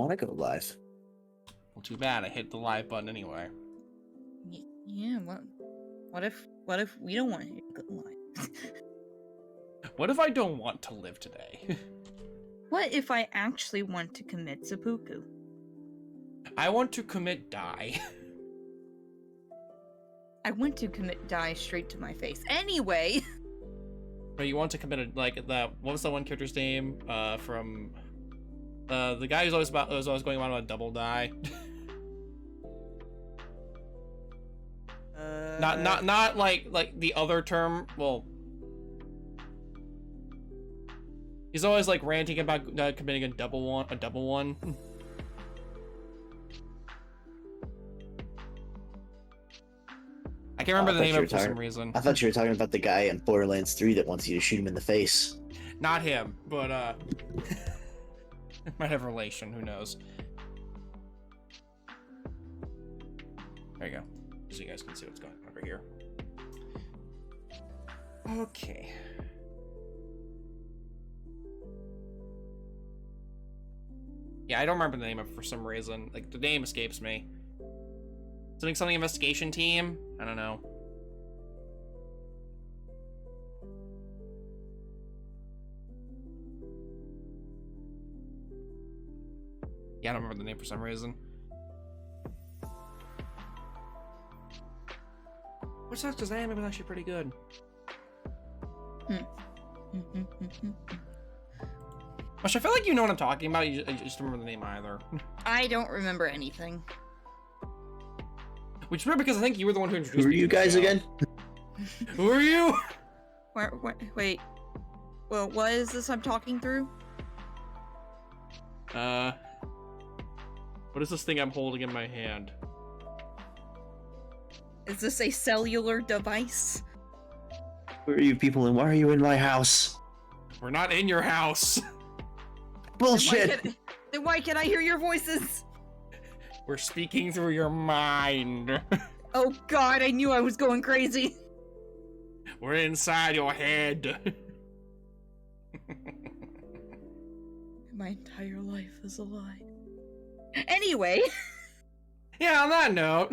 want to go live. Well, too bad. I hit the live button anyway. Yeah. What if we don't want to go live? What if I don't want to live today? What if I actually want to commit seppuku? I want to commit die. I want to commit die straight to my face. Anyway. But you want to commit a, like that? What was that one character's name? From the guy who's always going on about double die. Not like the other term. Well, he's always like ranting about committing a double one. I can't remember the name of it for some reason. I thought you were talking about the guy in Borderlands 3 that wants you to shoot him in the face. Not him, but might have relation. Who knows? There you go. So you guys can see what's going on over here. Okay. Yeah, I don't remember the name of it for some reason. Like, the name escapes me. Something investigation team? I don't know. Yeah, I don't remember the name for some reason. Which sucks because the anime was actually pretty good. Which I feel like you know what I'm talking about, you just don't remember the name either. I don't remember anything. Which is weird because I think you were the one who introduced me. Who are you guys again? Who are you? Wait. Well, what is this I'm talking through? What is this thing I'm holding in my hand? Is this a cellular device? Who are you people and why are you in my house? We're not in your house. Bullshit! Then why can't I hear your voices? We're speaking through your mind. Oh god, I knew I was going crazy. We're inside your head. My entire life is a lie. Anyway. Yeah, on that note.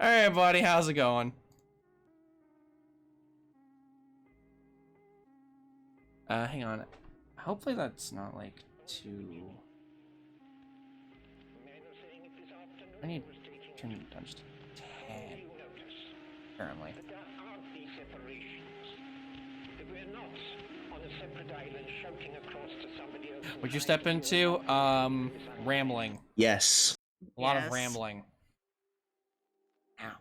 Alright, buddy, how's it going? Hang on. Hopefully that's not, like, too... I need to turn it down just a tad. Apparently. What'd you step into? Rambling. Yes. A lot of rambling. Ow.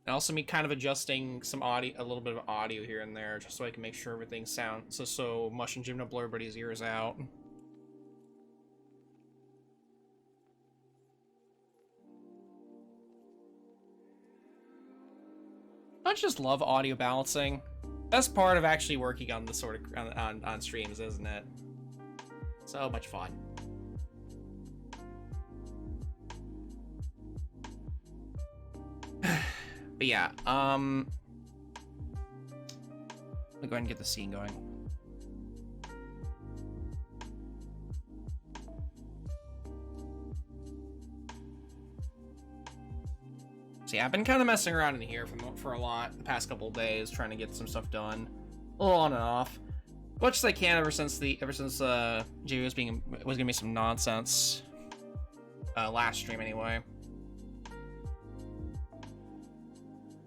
And also me kind of adjusting some audio, a little bit of audio here and there, just so I can make sure everything sounds so Mush and Jim don't blow everybody's ears out. I just love audio balancing. Best part of actually working on this sort of on streams, isn't it? So much fun. But yeah, let me go ahead and get the scene going. See, I've been kind of messing around in here for a lot the past couple of days, trying to get some stuff done, a little on and off, much as I can ever since JP was giving me some nonsense last stream anyway.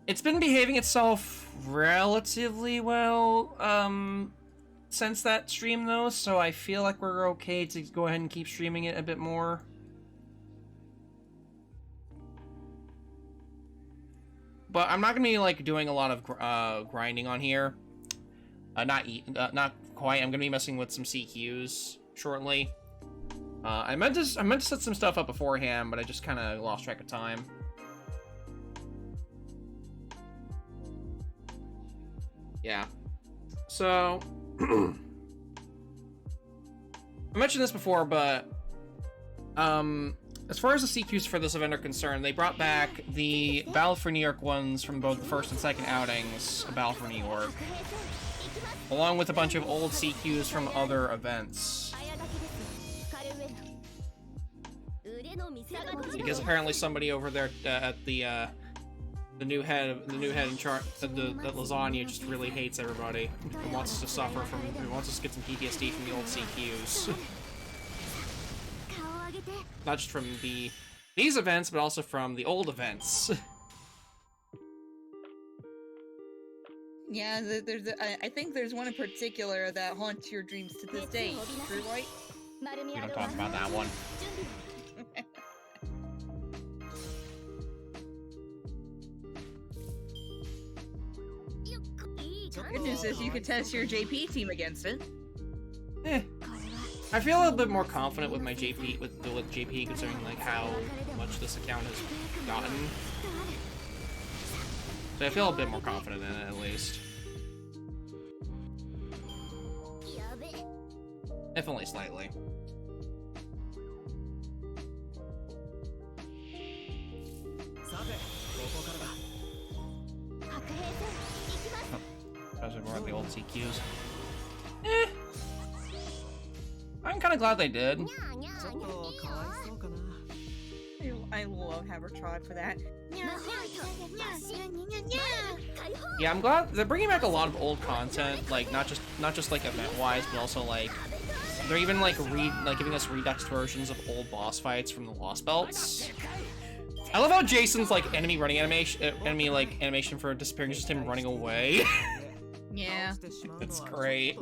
It's been behaving itself relatively well since that stream though, so I feel like we're okay to go ahead and keep streaming it a bit more. But I'm not gonna be like doing a lot of grinding on here. Not quite. I'm gonna be messing with some CQs shortly. I meant to set some stuff up beforehand, but I just kind of lost track of time. Yeah. So I mentioned this before, but as far as the CQs for this event are concerned, they brought back the Battle for New York ones from both the first and second outings of Battle for New York. along with a bunch of old CQs from other events. Because apparently somebody over there at the new head in charge, the lasagna, just really hates everybody and wants us to suffer from, wants us to get some PTSD from the old CQs. Not just from these events, but also from the old events. Yeah, I think there's one in particular that haunts your dreams to this day. True, White? We don't talk about that one. Good news is you can test your JP team against it. I feel a little bit more confident with my JP, with JP, considering like how much this account has gotten. So I feel a bit more confident in it, at least. If only slightly. Especially more of the old CQs. I'm kind of glad they did. I love Haver tried for that. Yeah, I'm glad they're bringing back a lot of old content, like not just like event-wise, but also like they're even like giving us redux versions of old boss fights from the Lost Belts. I love how Jason's like enemy animation for disappearing is just him running away. Yeah. It's great.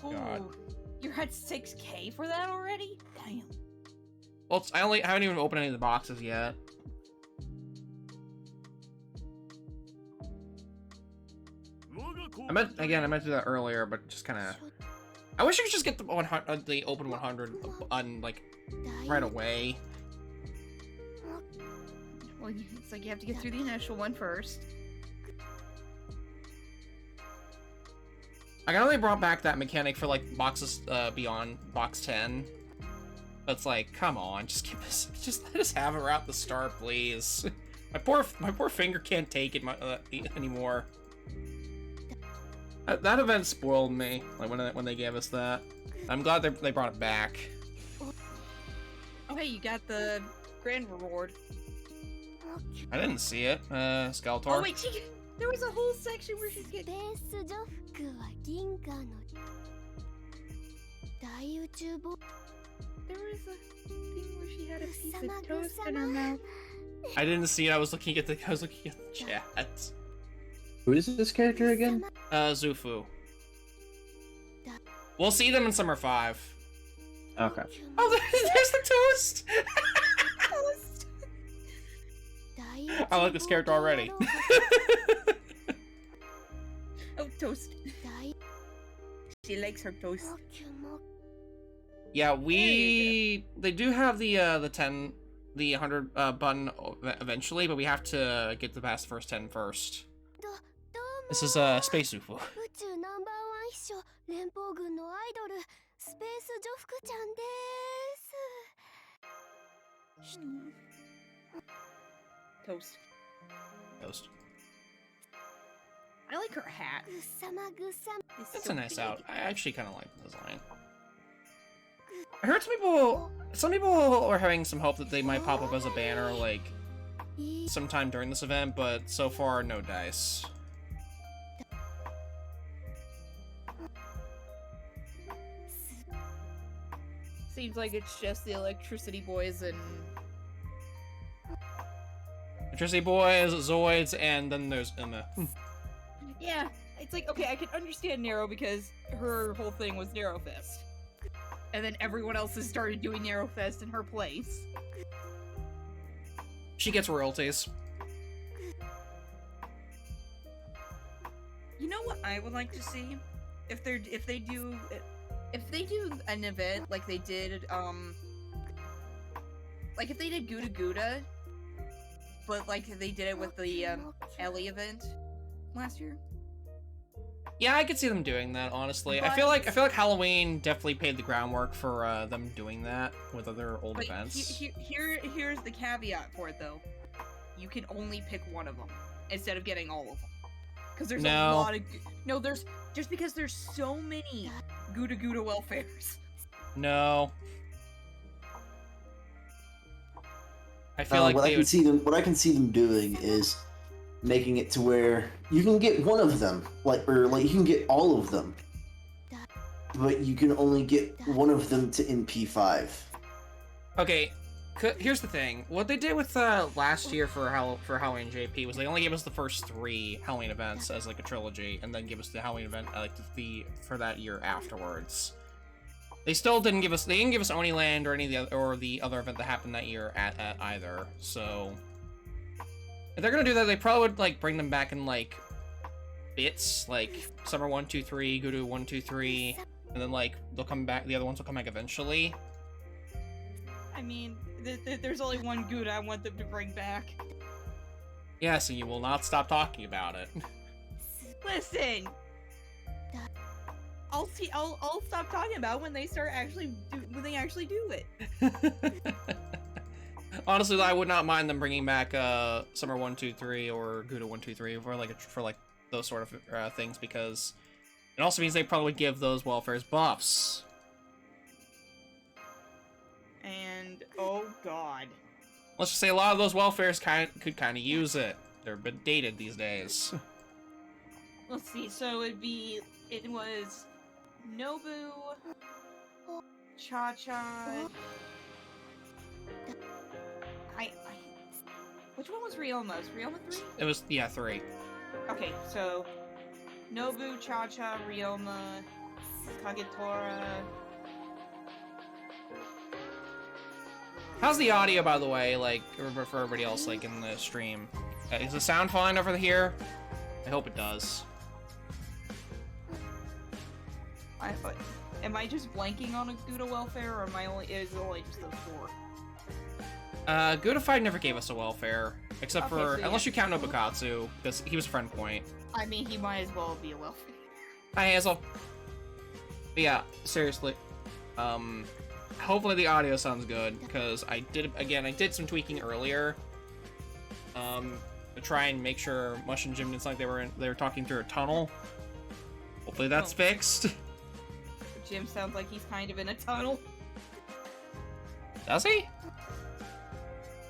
God. Ooh, you had 6K for that already? Damn. Well, I haven't even opened any of the boxes yet. I meant to do that earlier, but just kind of. I wish I could just get the open 100 like right away. Well, it's like you have to get through the initial one first. I know they brought back that mechanic for like boxes beyond box 10. But it's like, come on, just let us have it at the start, please. my poor finger can't take it anymore. That event spoiled me, like when they gave us that. I'm glad they brought it back. Oh hey, you got the grand reward. I didn't see it. Skeletor. Oh wait, there was a whole section where she's getting. There was a thing where she had a piece of toast in her mouth. I didn't see it. I was looking at the chat. Who is this character again? Zufu. We'll see them in Summer 5. Okay. Oh, there's the toast! I like this character already. Oh, toast. She likes her toast. Yeah, they do have the 100 button eventually, but we have to get past the first 10 first. This is Space Zufu. Toast. Toast. I like her hat. It's a nice out. I actually kind of like the design. I heard some people are having some hope that they might pop up as a banner like sometime during this event, but so far no dice. Seems like it's just the Electricity Boys and... Electricity Boys, Zoids, and then there's Emma. Yeah, it's like, okay, I can understand Nero because her whole thing was Nero Fest. And then everyone else has started doing Nero Fest in her place. She gets royalties. You know what I would like to see? If they do an event like they did, like if they did Gouda Gouda, but like they did it with the Ellie event last year. Yeah, I could see them doing that, honestly. But, I feel like Halloween definitely paid the groundwork for them doing that with other old events. Here's the caveat for it though. You can only pick one of them instead of getting all of them. Because there's a No. lot of... No, there's... Just because there's so many Gouda welfares. No. I feel like what they would... what I can see them doing is making it to where you can get one of them, or you can get all of them, but you can only get one of them to NP5. Okay, here's the thing. What they did with last year for Halloween JP was they only gave us the first 3 Halloween events as like a trilogy, and then give us the Halloween event for that year afterwards. They still didn't give us. They didn't give us Oniland or the other event that happened that year at either. So if they're gonna do that, they probably would like bring them back in like bits, like Summer 1, 2, 3, Guru 1, 2, 3, and then like they'll come back. The other ones will come back eventually. I mean, there's only one Gouda I want them to bring back. Yes, and you will not stop talking about it. Listen! I'll stop talking about it when they actually do it. Honestly, I would not mind them bringing back Summer 1, 2, 3 or Gouda 1, 2, 3 for like those sort of things, because it also means they probably would give those welfares buffs. And oh god, Let's just say a lot of those welfares could kind of use it. They're a bit dated these days. let's see. So it was Nobu, Cha-Cha. Which one was Ryoma's? Ryoma 3? It was 3. Okay, so Nobu, Cha-Cha, Ryoma, Kagetora. How's the audio, by the way, like, for everybody else, like, in the stream? Is the sound fine over here? I hope it does. Am I just blanking on a Gouda welfare, or is it only just those 4? Gouda 5 never gave us a welfare, except Okay, for, so unless you count Nobukatsu, because he was a friend point. I mean, he might as well be a welfare. Hi, Hazel. But yeah, seriously. Hopefully the audio sounds good, because I did some tweaking earlier. To try and make sure Mush and Jim didn't sound like they were talking through a tunnel. Hopefully that's fixed. Jim sounds like he's kind of in a tunnel. Does he?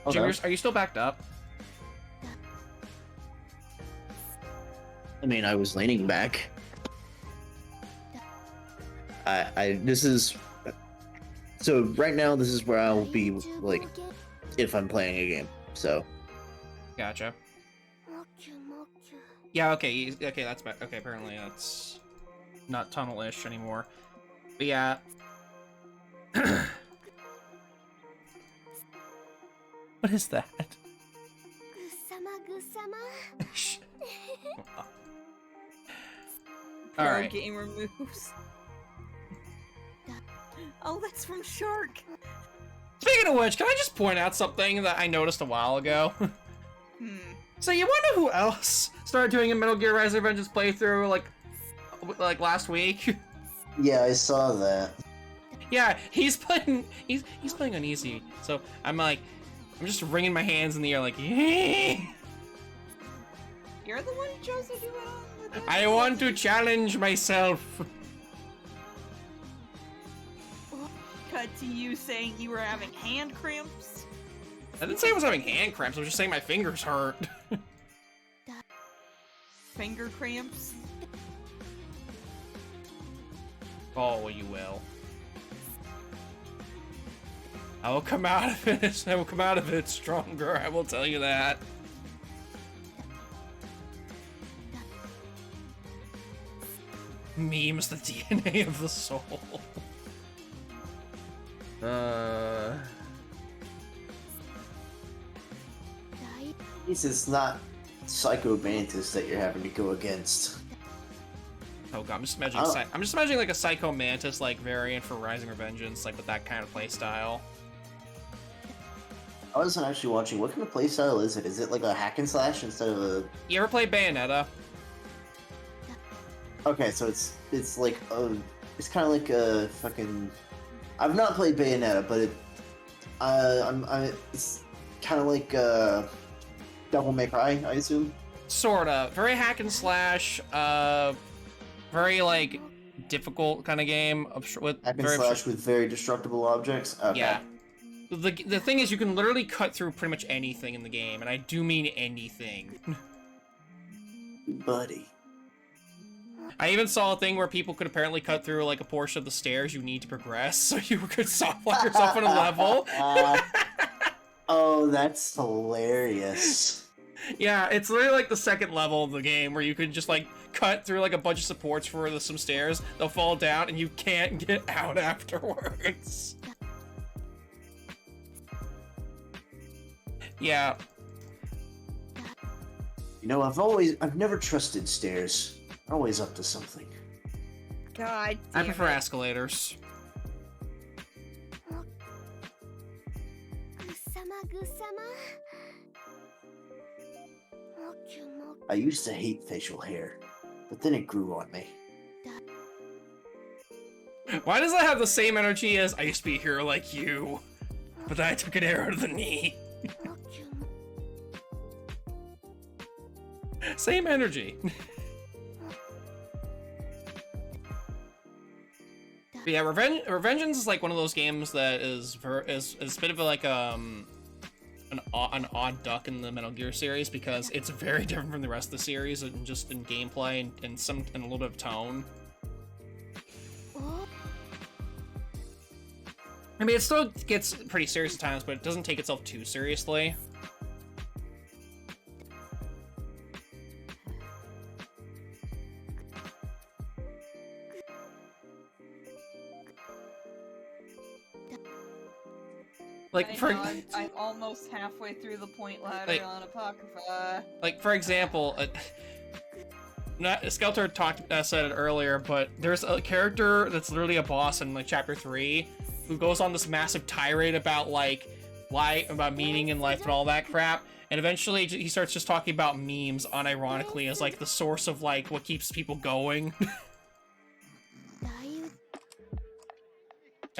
Okay. Jim, are you still backed up? I mean, I was leaning back. This is... So, right now, this is where I'll be, like, if I'm playing a game, so... Gotcha. Yeah, okay, that's better. Okay, apparently that's not tunnel-ish anymore. But yeah. What is that? Alright. Gamer moves. Oh, that's from Shark. Speaking of which, can I just point out something that I noticed a while ago? So you wonder who else started doing a Metal Gear Rising Revengeance playthrough like last week? Yeah, I saw that. Yeah, he's playing on easy. So I'm just wringing my hands in the air like, yeah. You're the one who chose to do it on the... I want to challenge myself. Cut to you saying you were having hand cramps. I didn't say I was having hand cramps, I was just saying my fingers hurt. Finger cramps? Oh, you will. I will come out of it. I will come out of it stronger, I will tell you that. Memes the DNA of the soul. At least it's not Psycho Mantis that you're having to go against. Oh god, I'm just imagining like a Psycho Mantis like variant for Rising Revengeance, like with that kind of playstyle. I wasn't actually watching. What kind of playstyle is it? Is it like a hack and slash instead of a... You ever play Bayonetta? Okay, so it's like it's kind of like a fucking... I've not played Bayonetta, but it's kind of like Devil May Cry, I assume. Sorta. Very hack and slash. Very like difficult kind of game. With Hack and very slash with very destructible objects. Okay. Yeah. The thing is, you can literally cut through pretty much anything in the game, and I do mean anything. Buddy. I even saw a thing where people could apparently cut through like a portion of the stairs you need to progress, so you could soft lock yourself on a level. Oh, that's hilarious. Yeah, it's literally like the second level of the game where you could just like cut through like a bunch of supports for some stairs. They'll fall down and you can't get out afterwards. Yeah. You know, I've never trusted stairs. Always up to something. God I damn prefer it. escalators. I used to hate facial hair, but then it grew on me. Why does that have the same energy as I used to be a hero like you, but I took an arrow to the knee? Same energy. But yeah, Revengeance is like one of those games that is a bit of a, like an odd duck in the Metal Gear series because it's very different from the rest of the series, and just in gameplay and a little bit of tone. I mean, it still gets pretty serious at times, but it doesn't take itself too seriously. Like I'm almost halfway through the point ladder like, on Apocrypha. Like, for example, Skelter said it earlier, but there's a character that's literally a boss in like chapter 3 who goes on this massive tirade about like about meaning in life and all that crap, and eventually he starts just talking about memes unironically as like the source of like what keeps people going.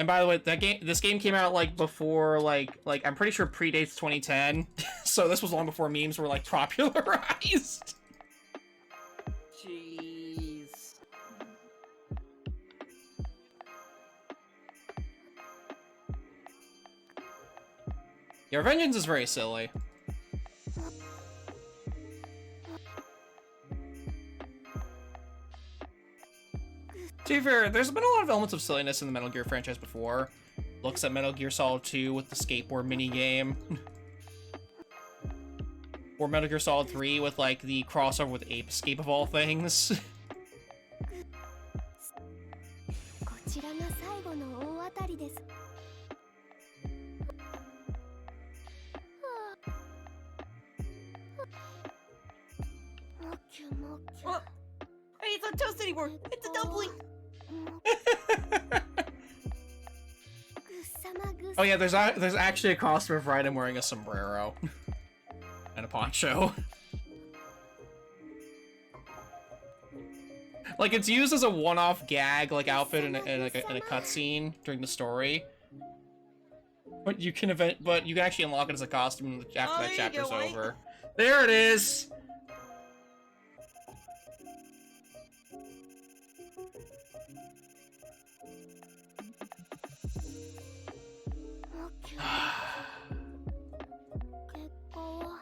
And by the way, this game came out like before, like I'm pretty sure predates 2010, so this was long before memes were like popularized. Jeez. Yeah, Vengeance is very silly. To be fair, there's been a lot of elements of silliness in the Metal Gear franchise before. Looks at Metal Gear Solid 2 with the skateboard minigame. Or Metal Gear Solid 3 with, like, the crossover with Ape Escape of all things. Oh, hey, it's not toast anymore! It's a dumpling! Oh yeah, there's actually a crossover of Raiden wearing a sombrero. And a poncho. Like, it's used as a one-off gag, like, outfit in a cutscene during the story. But you can actually unlock it as a costume after that chapter's over. There it is!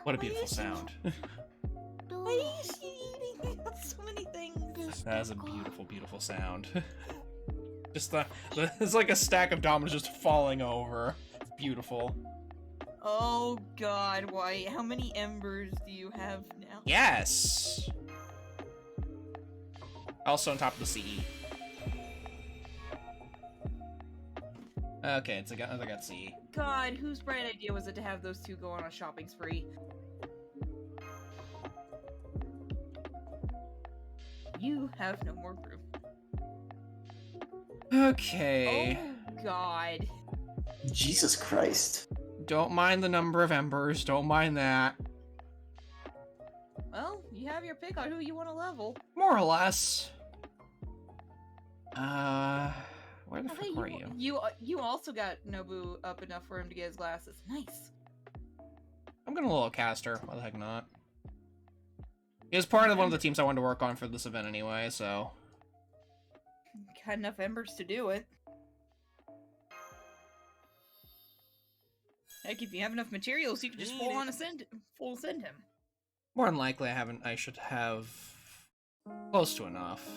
What a beautiful sound. Why is she eating so many things? That is a beautiful, beautiful sound. Just it's like a stack of dominoes just falling over. It's beautiful. Oh god, why? How many embers do you have now? Yes! Also on top of the CE. Okay, I got CE. God, whose bright idea was it to have those two go on a shopping spree? You have no more room. Okay. Oh god. Jesus Christ. Don't mind the number of embers, don't mind that. Well, you have your pick on who you want to level. More or less. Where the fuck were you? You also got Nobu up enough for him to get his glasses. Nice. I'm gonna little caster. Why the heck not? He was part of one of the teams I wanted to work on for this event anyway, so... Got enough embers to do it. Heck, if you have enough materials, you can just full send him. More than likely, I should have close to enough.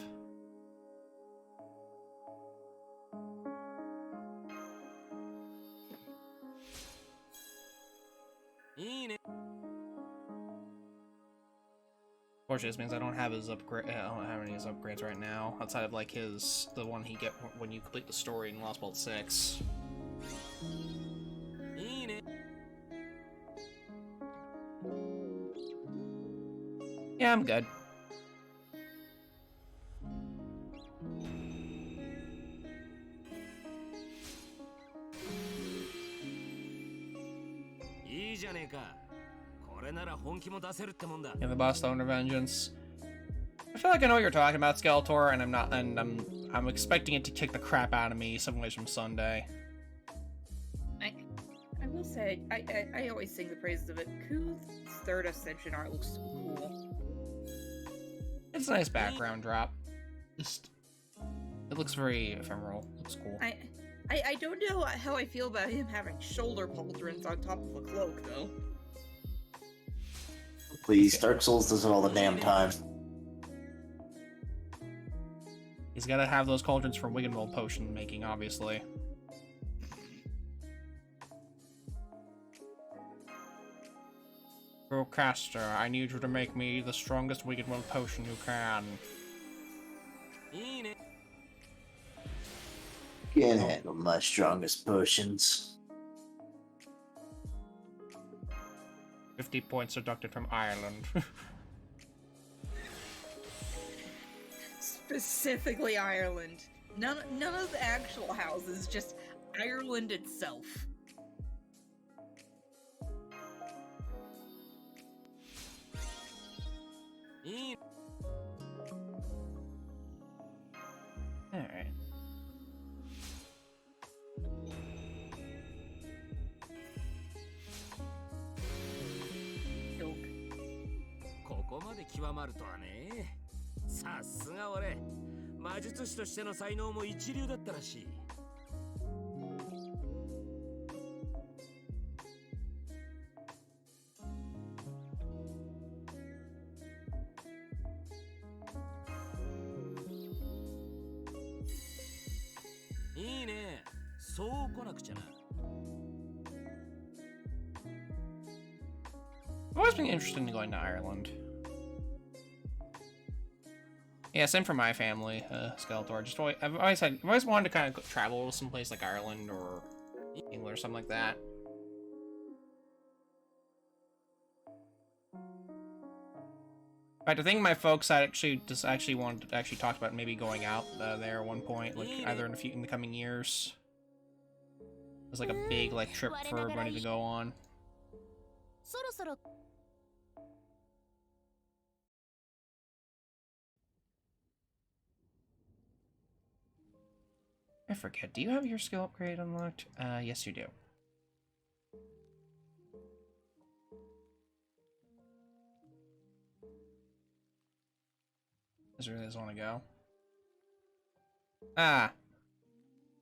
Fortunately, this means I don't have his upgrade. I don't have any of his upgrades right now, outside of like the one he get when you complete the story in Lost Vault 6. Yeah, I'm good. Yeah, the boss owner vengeance. I feel like I know what you're talking about, Skeletor, and I'm expecting it to kick the crap out of me some ways from Sunday. I will say, I always sing the praises of it. Kuth's 3rd Ascension art looks so cool. It's a nice background drop. Just, it looks very ephemeral. It looks cool. I don't know how I feel about him having shoulder pauldrons on top of a cloak, though. Please, Dark Souls does it all the damn time. He's gotta have those cauldrons for Wiggenweld potion making, obviously. Brocaster, I need you to make me the strongest Wiggenweld potion you can. Can't handle my strongest potions. 50 points deducted from Ireland. Specifically Ireland. None of the actual houses, just Ireland itself. Alright. I've always been interested in going to Ireland. Yeah, same for my family, Skeletor. I've always wanted to kind of travel to some place like Ireland or England or something like that. In fact, I think my folks had actually wanted to talk about maybe going out there at one point, like either in the coming years. It's like a big trip for everybody to go on. I forget, do you have your skill upgrade unlocked? Yes you do. Does it really just want to go? Ah!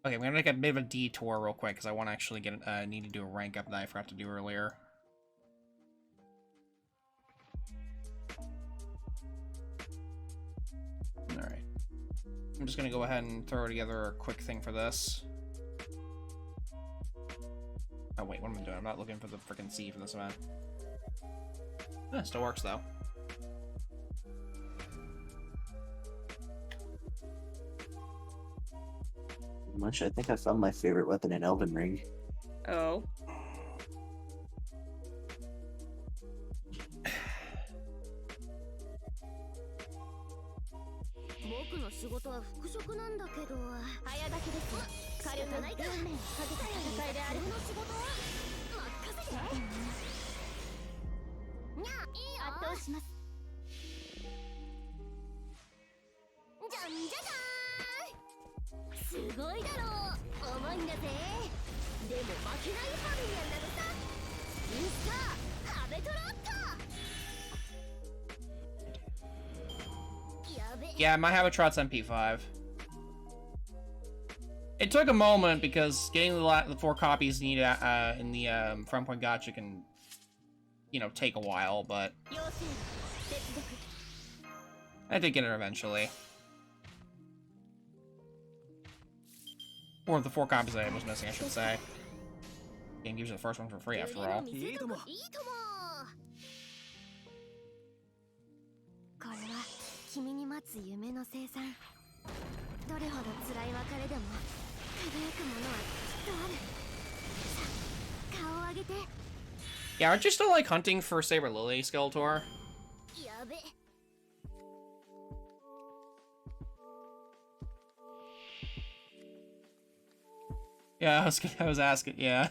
Okay, I'm gonna make a bit of a detour real quick, because I want to actually need to do a rank up that I forgot to do earlier. Alright. I'm just gonna go ahead and throw together a quick thing for this. Oh wait, what am I doing? I'm not looking for the frickin' C for this event. Still works though. Much, I think I found my favorite weapon in Elden Ring. Oh. Yeah, my Habitrot's MP5. It took a moment because getting the 4 copies needed in the Front Point Gacha can, you know, take a while, but I did get it eventually. Or the 4 copies I was missing, I should say. Game gives you the first one for free, after all. Yeah, aren't you still, like, hunting for Saber Lily, Skeletor? Yeah, I was asking, yeah.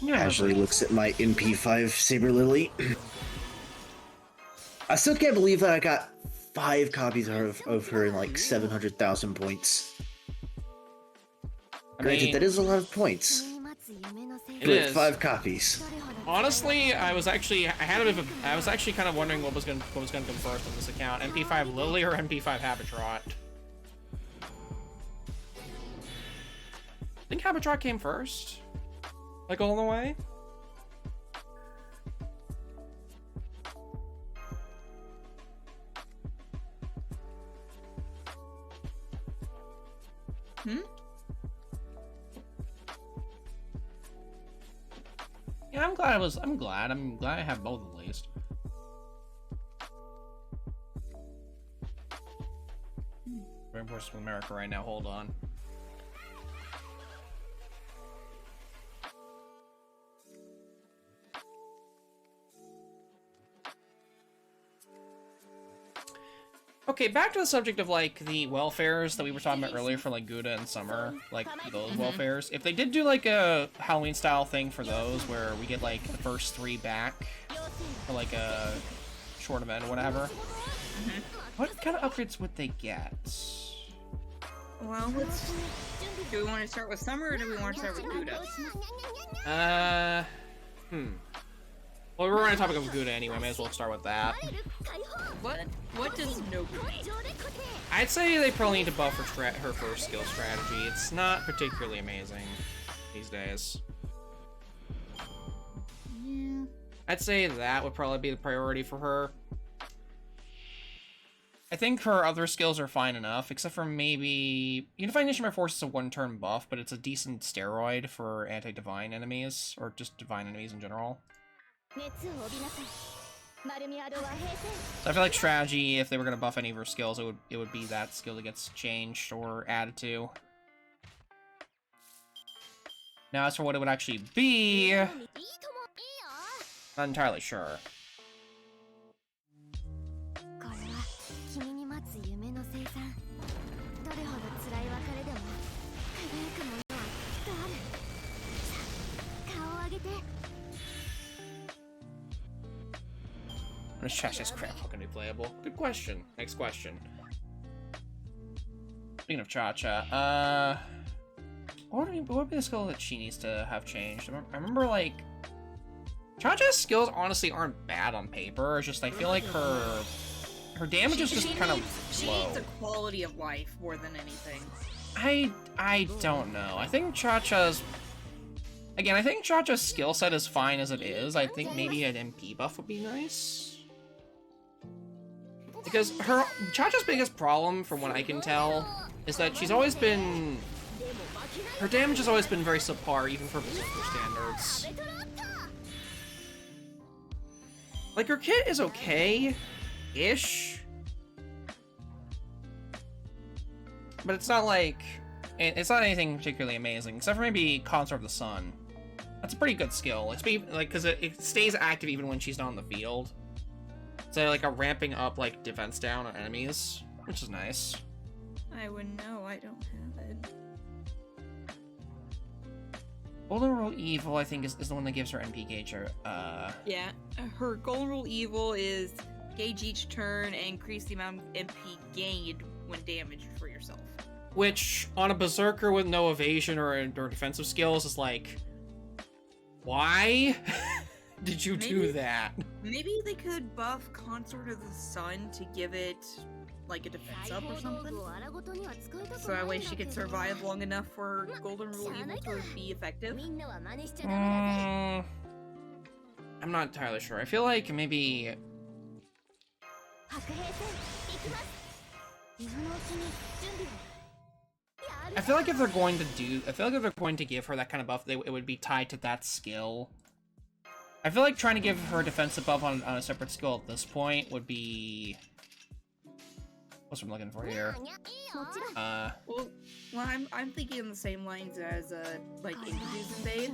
Casually looks at my MP5 Saber Lily. I still can't believe that I got 5 copies of her in like 700,000 points. Granted, that is a lot of points. It is 5 copies. Honestly, I was actually kind of wondering what was gonna come first on this account: MP5 Lily or MP5 Habitrot. I think Habitrot came first, like all the way. Yeah, I'm glad I have both at least. Reinforcements with America right now, hold on. Okay, back to the subject of, like, the welfares that we were talking about earlier for, like, Gouda and Summer, like, those welfares. If they did do, like, a Halloween-style thing for those, where we get, like, the first 3 back, for, like, a short event or whatever, what kind of upgrades would they get? Well, do we want to start with Summer, or do we want to start with Gouda? Well, we're on the topic of Gouda anyway, may as well start with that. What does no mean? I'd say they probably need to buff her first skill strategy. It's not particularly amazing these days. Yeah. I'd say that would probably be the priority for her. I think her other skills are fine enough, except for maybe... Unifying Nation by Force is a 1-turn buff, but it's a decent steroid for anti-divine enemies, or just divine enemies in general. So I feel like strategy, if they were going to buff any of her skills, it would be that skill that gets changed or added to. Now, as for what it would actually be, not entirely sure. This trash is crap fucking be playable. Good question. Next question. Speaking of Cha-Cha, what would be the skill that she needs to have changed? I remember, like, Cha-Cha's skills honestly aren't bad on paper. It's just I feel like her damage is just kind of slow. She needs a quality of life more than anything. I don't know. I think Cha-Cha's skill set is fine as it is. I think maybe an MP buff would be nice. Because Cha-Cha's biggest problem, from what I can tell, is that she's always been... Her damage has always been very subpar, even for Berserker standards. Like, her kit is okay-ish. But it's not like... It's not anything particularly amazing, except for maybe Consort of the Sun. That's a pretty good skill. It's like, because it stays active even when she's not on the field. So, like, a ramping up, like, defense down on enemies, which is nice. I wouldn't know. I don't have it. Golden Rule Evil, I think, is the one that gives her MP gauge. Yeah, her Golden Rule Evil is gauge each turn and increase the amount of MP gained when damaged for yourself. Which, on a Berserker with no evasion or defensive skills, is like... Why? did you do Maybe- that? Maybe they could buff Consort of the Sun to give it like a defense up or something. So that way she could survive long enough for Golden Rule Evil to be effective. I'm not entirely sure. I feel like maybe... I feel like if they're going to give her that kind of buff, it would be tied to that skill. I feel like trying to give her a defensive buff on a separate skill at this point would be... What's what I'm looking for here? Well, I'm thinking in the same lines as like Inkadu's invade,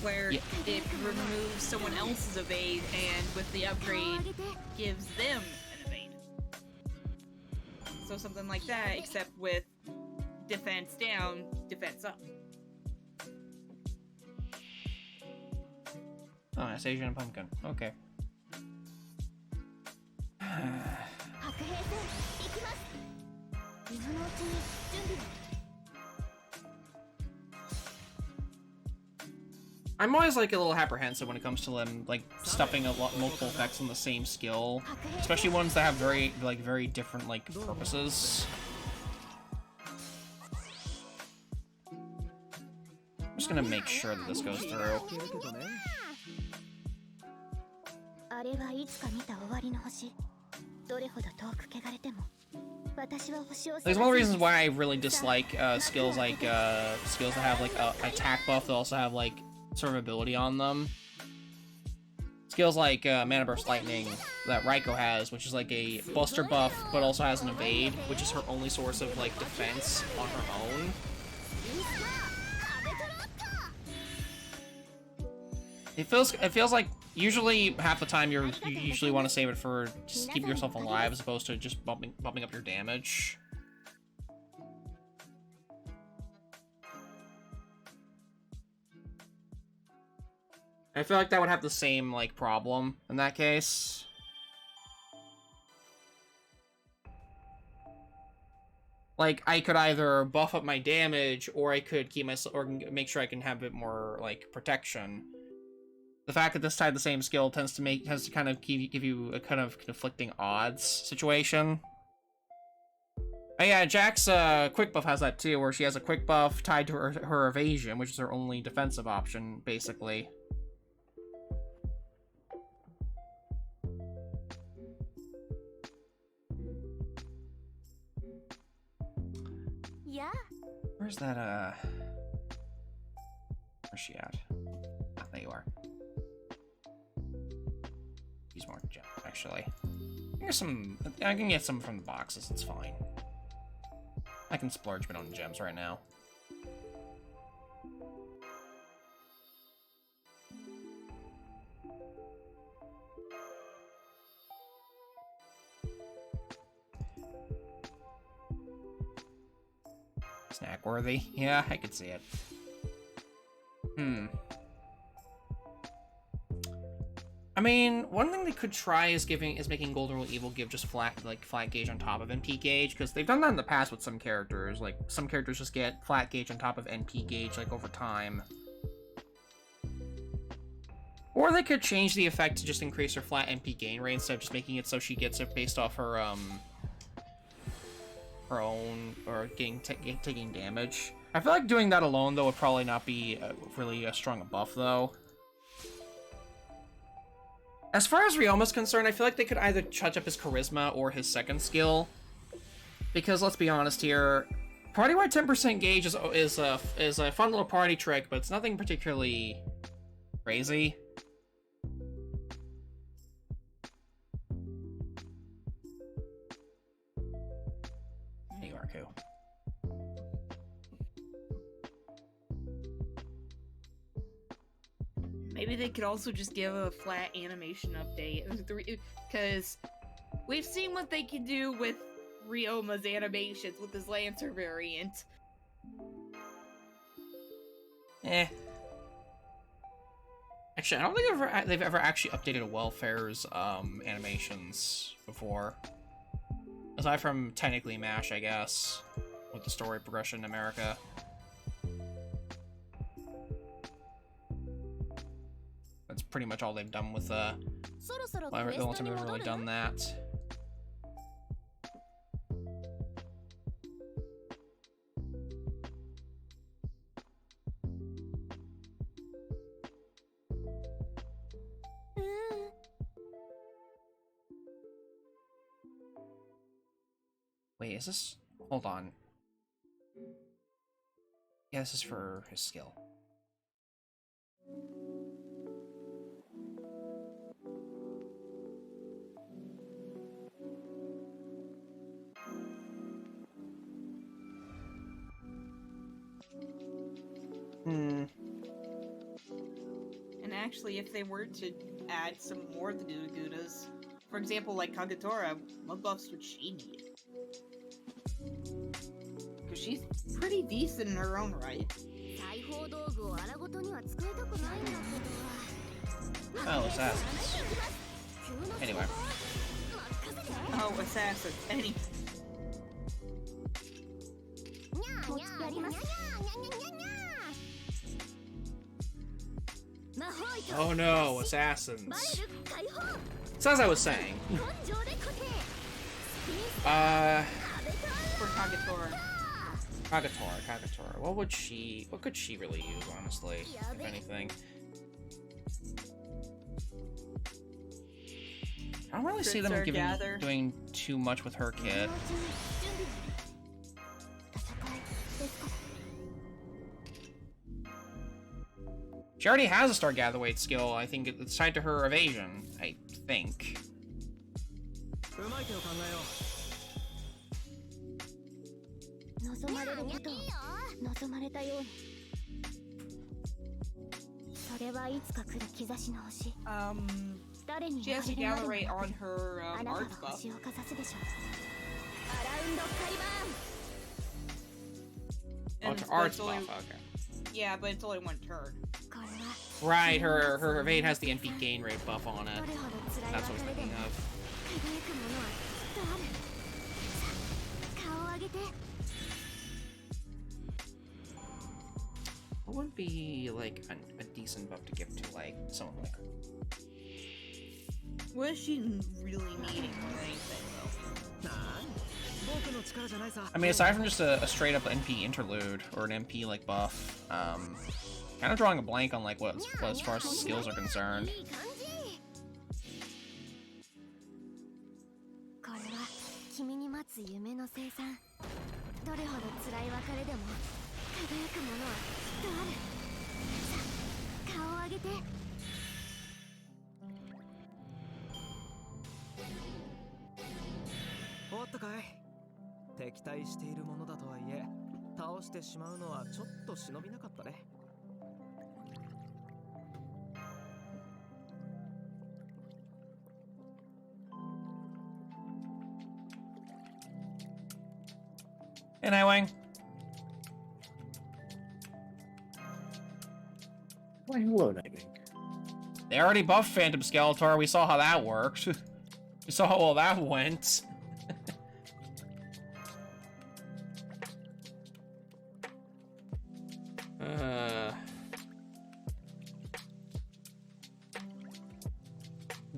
where it removes someone else's evade and with the upgrade gives them an evade. So something like that, except with defense down, defense up. Oh, that's Asian Pumpkin. Okay. I'm always like a little apprehensive when it comes to them like stuffing multiple effects on the same skill, especially ones that have very different like purposes. I'm just gonna make sure that this goes through. There's one of the reasons why I really dislike skills that have like a attack buff that also have like survivability on them. Skills like Mana Burst Lightning that Raiko has, which is like a buster buff, but also has an evade, which is her only source of like defense on her own. It feels like usually half the time you usually want to save it for just keep yourself alive as opposed to just bumping up your damage. I feel like that would have the same like problem in that case. Like I could either buff up my damage or I could keep myself or make sure I can have a bit more like protection. The fact that this tied the same skill tends to kind of give you a kind of conflicting odds situation. Oh yeah, Jack's quick buff has that too, where she has a quick buff tied to her evasion, which is her only defensive option, basically. Yeah. Where's that, where's she at? Ah, there you are. Use more gems, actually. I can get some from the boxes, it's fine. I can splurge a bit on gems right now. Snack worthy? Yeah, I could see it. I mean, one thing they could try is making Golden Rule Evil give just flat gauge on top of NP gauge, because they've done that in the past with some characters. Like some characters just get flat gauge on top of NP gauge like over time. Or they could change the effect to just increase her flat NP gain rate instead of just making it so she gets it based off her own or taking damage. I feel like doing that alone though would probably not be really a strong buff though. As far as Ryoma's concerned, I feel like they could either touch up his charisma or his second skill. Because let's be honest here, party-wide 10% gauge is a fun little party trick, but it's nothing particularly crazy. There you are, Ku. Maybe they could also just give a flat animation update, because we've seen what they can do with Ryoma's animations with his Lancer variant. Actually, I don't think they've ever actually updated a Welfare's animations before. Aside from technically MASH, I guess, with the story progression in America. pretty much all they've done withそろそろク the エス only ト time に they've 戻 really る done that. Wait, is this? Hold on. Yeah, this is for his skill. Hmm. And actually, if they were to add some more of the Gudas, for example, like Kagetora, what buffs would she need? Because she's pretty decent in her own right. 裁縫道具を荒ごとには使いたくないんだけど Oh, assassins. Anyway. Oh, assassin. Any. Oh no, assassins. So as I was saying. For Kagetora. Kagetora. What could she really use, honestly, if anything? I don't really see them doing too much with her kit. She already has a Star Gather Weight skill. I think it's tied to her evasion, I think. 望まれることを望まれたようにそれはいつか来る兆しの星 She has a gather rate on her arts buff. 星をかざすでしょうアラウンド開番 Oh, it's her arts buff, okay. Yeah, but it's only one turn. これは Right, her evade has the NP gain rate buff on it. どれほど辛い That's what I was 別れで thinking も of. 輝くものはきっとあるさあ顔を上げて What would be, like, a decent buff to give to, like, someone like her? What is she really needing more than anything, though? I mean, aside from just a straight up NP interlude or an NP like buff, kind of drawing a blank on like what as far as skills are concerned. いい感じこれは君に待つ夢の生産どれほど辛い別れでも輝くものはきっとあるさあ顔を上げて おっとかい敵対しているものだとはいえ倒してしまうのはちょっと忍びなかったね Hey, Nightwing. Why, hello, Nightwing. They already buffed Phantom Skeletor. We saw how that worked. We saw how well that went.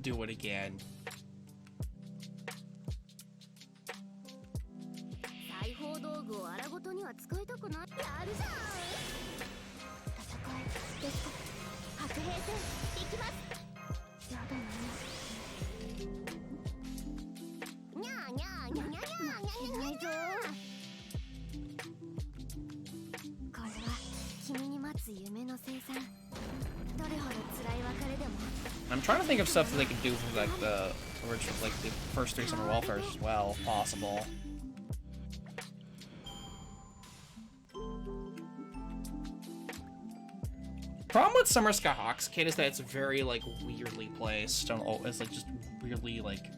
Do it again. 裁縫道具を荒ごとには使いたくないやるじゃん戦いですか白兵戦行きますやだなにゃーにゃーにゃにゃにゃ負けないぞこれは君に待つ夢の生産どれほど辛い別れでも I'm trying to think of stuff that they could do for like the original, like the first 3 Summer Welfares as well, if possible. Problem with Summer Sky Hawk's kit is that it's very like weirdly placed. It's like just weirdly like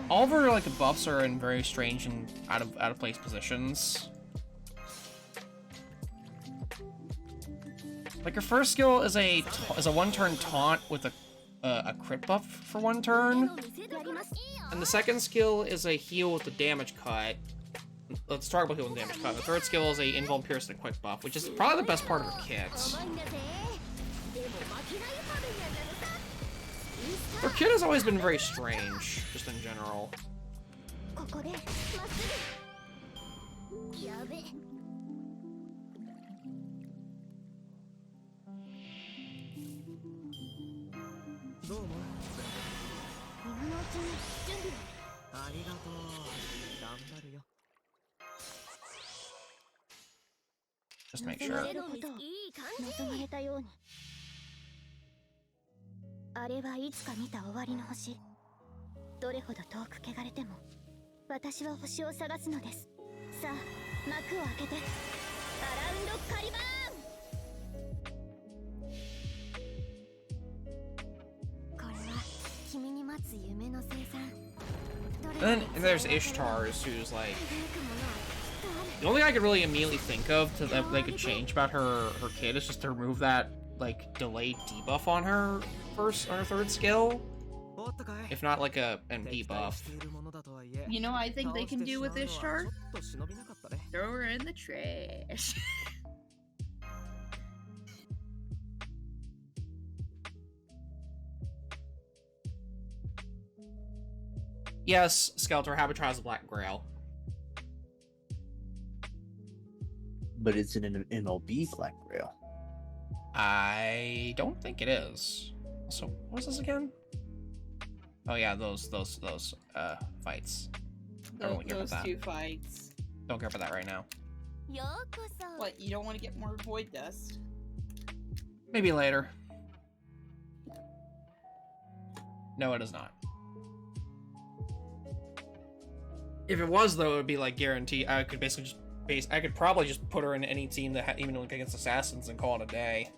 all of her like buffs are in very strange and out of place positions. Like her first skill is a 1-turn taunt with a crit buff for 1 turn, and the second skill is a heal with the damage cut. Let's talk about heal with damage cut. The third skill is a invuln pierce and a quick buff, which is probably the best part of her kit. Her kid has always been very strange, just in general. ここでまっすぐ。やべ。どうも。今のうちに準備を。ありがとう。頑張るよ。 Just to make 望ま sure. れることを望まれたように。あれはいつか見た終わりの星。どれほど遠く汚れても私は星を探すのです。さあ幕を開けてアラウンドカリバーン。これは君に待つ夢の生産。 And then there's Ishtar's, who's like the only thing I could really immediately think of to that they could change about her kid is just to remove that like delayed debuff on her third skill, if not like a MP buff. You know, I think they can do with Ishtar. Throw her in the trash. Yes, Skeletor Habitat has a Black Grail. But it's an MLB Black Grail. I don't think it is. So what was this again? Oh yeah, those fights. I don't care about Those that. two fights. Don't care about that right now. What, you don't want to get more void dust? Maybe later. No, it is not. If it was, though, it would be like guaranteed. I could basically just I could probably just put her in any team that even like against assassins and call it a day.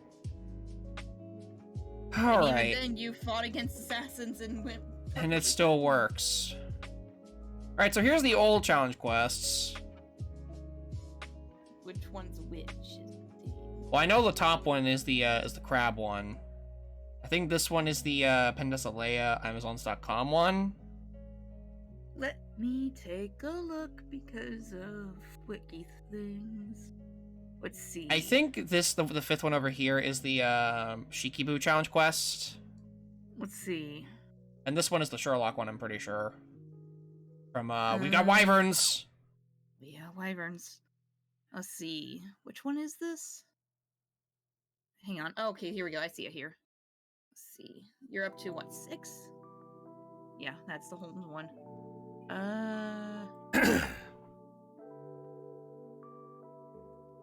All and right. even then, you fought against assassins and went. And it still works. All right, so here's the old challenge quests. Which one's which? Well, I know the top one is the crab one. I think this one is the Pendasalea Amazons.com one. Let me take a look because of wiki things. Let's see. I think the fifth one over here is the Shikibu challenge quest. Let's see. And this one is the Sherlock one, I'm pretty sure. From we got wyverns. Yeah, wyverns. Let's see. Which one is this? Hang on. Oh, okay, here we go. I see it here. Let's see. You're up to what, 6? Yeah, that's the Holmes one.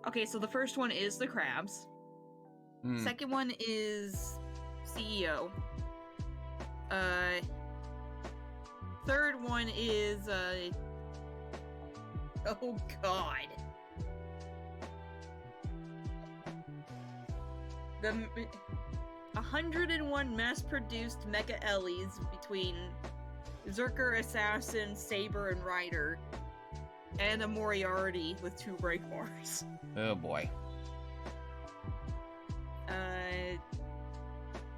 Okay, so the first one is the crabs. Second one is CEO. Third one is oh god. The 101 mass-produced Mecha Ellies between Zerker, Assassin, Saber, and Rider, and a Moriarty with 2 break bars. Oh boy.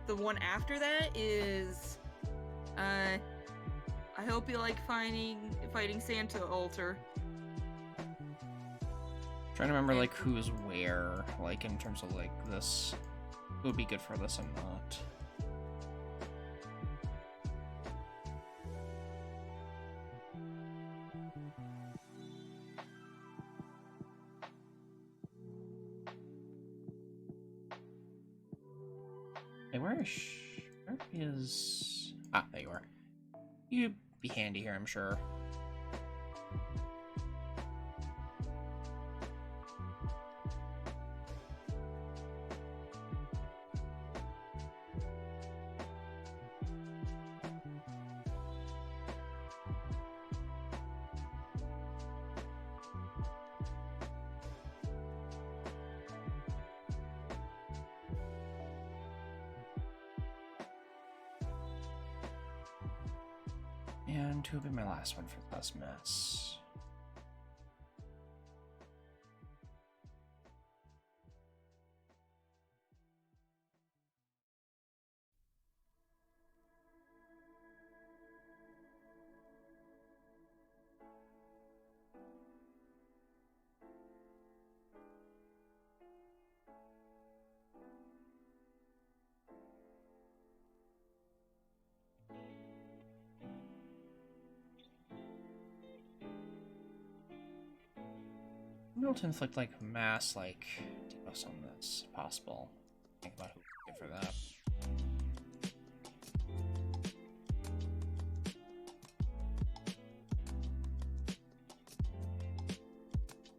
The one after that is, I hope you like fighting Santa Altar. Trying to remember like who's where, like in terms of like this. Who would be good for this and not. Hey, where is... Ah, there you are. You'd be handy here, I'm sure. And who would be my last one for this mess? Able to inflict like mass like debuffs on this possible. Think about who we get for that.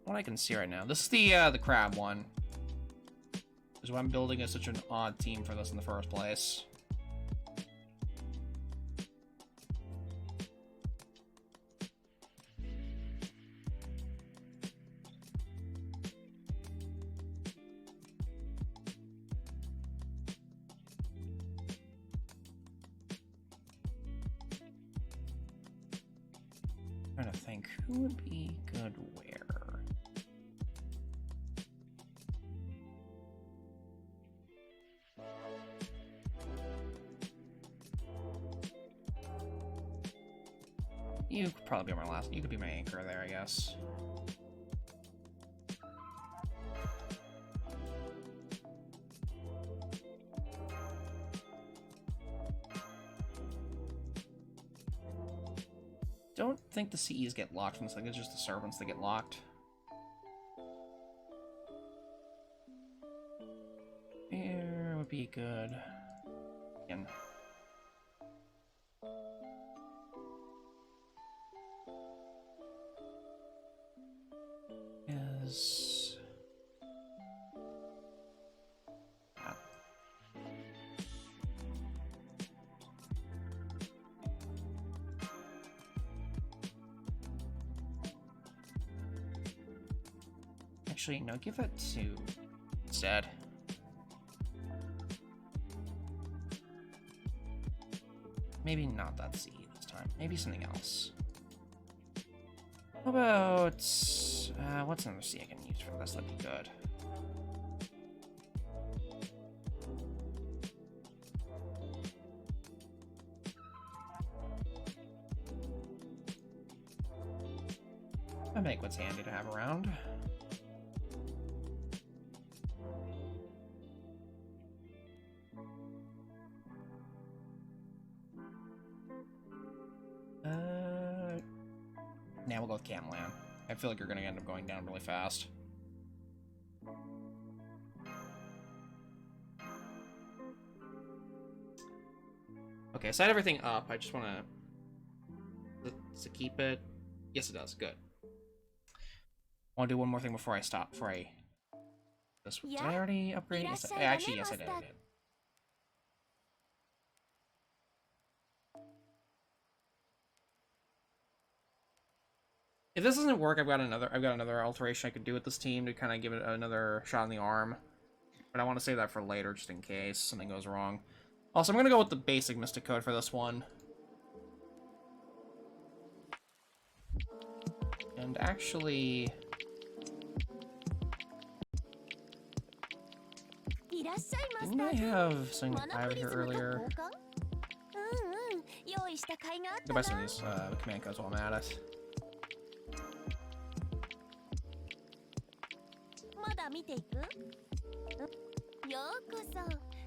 What I can see right now. This is the crab one. Is why I'm building such an odd team for this in the first place. Trying to think who would be good where. You could probably be my last. You could be my anchor there, I guess. Don't think the CEs get locked from this. I think it's just the servants that get locked. Here would be good. Again. Is actually no, give that to instead. Maybe not that C this time. Maybe something else. How about what's another C I can use for this? That'd be good. I make what's handy to have around. Now we'll go with Camlan. I feel like you're gonna end up going down really fast. Okay, set everything up. I just wanna... Does it keep it? Yes, it does. Good. I wanna do one more thing before I stop. Before I... Did I already upgrade? Yes, actually, yes, I did. If this doesn't work, I've got another alteration I could do with this team to kind of give it another shot in the arm. But I want to save that for later, just in case something goes wrong. Also, I'm gonna go with the basic Mystic Code for this one. And actually... Didn't I have something I have here earlier? Go buy some of these command codes while I'm at it.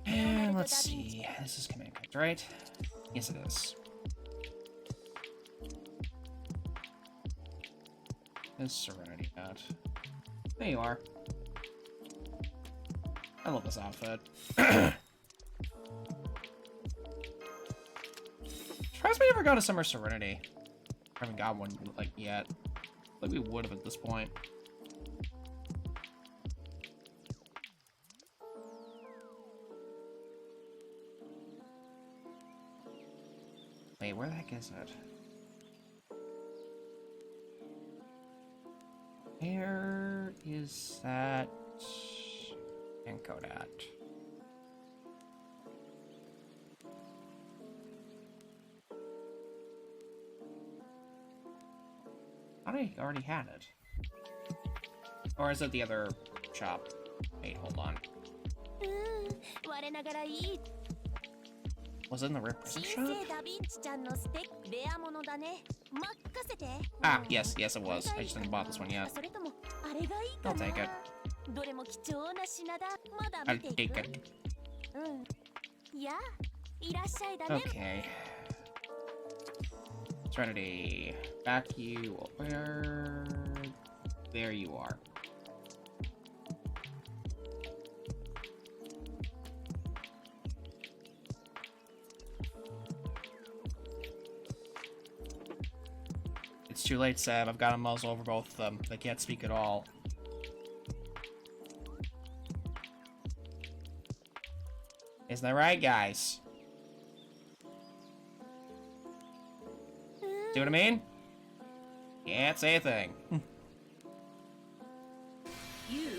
And let's see. This is command codes, right? Yes, it is. Is Serenity at? There you are. I love this outfit. Surprised we never got a Summer Serenity. I haven't got one like yet. Like we would have at this point. Wait, where the heck is it? Where is that encode at? I thought I already had it. Or is it the other shop? Wait, hold on. Was it in the reprint shop? Ah, yes, yes it was. I just haven't bought this one yet. I'll take it. I'll take it. Okay. Serenity. Back you. Where? There you are. too late, Seb. I've got a muzzle over both of them. They can't speak at all. Isn't that right, guys? See what I mean? Can't say a thing. You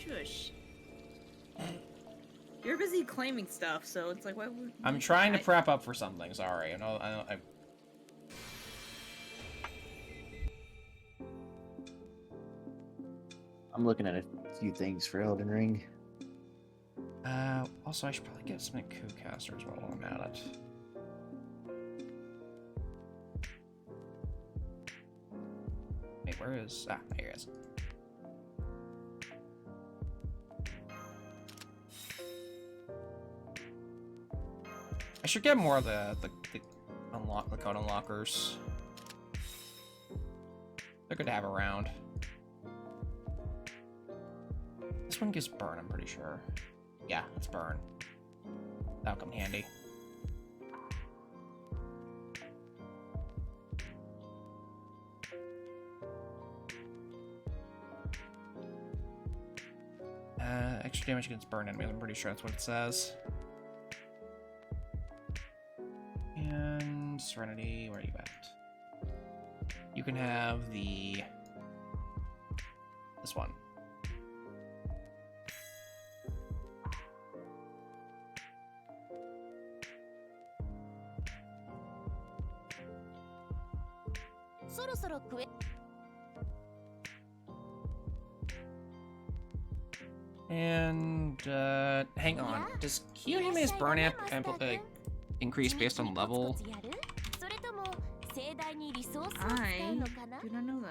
shush. You're busy claiming stuff, so it's like, why would... I'm trying to prep up for something. Sorry. I'm looking at a few things for Elden Ring. Also, I should probably get some Coup-casters while I'm at it. Wait, where is... Ah, here he is. I should get more of the code unlockers. They're good to have around. This one gives burn, I'm pretty sure. Yeah, it's burn. That'll come handy. Extra damage against burn enemies, I'm pretty sure that's what it says. And Serenity, where are you at? You can have this one. And hang on. Does Kiyohime's burn amp increase based on level? I do not know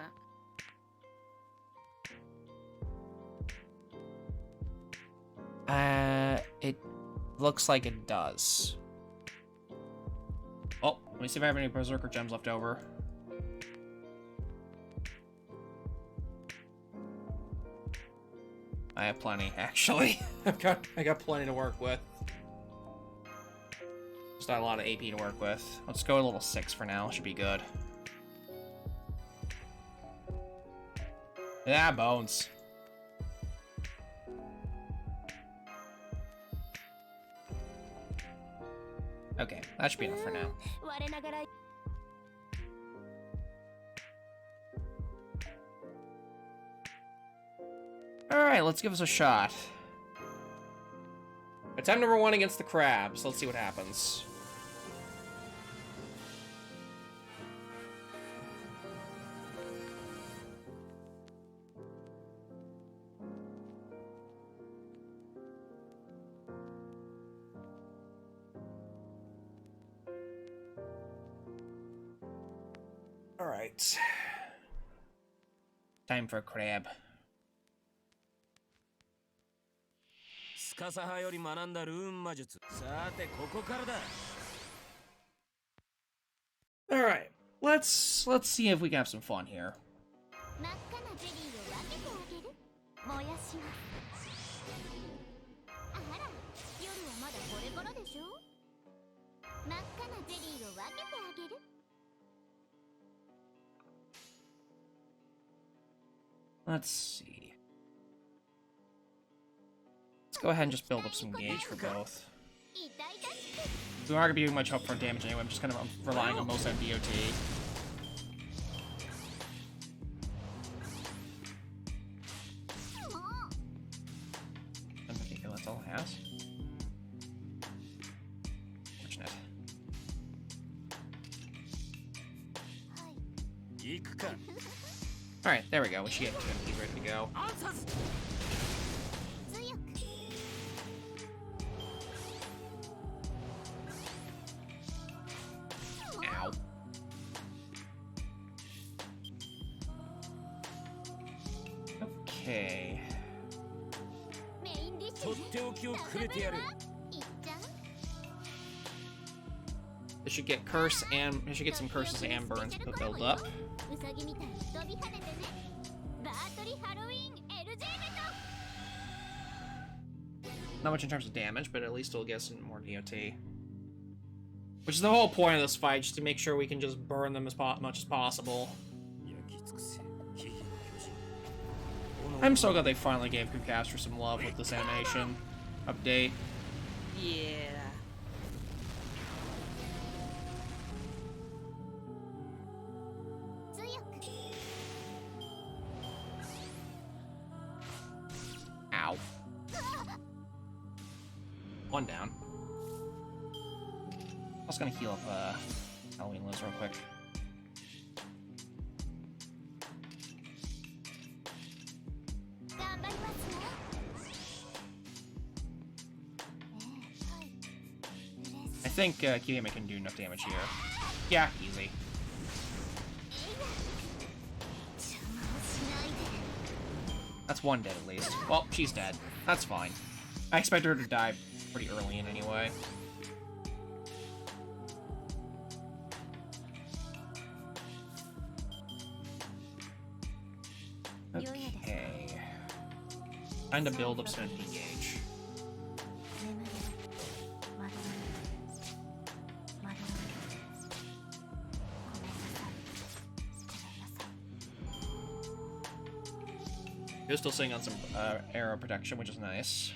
that. It looks like it does. Oh, let me see if I have any Berserker gems left over. I have plenty, actually. I got plenty to work with. Just not a lot of AP to work with. Let's go to level 6 for now. Should be good. Yeah, bones. Okay, that should be enough for now. Alright, let's give this a shot. Attempt number 1 against the crabs. Let's see what happens. Alright. Time for a crab. 司派より学んだルーン魔術。さてここからだ。Alright, let's see if we can have some fun here. Let's see. Let's go ahead and just build up some gauge for both. We aren't going to be doing much upfront damage anyway, I'm just kind of relying on most on DOT. Okay, that's all it has. Fortunate. Alright, there we go. We should get 2 MPs ready to go. Ow. Okay. This should get curse and we should get some curses and burns to build up. Not much in terms of damage, but at least it'll get some more DOT. Which is the whole point of this fight, just to make sure we can just burn them as much as possible. I'm so glad they finally gave Crewcaster some love with this animation update. Yeah. Ow. One down. I was gonna heal up Halloween Liz real quick. I think Kiriyama can do enough damage here. Yeah, easy. That's one dead at least. Well, she's dead. That's fine. I expect her to die pretty early in anyway. Okay. Time to build up some MP gauge. You're still sitting on some arrow protection, which is nice.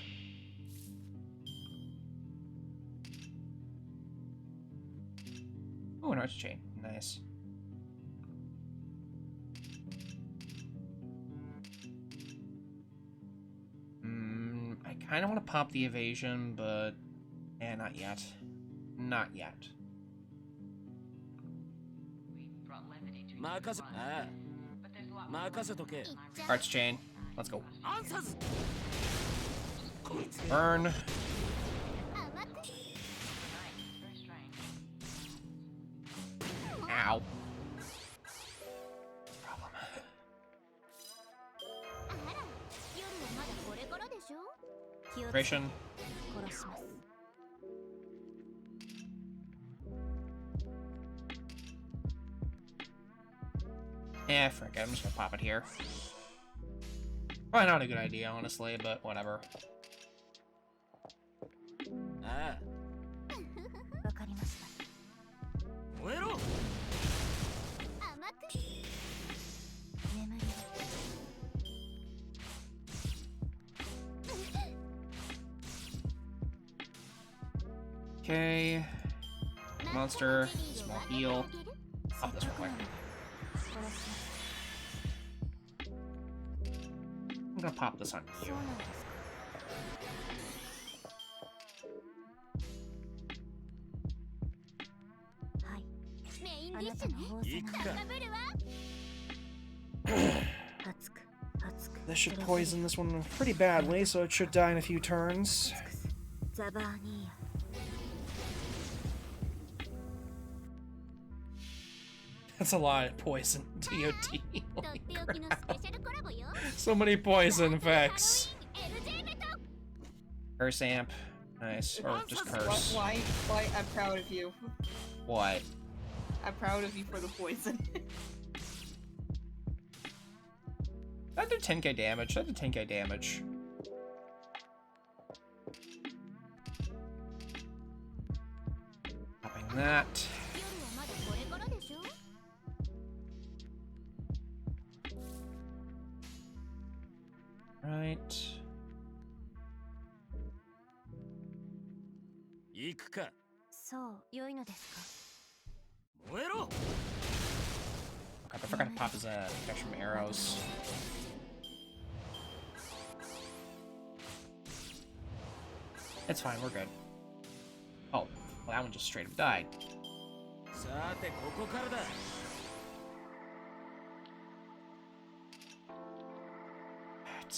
Oh, an arch chain. Nice. I kind of want to pop the evasion, but... eh, not yet. Not yet. Arch chain. Let's go. Burn. Ow. Problem. Ration. Eh, frick it, I'm just gonna pop it here. Probably not a good idea, honestly, but whatever. Okay. Monster, small heal. Pop this real quick. I'm gonna pop this on you. This should poison this one pretty badly, so it should die in a few turns. That's a lot of poison, DOT. Holy crap. So many poison effects. Curse amp. Nice. Or just curse. Why? I'm proud of you. What? I'm proud of you for the poison. That did 10k damage. That did 10k damage. Popping that. Right. Crap, I forgot to pop his protection from arrows. It's fine, we're good. Oh, well, that one just straight up died.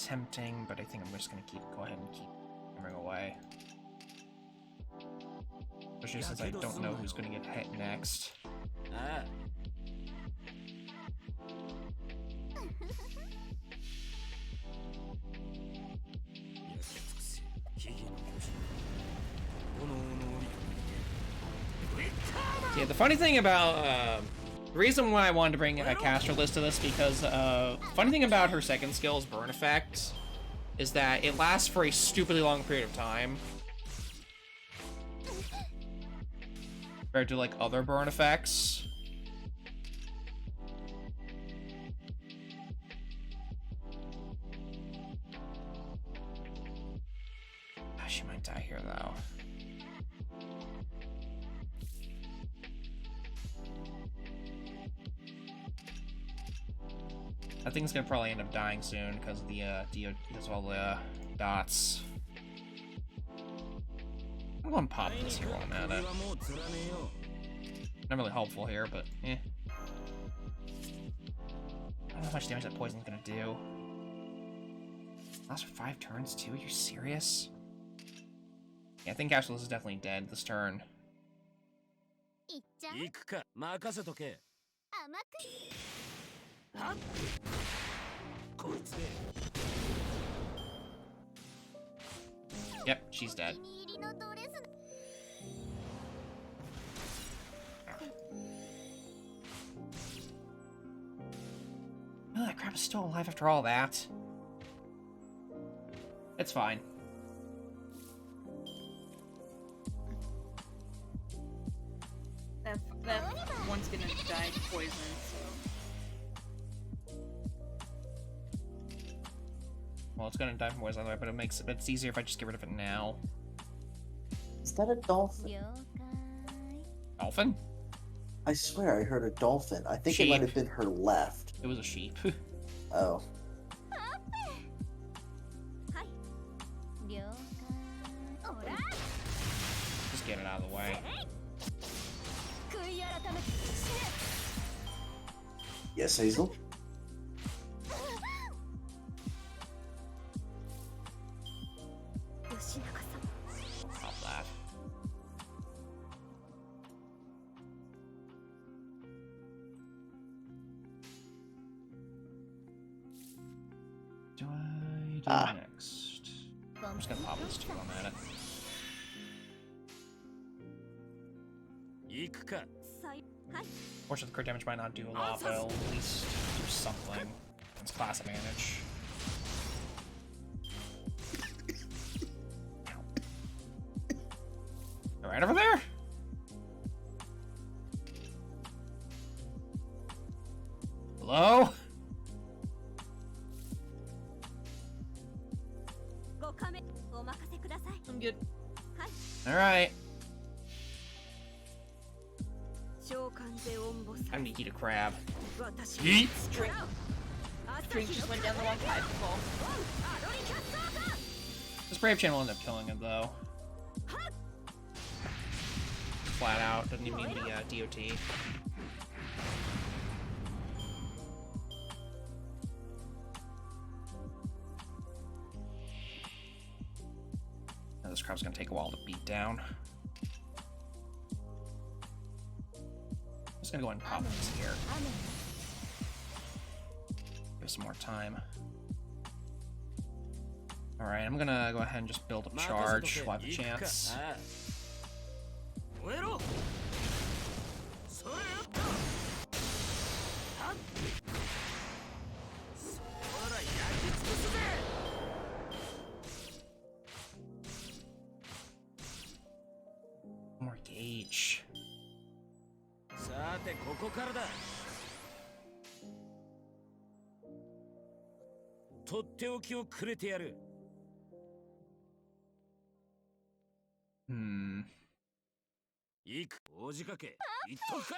Tempting, but I think I'm just gonna go ahead and keep hammering away. Especially since I don't know who's gonna get hit next. Yeah, the funny thing about the reason why I wanted to bring Casterless to this because funny thing about her second skill's burn effect is that it lasts for a stupidly long period of time. compared to like other burn effects. Ah, she might die here though. I think it's gonna probably end up dying soon because of the because of all the dots. I'm gonna pop this here while I'm at it. Not really helpful here, but eh. I don't know how much damage that poison's gonna do. Last for 5 turns too? Are you serious? Yeah, I think Cashless is definitely dead this turn. いっちゃう行くか任せとけ甘くはっこいつで Yep, she's dead. お気に入りのドレス Oh, that crap is still alive after all that. It's fine. That one's gonna die to poison, so. Well, it's gonna die from poison anyway, but it's easier if I just get rid of it now. Is that a dolphin? 了解 Dolphin? I swear I heard a dolphin. I think Sheep. it might have been her left. It was a sheep. Oh. はい了解おら Just get it out of the way. 悔い改め死ね Yes, Hazel? 吉永さん Pop that. Do I do next? I'm just gonna pop this too while I'm at it. 行くか さいはい Fortunately, the crit damage might not do a lot, but it'll at least do something. It's class advantage. They're right over there? Hello? ご加盟お任せください I'm good. Alright. 召喚でオンボさ I'm gonna eat a crab. 私 Yeet! Drink just went down the wrong pipe. Fall. This Brave Channel ended up killing him, though. Flat out. Doesn't even need the DOT. Now this crab's gonna take a while to beat down. I'm just gonna go ahead and pop this here. Give us some more time. Alright, I'm gonna go ahead and just build up charge while I have a chance. 燃えろそれやったはっそら焼き尽くすぜ More gauge. さてここからだとっておきをくれてやる Hmm. 行く大仕掛け行っとくか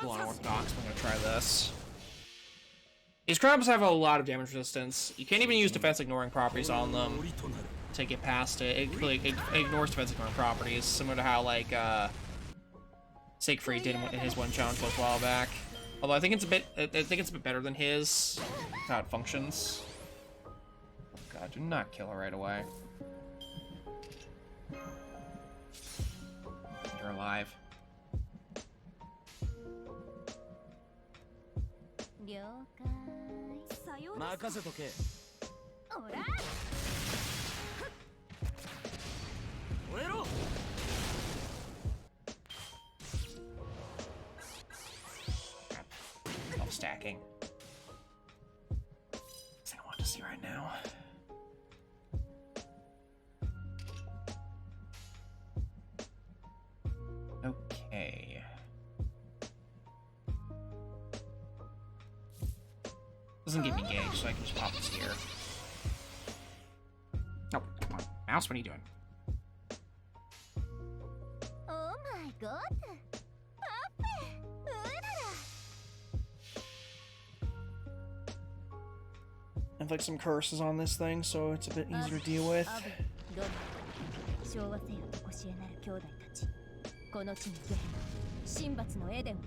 A lot of orthodox, I'm gonna try this. These crabs have a lot of damage resistance. You can't even use defense ignoring properties on them to get past it. It ignores defense ignoring properties, similar to how like Siegfried did in his one challenge a while back. Although I think it's a bit better than his. That's how it functions. Oh God, do not kill her right away. You're alive. 了解さようなら任せとけおら燃えろ All stacking. That's what I want to see right now. Okay. Doesn't give me gauge, so I can just pop this here. Oh, come on. Mouse, what are you doing? Oh my god. I have like some curses on this thing, so it's a bit easier to deal with. 昭和生をこしえなる兄弟たち、この地にゲヘン神罰のエデンを、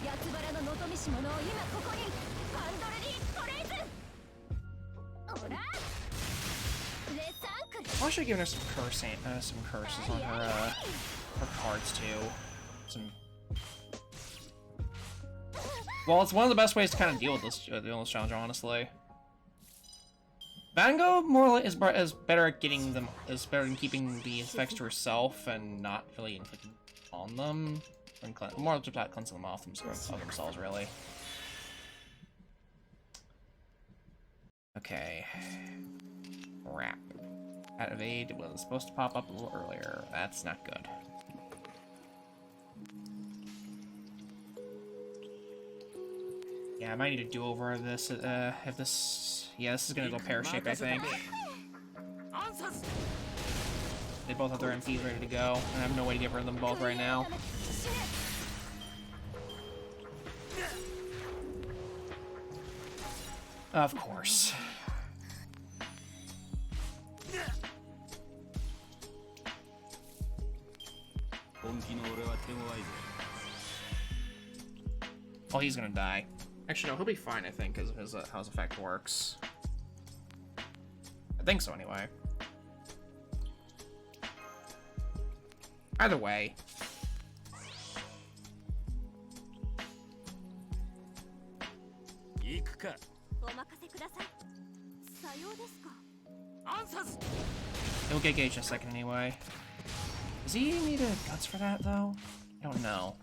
八つ腹の望みし者を今ここにハンドルリートレイズ。オラレサンクル。 I should have given her some curses on her cards too. Some. Well, it's one of the best ways to kind of deal with this challenge, honestly. Vango is better at getting them, is better than keeping the effects to herself and not really inflicting on them. And more just about cleansing them off themselves, really. Okay. Crap. That evade was supposed to pop up a little earlier. That's not good. Yeah, I might need to do over this, if this... Yeah, this is gonna go pear-shaped, I think. They both have their MPs ready to go, and I have no way to get rid of them both right now. Of course. Well, he's gonna die. Actually, no, he'll be fine, I think, because of his, how his effect works. I think so, anyway. Either way. He'll get gauged in a second anyway. Does he need a guts for that, though? I don't know.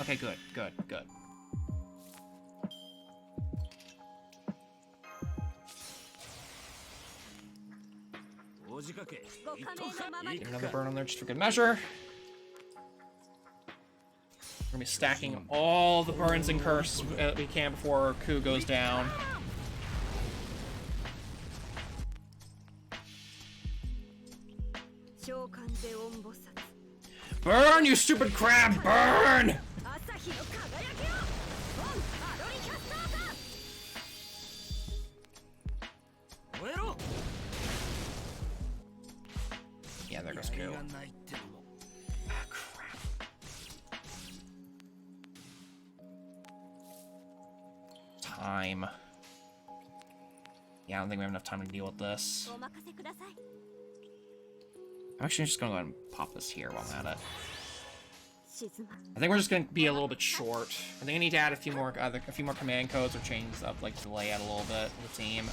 Okay, good, good, good. Get another burn on there just for good measure. We're gonna be stacking all the burns and curses we can before Ku goes down. Burn, you stupid crab! Burn! Yeah, there goes Ku. Ah, crap. Time. Yeah, I don't think we have enough time to deal with this. I'm actually just gonna go ahead and pop this here while I'm at it. I think we're just gonna be a little bit short. I think I need to add a few more command codes or change up like the layout a little bit of the team.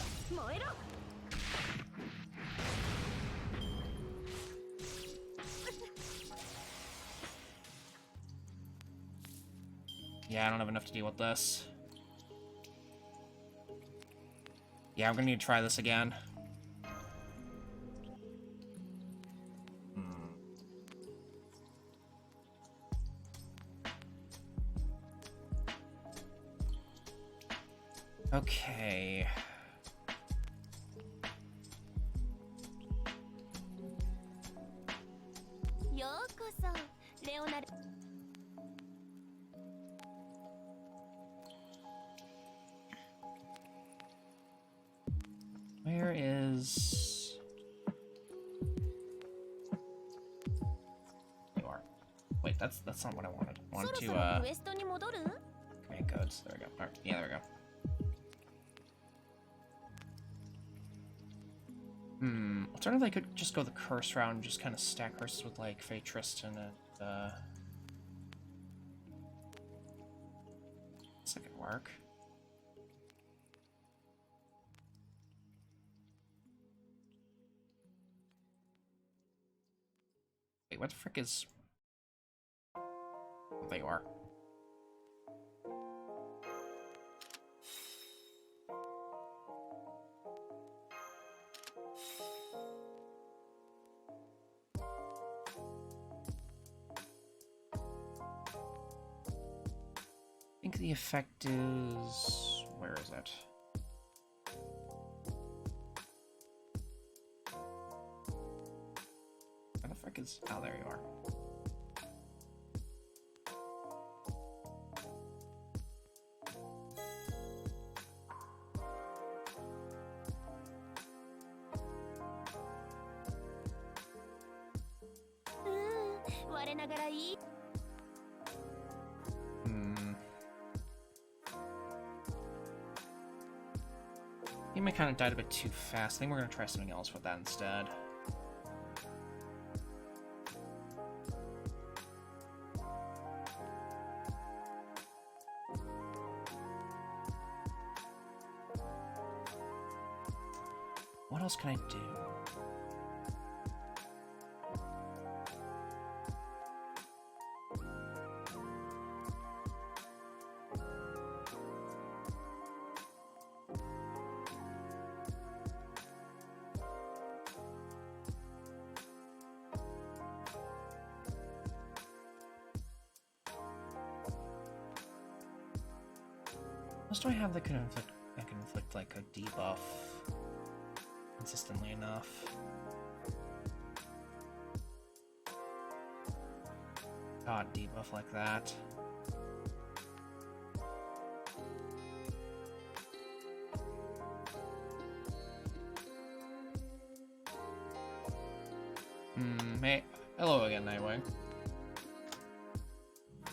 Yeah, I don't have enough to deal with this. Yeah, I'm gonna need to try this again. Okay. Where is... You are. Wait, that's not what I wanted. I wanted to, command codes. There we go. Alright, yeah, there we go. Alternatively, I could just go the curse route and just kind of stack curses with, like, Faye Tristan and, This could work. Wait, what the frick is... Oh, there you are. the effect is... Where is it? Where the frick is... Oh, there you are. He might kind of died a bit too fast. I think we're gonna try something else with that instead. What else can I do? What else do I have that can inflict like a debuff consistently enough? God, debuff like that. Hey, hello again, Nightwing.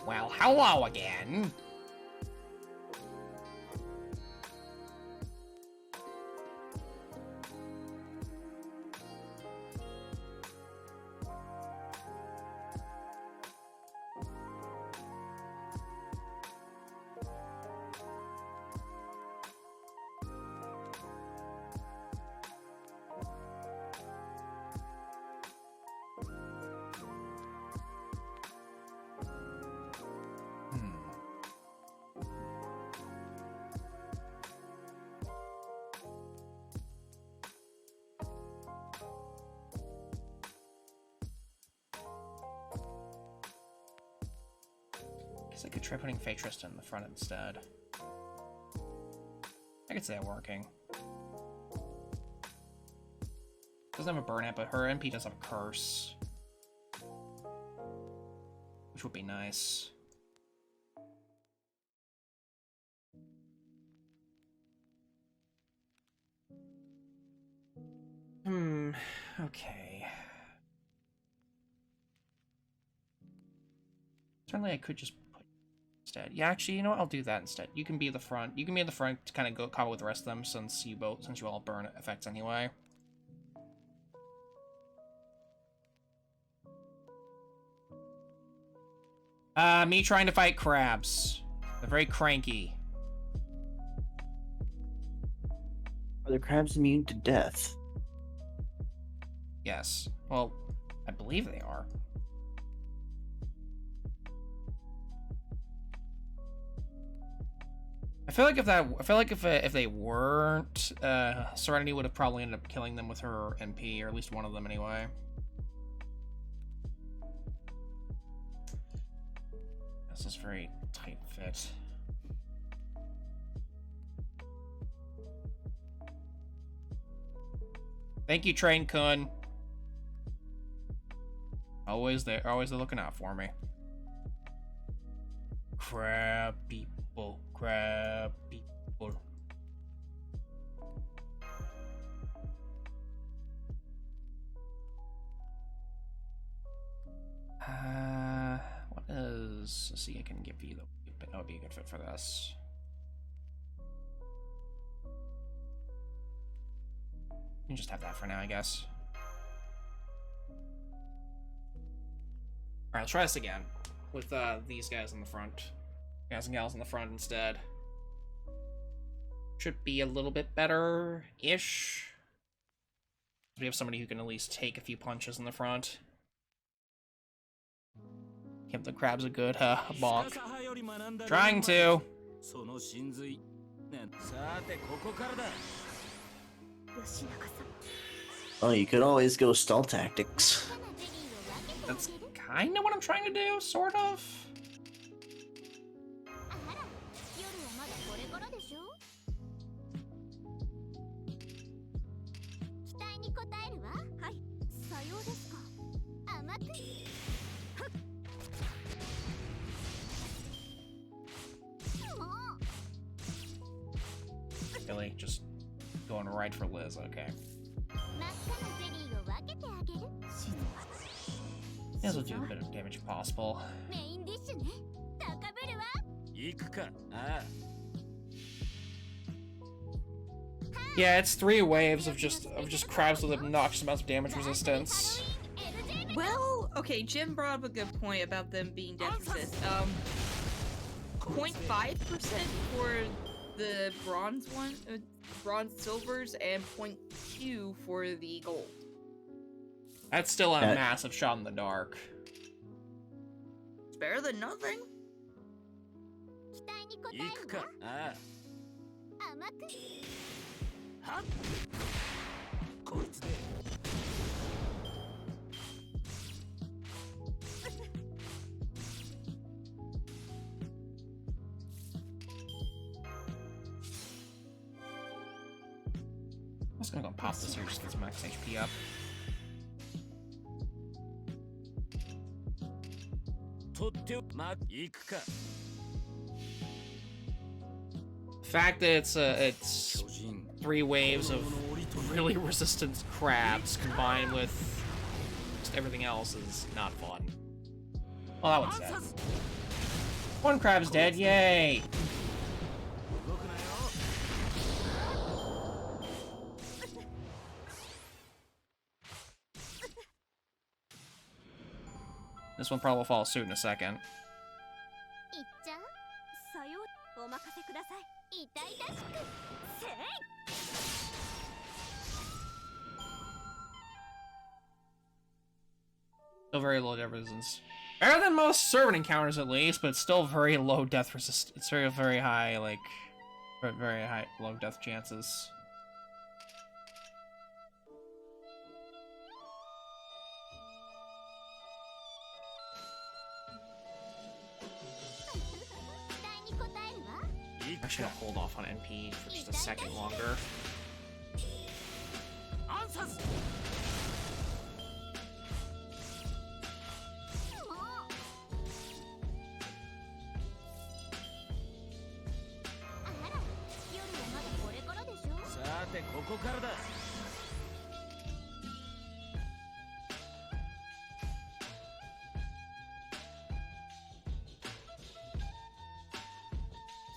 Well, hello again. I could try putting Fae Tristan in the front instead. I could say that working. Doesn't have a burnout, but her MP does have a curse. Which would be nice. Okay. Certainly I could just put instead. Yeah, actually, you know what? I'll do that instead. You can be the front. You can be in the front to kind of go combo with the rest of them since you all burn effects anyway. Me trying to fight crabs. They're very cranky. Are the crabs immune to death? Yes. Well, I believe they are. I feel like if they weren't, Serenity would have probably ended up killing them with her MP, or at least one of them anyway. This is very tight fit. Thank you, Train Kun. Always there, always looking out for me. Crab people, crab people. What is? Let's see, I can give you the. That would be a good fit for this. You can just have that for now, I guess. Alright, let's try this again. With these guys in the front. Guys and gals in the front instead. Should be a little bit better-ish. We have somebody who can at least take a few punches in the front. Give the crabs a good bonk. Trying to. Oh, you could always go stall tactics. That's kind of what I'm trying to do, sort of. Really? Just going right for Liz, okay. 真っ赤なゼリーを分けてあげる。 May as well do a bit of damage if possible. メインディッシュね。高ぶるわ。行くか。ああ。 Yeah, it's 3 waves of just crabs with obnoxious amounts of damage resistance. Well, okay, Jim brought up a good point about them being death resist. 0.5% for the bronze one, bronze silvers, and 0.2 for the gold. That's still a massive shot in the dark. It's better than nothing. 期待に応え行くか。るわ。ああ。甘く。はっ。こいつで。 I'm just gonna go pop this here just to get some max HP up. とってま行くか。 The fact that it's 3 waves of really resistant crabs combined with just everything else is not fun. Well, that one's dead. 1 crab's dead, yay! 動くなよ。 This one probably will follow suit in a second. いっちゃう。さよう。お任せください。痛々しく。せい。 Still very low death resistance. Better than most servant encounters at least, but still very low death resistance. It's very high, like, very high low death chances. Actually, I'll hold off on NP for just a second longer. アンサス。 あら、夜はまだこれからでしょ。さてここからだ。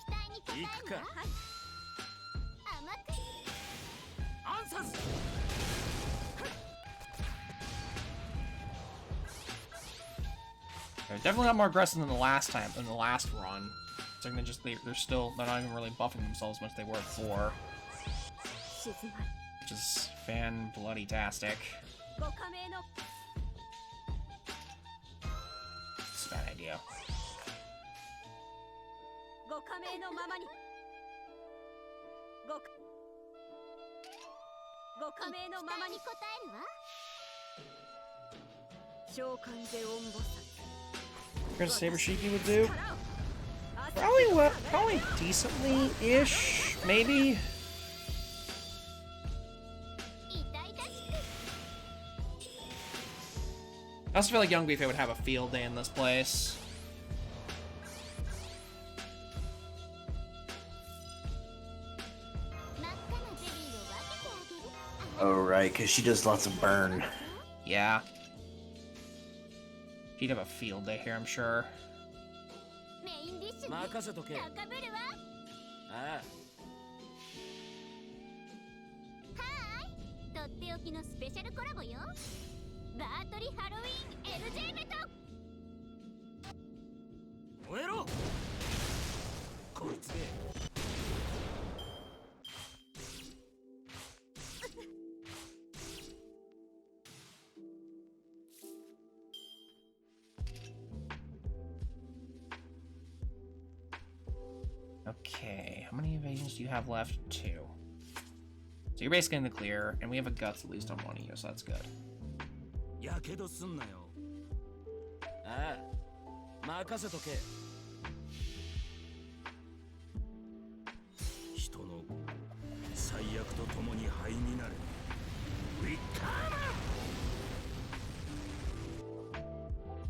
期待に応えるわ。行くか。甘く。アンサス。 They're definitely not more aggressive than the last run. So they're not even really buffing themselves as much as they were before. 静まる。 Which is fan-bloody-tastic. ご加盟の。 It's a bad idea. ご加盟のままに。ご加盟のままに応えるわ。召喚で音菩薩。 Here's a Saber Shiki would do. 力を。 Probably decently-ish, maybe? 痛々しく。 I also feel like Young Beefy would have a field day in this place. Oh, right, because she does lots of burn. Yeah. He'd have a field day here, I'm sure. メインディッシュね。任せとけ。高ぶるわ。ああ。はーい。とっておきのスペシャルコラボよ。バートリハロウィン LJ メト。燃えろ。こいつで。 Okay, how many evasions do you have left? 2. So you're basically in the clear, and we have a guts at least on one of you, so that's good. やけどすんなよ。ああ。任せとけ。人の最悪と共に灰になれ。ウィッカー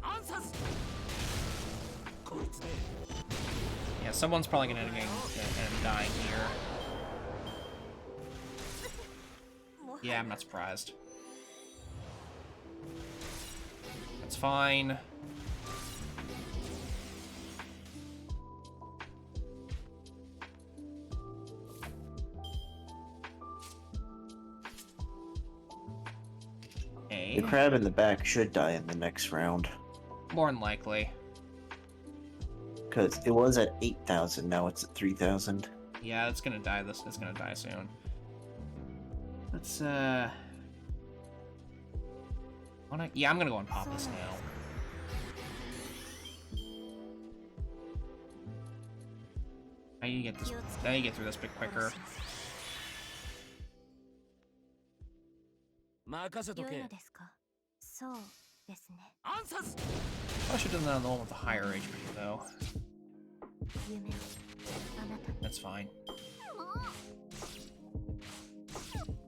マン。アンサス。こいつで。 Yeah, someone's probably gonna end up dying here. Yeah, I'm not surprised. That's fine. The crab in the back should die in the next round. More than likely. Because it was at 8,000, now it's at 3,000. Yeah, it's gonna die it's gonna die soon. Let's, yeah, I'm gonna go and pop this now. I need to get this, I need to get through this bit quicker. 任せとけ良いのですか？そうですね。 暗殺 I should have done the one with the higher HP though. 夢をあなたに。 That's fine.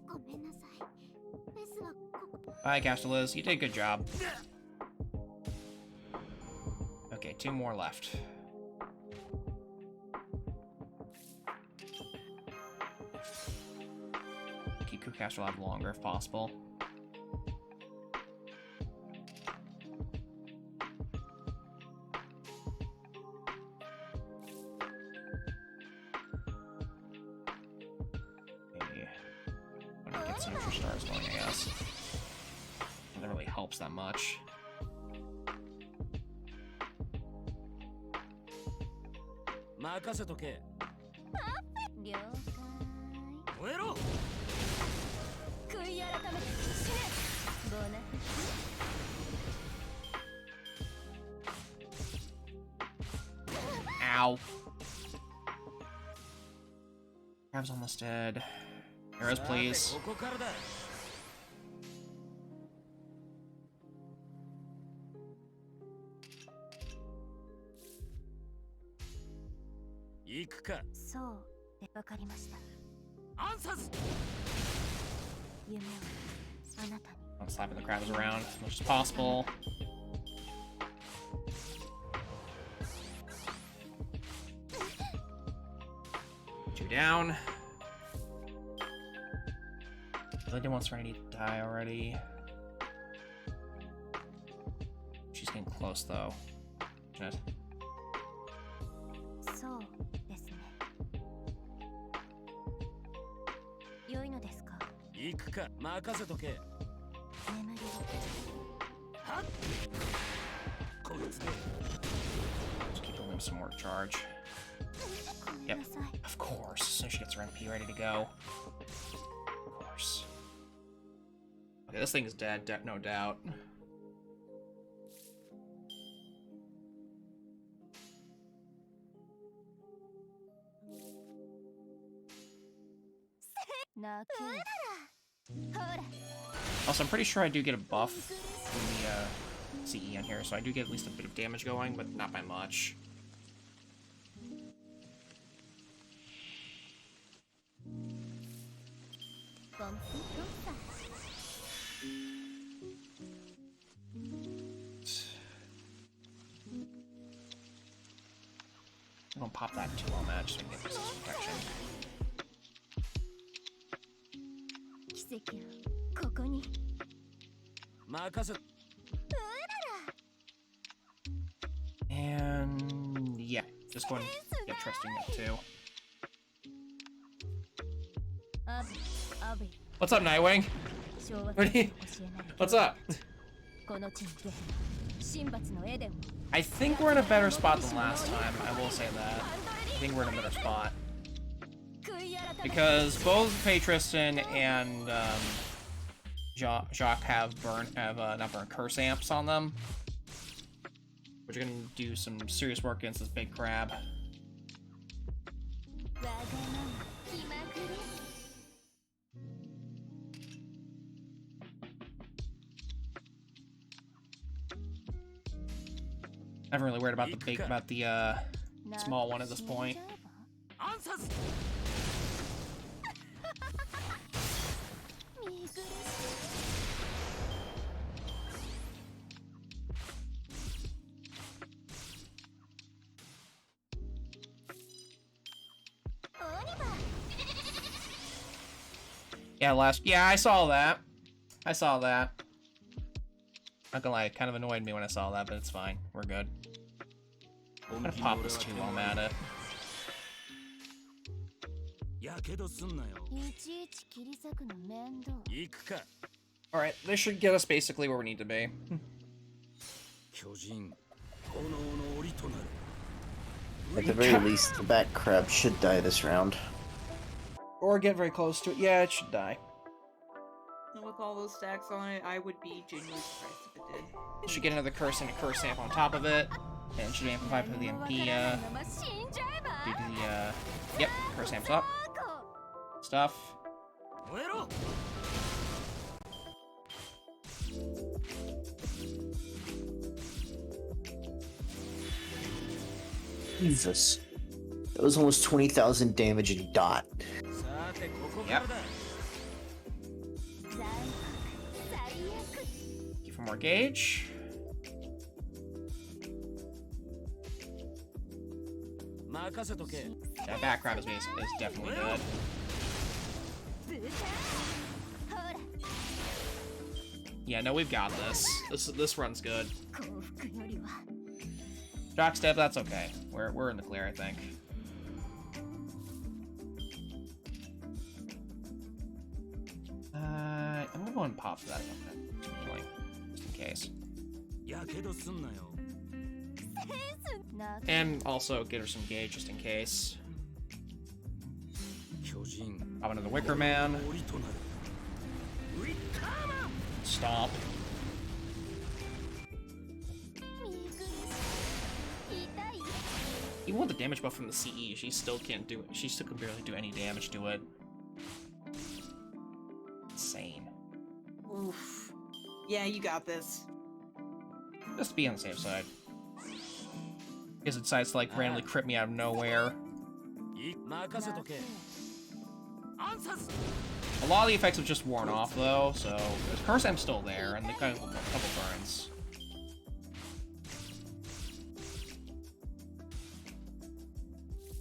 ごめんなさい。フェスはここ。 Bye, Castelliz. You did a good job. Okay, 2 more left. Keep Kukastro alive longer if possible. Maybe I'm gonna get some extra stars going, I guess. That really helps that much. 任せとけ了解。燃えろ悔い改めて死ね。ボーナス。 Ow. Crab's almost dead. Arrows, please. ここからだ行くかそうでわかりました。暗殺夢をあなたに。 I'm slapping the crabs around as much as possible. Two down. I didn't want Serenity to die already. She's getting close though. Shit. そうですね。良いのですか？行くか任せとけ眠りはっこいつで Just keep building some more charge. を。ごめんなさい。 Of course, as soon as she gets her MP ready to go. Of course. Okay, this thing is dead, no doubt. Also, I'm pretty sure I do get a buff from the CE on here, so I do get at least a bit of damage going, but not by much. I'm gonna pop that 2 on that just so we can get resistance protection. 奇跡をここに。任せ And yeah, just go ahead and get trusting that too. アビ What's up, Nightwing? 昭和 What do you- 教えない。 What's up? この地にゲヘ神罰のエデンを。 I think we're in a better spot than last time, I will say that. I think we're in a better spot. 悔い改め。 Because both Faye Tristan and Jacques have not burn curse amps on them. Which are gonna do some serious work against this big crab. わがまま気まぐれ。 I haven't really worried about the small one at this point. 暗殺見苦しい。オリバー。Yeah, I saw that. I saw that. Not gonna lie, it kind of annoyed me when I saw that, but it's fine. We're good. I'm gonna pop this too while I'm at it. やけどすんなよ。いちいち切り裂くの面倒。行くか。 Alright, this should get us basically where we need to be. 巨人、炎の檻となる。 At the very least, the back crab should die this round. Or get very close to it. Yeah, it should die. And with all those stacks on it, I would be genuinely surprised if it did. Should get another curse and a curse amp on top of it. And should amplify for the MP, do the, yep, curse amps up. Stuff. 燃えろ。 Jesus. That was almost 20,000 damage in dot. さてここか Yep. らだ。 Get for more gauge. 任せとけ。 That back crab is definitely good. Yeah, no, we've got this. This run's good. Shock step, that's okay. We're in the clear, I think. I'm gonna go and pop that anyway, just in case. やけどすんなよ。 And also get her some gauge just in case. 巨人、 Pop another Wicker Man. 檻となる。ウィッカーマン。 Stomp. Even with the damage buff from the CE, she still can't do it. She still can barely do any damage to it. Insane. Oof. Yeah, you got this. Just to be on the safe side. Because it decides to like randomly crit me out of nowhere. 任せとけ。暗殺。 A lot of the effects have just worn off though, so the curse amp's still there, and the couple burns.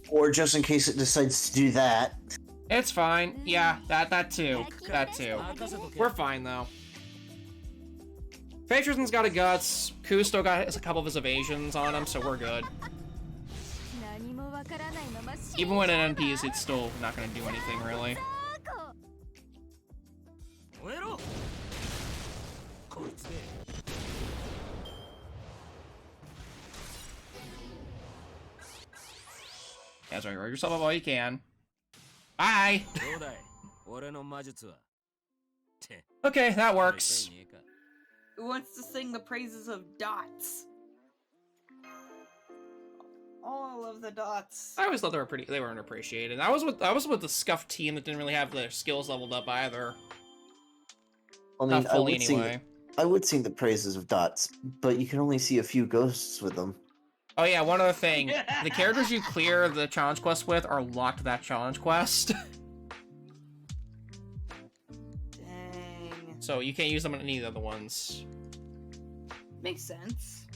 Or just in case it decides to do that. It's fine. Yeah, that too. That too. 任せとけ。 We're fine though. Patriot's got a guts. Kusto got a couple of his evasions on him, so we're good. Even when it NPs, it's still not gonna do anything really. 燃えろ。こいつで。 That's right, roll yourself up all you can. Bye! どうだい。俺の魔術は。て。 Okay, that works. Who wants to sing the praises of dots? Oh, I love the dots. I always thought they were underappreciated. I was with the scuffed team that didn't really have their skills leveled up either. I mean, Not fully anyway. I would sing the praises of dots, but you can only see a few ghosts with them. Oh yeah, one other thing. The characters you clear the challenge quest with are locked to that challenge quest. Dang. So you can't use them on any of the other ones. Makes sense.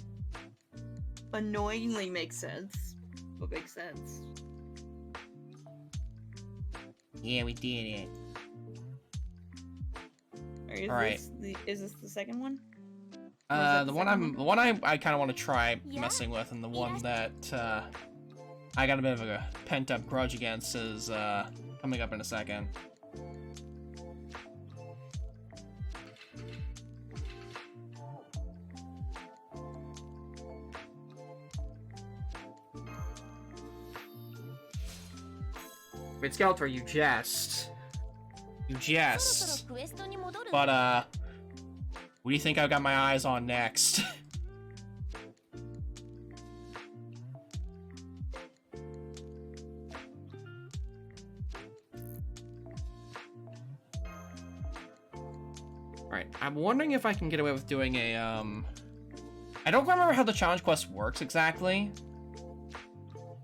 Annoyingly makes sense. But makes sense. Yeah, we did it. Alright, is this the second one? The one I kind of want to try messing with, and the one that I got a bit of a pent-up grudge against is coming up in a second. Wait, Skeletor, you jest. You jest. But, what do you think I've got my eyes on next? Alright, I'm wondering if I can get away with doing a, I don't remember how the challenge quest works exactly.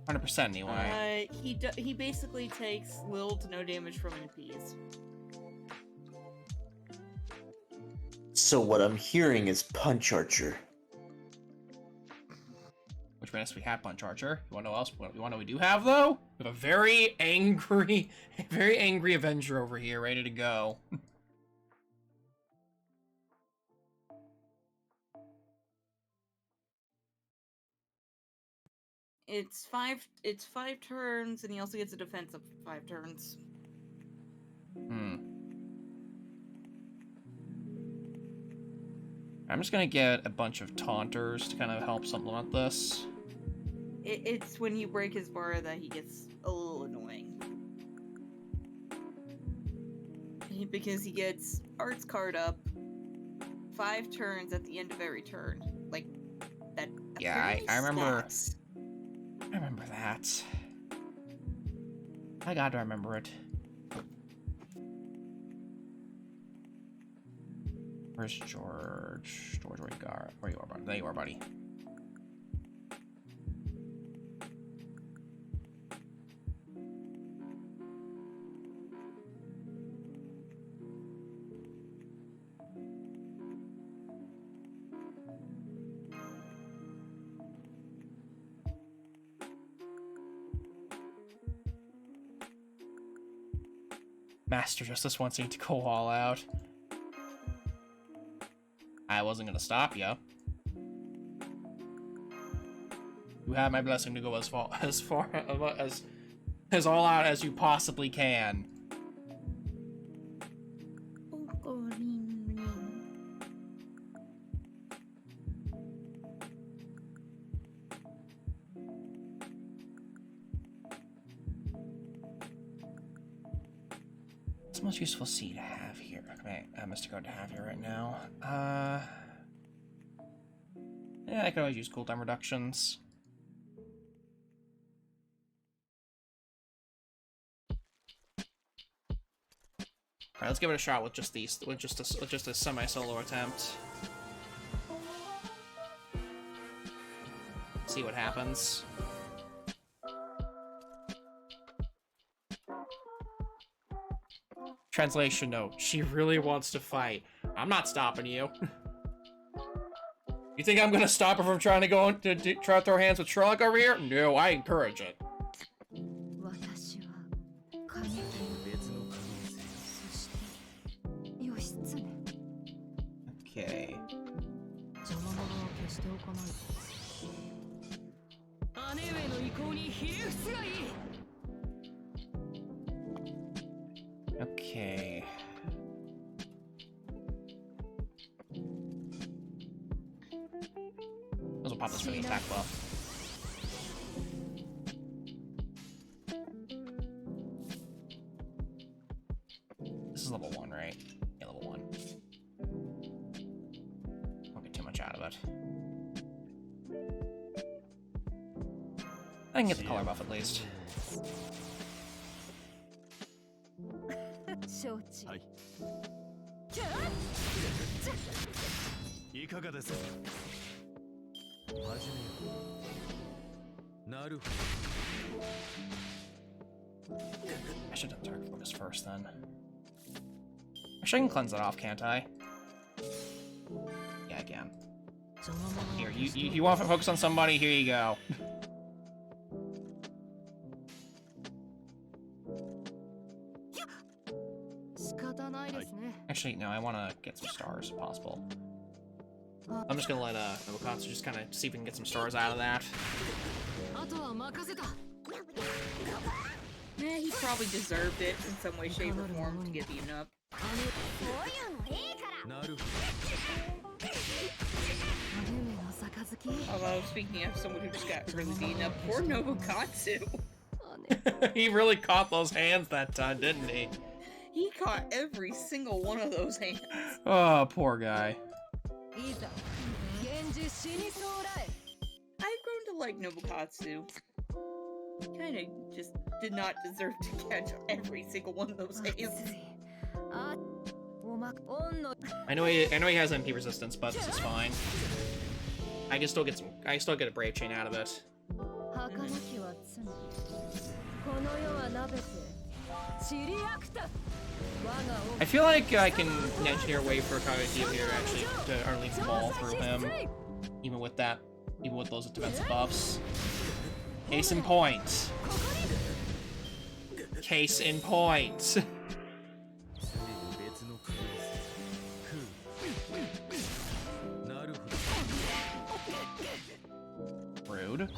100% anyway. He basically takes little to no damage from NPs. So what I'm hearing is Punch Archer. Which means we have Punch Archer. You wanna know what else? You wanna know what we do have though? We have a very angry Avenger over here, ready to go. It's five turns, and he also gets a defense of 5 turns. I'm just gonna get a bunch of taunters to kind of help supplement this. It's when you break his bar that he gets a little annoying. Because he gets Art's card up 5 turns at the end of every turn. Like, that. Yeah, I remember. Stacks. I remember that. I gotta remember it. Where's George? George Wingard. Where you are, buddy? There you are, buddy. Master Justice wants you to go all out. I wasn't gonna stop you. You have my blessing to go as far as all out as you possibly can. What's the most useful C to have here? Okay, Mr. Code to have here right now. Yeah, I could always use cooldown reductions. Alright, let's give it a shot with just these, with just a semi-solo attempt. See what happens. Translation note: she really wants to fight. I'm not stopping you. You think I'm gonna stop her from trying to go to try to throw hands with Sherlock over here? No, I encourage it. Okay. Okay. Those will pop this for the attack buff. This is level 1, right? Yeah, level 1. Don't get too much out of it. I can get the color buff at least. 承知。はい。いかがですか。始めよう。なるほど。I should have dark focus first then. Actually, I can cleanse that off, can't I? Yeah, I can. Here, you want to focus on somebody? Here you go. Actually, no, I want to get some stars if possible. I'm just gonna let Nobukatsu just kind of see if we can get some stars out of that. He probably deserved it in some way, shape, or form to get beaten up. Although, speaking of someone who just got really beaten up, poor Nobukatsu. He really caught those hands that time, didn't he? He caught every single one of those hands. Oh, poor guy. I've grown to like Nobukatsu. Kinda just did not deserve to catch every single one of those hands. I know he has MP resistance, but this is fine. I can still get a brave chain out of it. I feel like I can engineer a way for Kageki here actually to early fall through him, even with that people with those defensive buffs. Case in point. Case in point. Rude.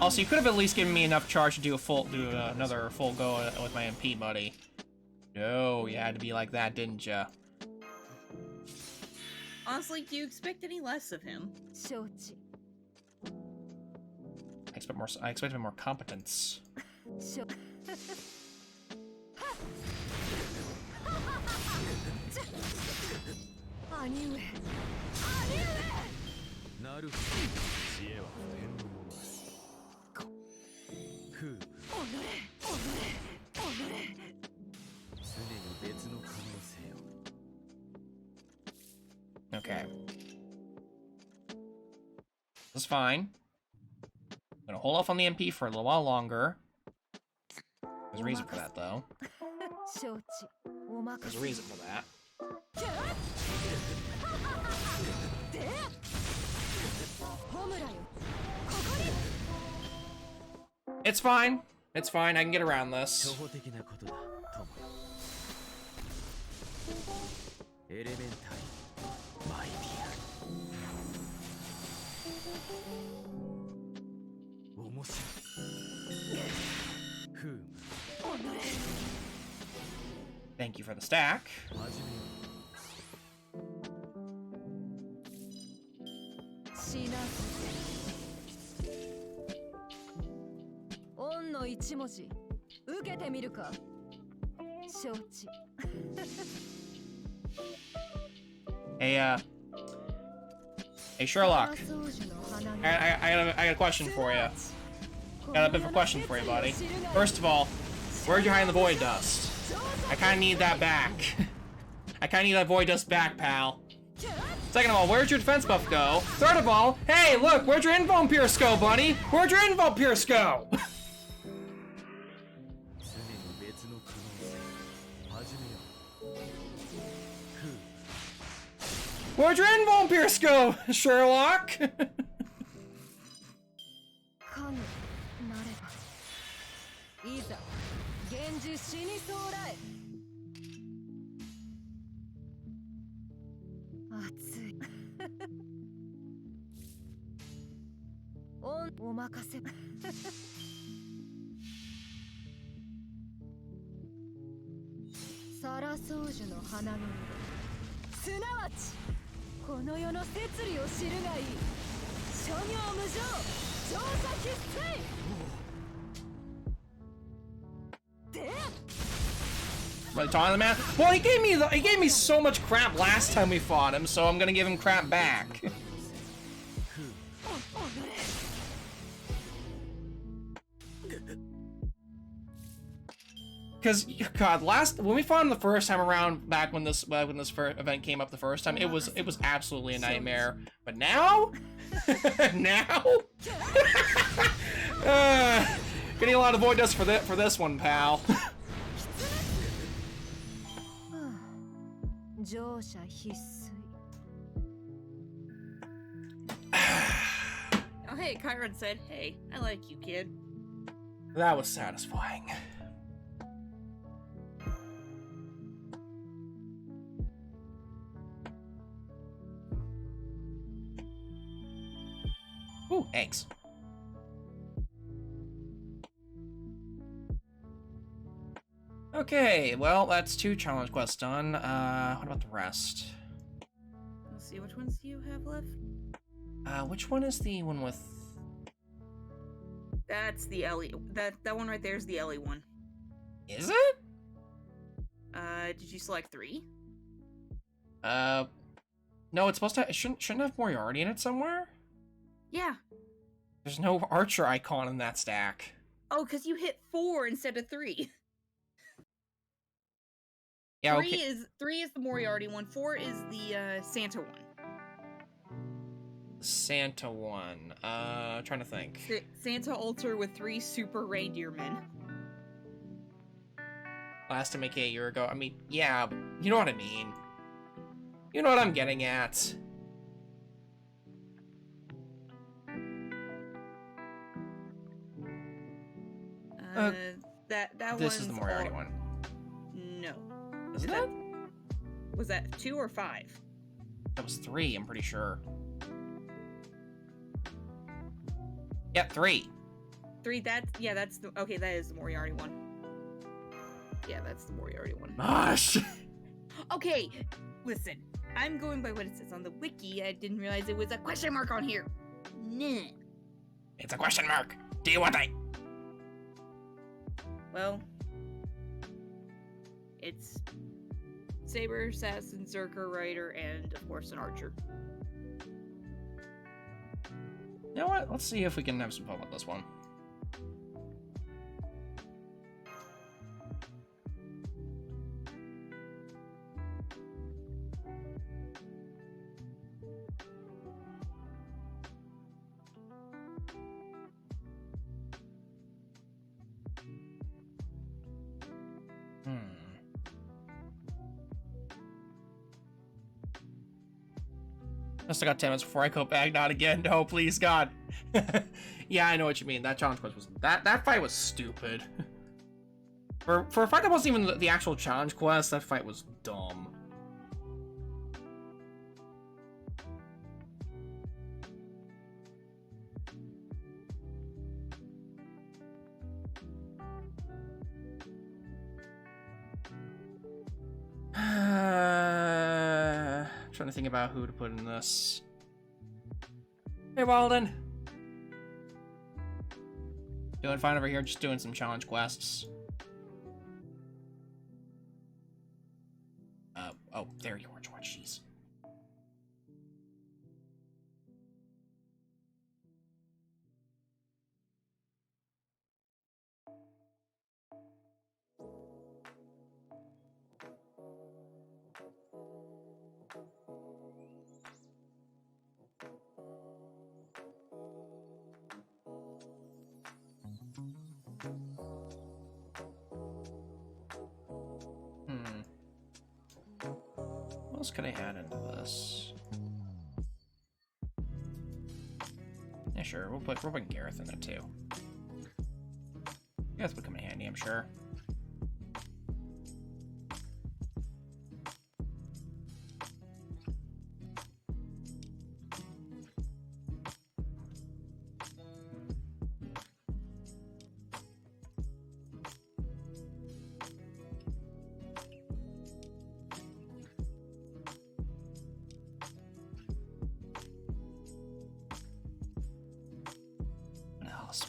Also, you could have at least given me enough charge to do another full go with my MP, buddy. No, you had to be like that, didn't ya? Honestly, do you expect any less of him? I expect more competence. Okay. This is fine. I'm gonna hold off on the MP for a little while longer. There's a reason for that, though. There's a reason for that. It's fine. It's fine. I can get around this. Thank you for the stack. の一文字受けてみるか承知 Hey, Sherlock. I got a question for you. Got a bit of a question for you, buddy. First of all, where'd you hide the void dust? I kinda need that back. I kinda need that void dust back, pal. Second of all, where'd your defense buff go? Third of all, hey, look, where'd your invuln pierce go, buddy? Where'd your invuln pierce go? Where'd your invuln pierce go, Sherlock? Really talking to the man? Well, he gave me so much crap last time we fought him, so I'm gonna give him crap back. Because God, when we fought him the first time around, back when this event came up the first time, it was absolutely a nightmare. But now, now, getting a lot of void dust for this one, pal. Oh hey, Kyron said, "Hey, I like you, kid." That was satisfying. Ooh, eggs. Okay, well, that's 2 challenge quests done. What about the rest? Let's see, which ones do you have left? Which one is the one with... That's the Ellie. That one right there is the Ellie one. Is it? Did you select 3? No, it's supposed to... It shouldn't have Moriarty in it somewhere? Yeah. There's no Archer icon in that stack. Oh, because you hit 4 instead of 3. Yeah, 3 okay. is the Moriarty one. 4 is the Santa one. Santa one. Trying to think. Santa altar with 3 super reindeer men. Last time, a year ago. I mean, yeah, you know what I mean. You know what I'm getting at. That This is the one's Moriarty all... one. No. Is that? Was that 2 or 5? That was 3, I'm pretty sure. Yeah, 3. 3, that's the... Okay, that is the Moriarty one. Yeah, that's the Moriarty one. Gosh! Okay, listen. I'm going by what it says on the wiki. I didn't realize it was a question mark on here. Nah. It's a question mark. Do you want it? Well, it's Saber, Assassin, Zerker, Rider, and of course an Archer. You know what? Let's see if we can have some fun with this one. I still got 10 minutes before I go back. Not again. No, please, God. Yeah, I know what you mean. That challenge quest was... That fight was stupid. For a fight that wasn't even the actual challenge quest, that fight was dumb. Trying to think about who to put in this. Hey, Walden. Doing fine over here, just doing some challenge quests. Oh, there you are, George. Jeez. What else could I add into this? Yeah, sure. We'll put Gareth in there too. Gareth would come in handy, I'm sure.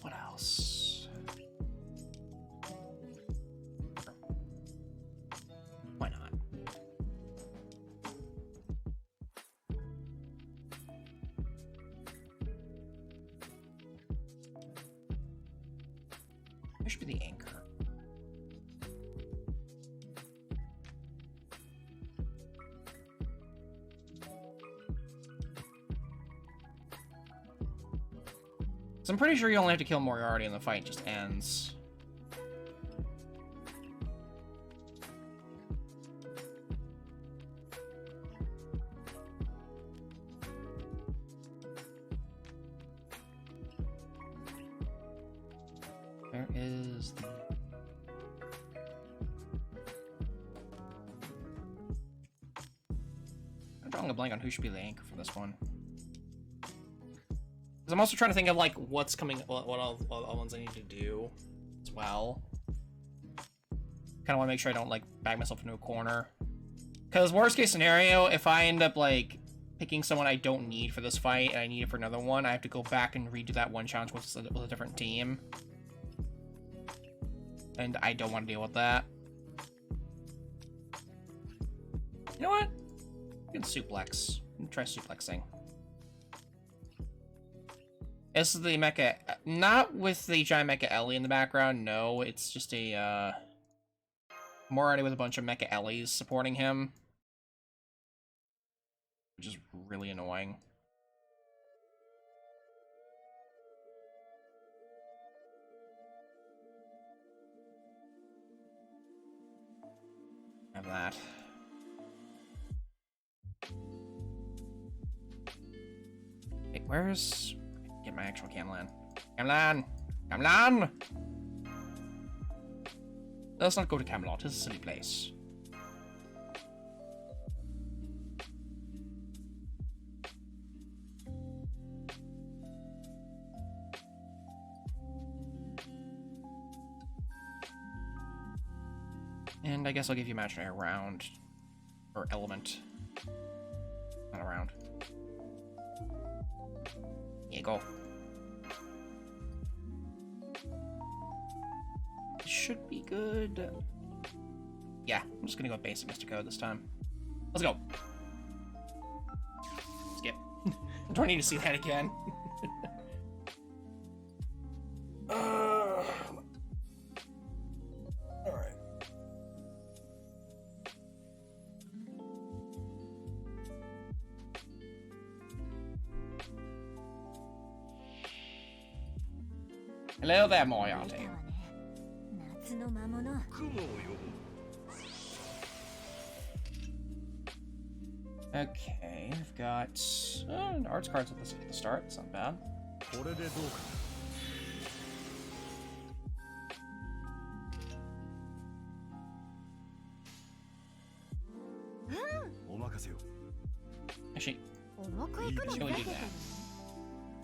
What else? Why not? Where should be the anchor? So I'm pretty sure you only have to kill Moriarty and the fight just ends. Where is the... I'm drawing a blank on who should be the anchor for this one. Because I'm also trying to think of, like, what's coming, what all ones I need to do as well. Kind of want to make sure I don't, like, back myself into a corner. Because worst case scenario, if I end up, like, picking someone I don't need for this fight, and I need it for another one, I have to go back and redo that one challenge with a different team. And I don't want to deal with that. You know what? You can suplex. Try suplexing. This is the mecha, not with the giant mecha Ellie in the background, no, it's just a, Moriarty with a bunch of mecha Ellies supporting him. Which is really annoying. Have that. where's... Get my actual Camlan. Camlan! Camlan! Let's not go to Camelot. It's a silly place. And I guess I'll give you imaginary round. Or element. Not a round. Yeah, go. Should be good. Yeah, I'm just gonna go basic Mr. Code this time. Let's go. Skip. Do I need to see that again? Alright. Hello there, Moriarty. 夏の魔物 Okay, I've got arts cards at the start. It's not bad. これでどうか お任せを Actually, 重くいくの shall we だ do けど that?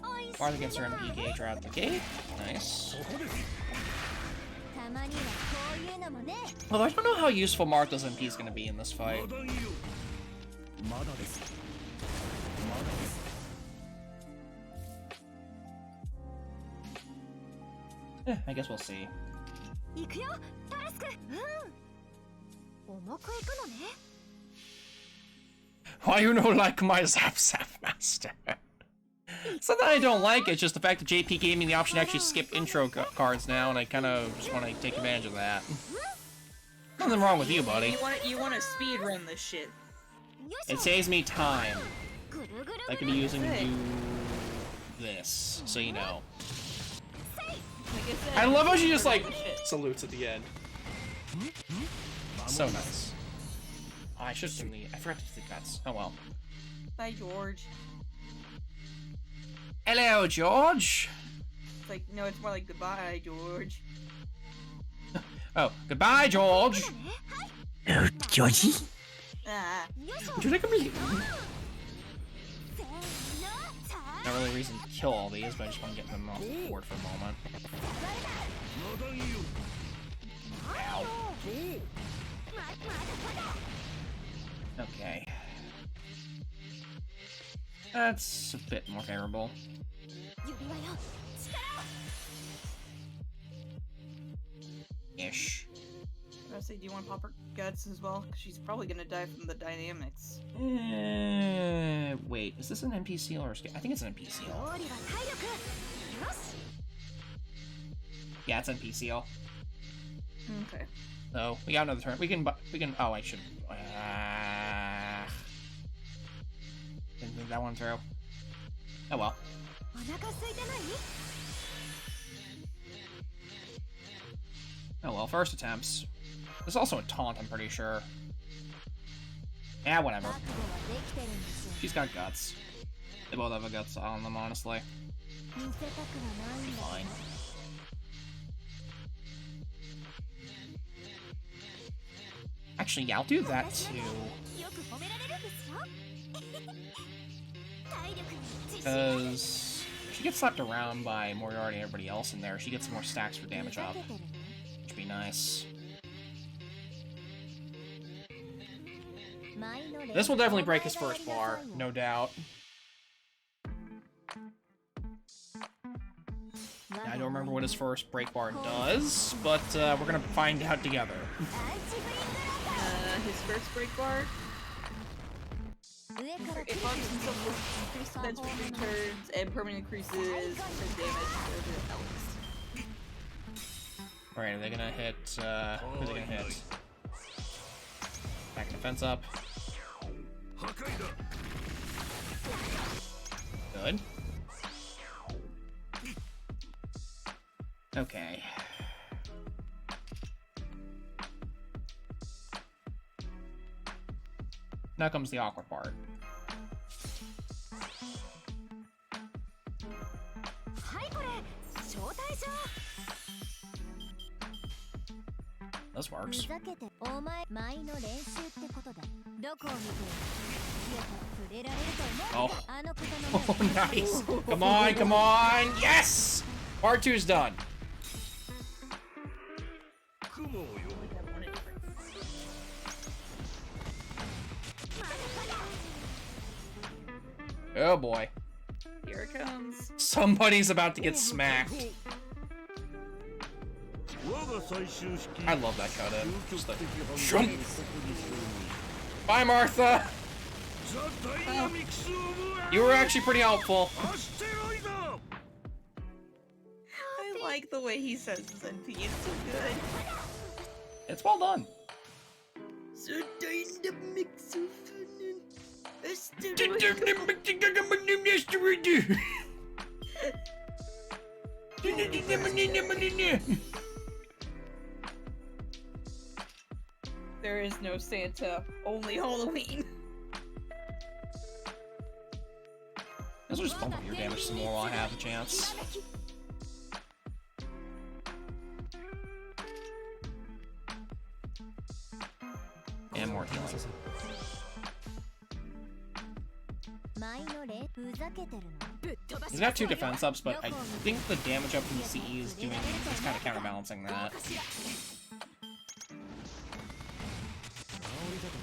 おいしい Farther against our MP gauge right out the gate. Nice. そこです たまにはこういうのもね Although I don't know how useful Martha's MP is going to be in this fight. まだいいよまだですまだです I guess we'll see. 行くよタラスク重くいくのね Why you no like my Zap Zap Master? It's not that I don't like it, it's just the fact that JP gave me the option to actually skip intro cards now, and I kind of just want to take advantage of that. Nothing wrong with you, buddy. You want to speed run this shit. It saves me time. ぐるぐる I could be using to do this, so you know. Like I said, I love how she just like shit. salutes at the end. So nice. Oh, I should have I forgot to do that. Oh well. Bye, George. Hello, George. It's like, no, it's more like goodbye, George. Oh, goodbye, George. Oh, Georgie? Ah. Would you like me? せーのさ Not really a reason to kill all these, but I just want to get them off the board for a moment. まだいいよ Ow. まだ Okay. That's a bit more favorable. 指輪よ Ish. I was say, do you want to pop her guts as well? Because she's probably gonna die from the dynamics. Wait, is this an NP seal or a I think it's an NP seal. 料理は体力よし Yeah, it's NP seal. Okay. So we got another turn. We can. Oh, I should. Didn't think that one through. Oh well. お腹空いてない Oh well. First attempts. There's also a taunt. I'm pretty sure. Yeah, whatever. 覚悟はできてるんですよ She's got guts. They both have a guts on them, honestly. 見せたくはないんだ Fine. Actually, yeah, I'll do that too. よく褒められるんですよ体力に自信 Because if she gets slapped around by Moriarty and everybody else in there, she gets more stacks for damage up, ふざけてるね which would be nice. 舞の練習 This will definitely break his first bar, no doubt. I don't remember what his first break bar does, but we're gonna find out together. His first break bar. 上から It funds himself with defense for 3 turns and permanent increases his damage for the elements. Alright, are they gonna hit, who's they gonna hit? Back defense up. 破壊だ Good. Okay. Now comes the awkward part. This works. ふざけてお前舞の練習ってことでどこを見ていや触れられると思う Oh. あの方 Oh, の nice. Come on, come on. Yes! Part 2's done. Oh boy. Here it comes. Somebody's about to get smacked. I love that cut in. Just like, jump. Bye, Martha. You were actually pretty helpful. I like the way he says his NP. It's so good. It's well done. There is no Santa, only Halloween. Let's just bump up your damage some more while I have a chance. And more healing. 舞の練ふざけてるの He's got 2 defense ups, but I think the damage up from the CE is doing is kind of counterbalancing that.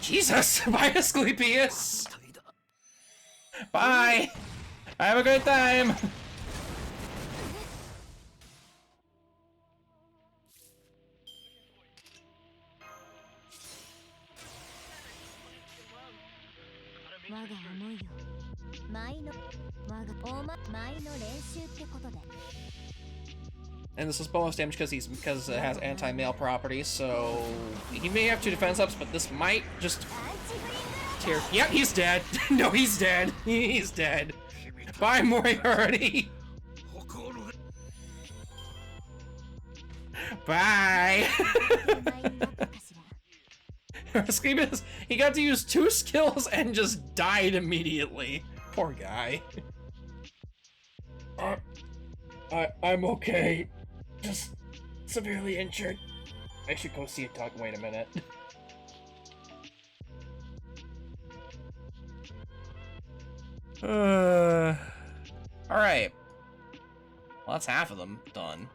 Jesus! Bye, Asclepius! Bye! Have a great time! And this is bonus damage because it has anti-mail properties, so he may have 2 defense ups, but this might just tear. Yep, he's dead. No, he's dead. He's dead. Bye, Moriarty. Bye. Asclepius, he got to use 2 skills and just died immediately. Poor guy. I'm okay. Just severely injured. I should go see a doc. Wait a minute. Alright. Well, that's half of them done.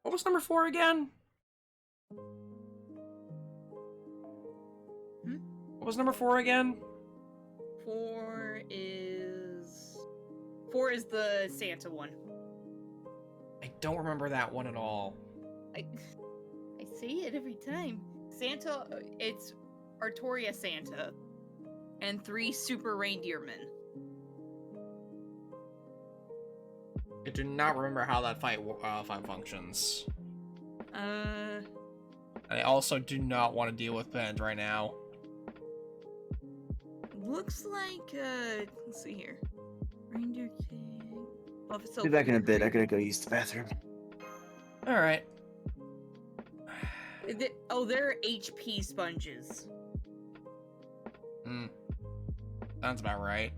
What was number 4 again? What was number 4 again? 4 is the Santa one. I don't remember that one at all. I say it every time. Santa, it's Artoria Santa, and 3 super reindeermen. I do not remember how that fight functions. I also do not want to deal with Bend right now. Looks like, let's see here. Reindeer King. Be back in a bit. I gotta go use the bathroom. Alright. They're HP sponges. Sounds about right.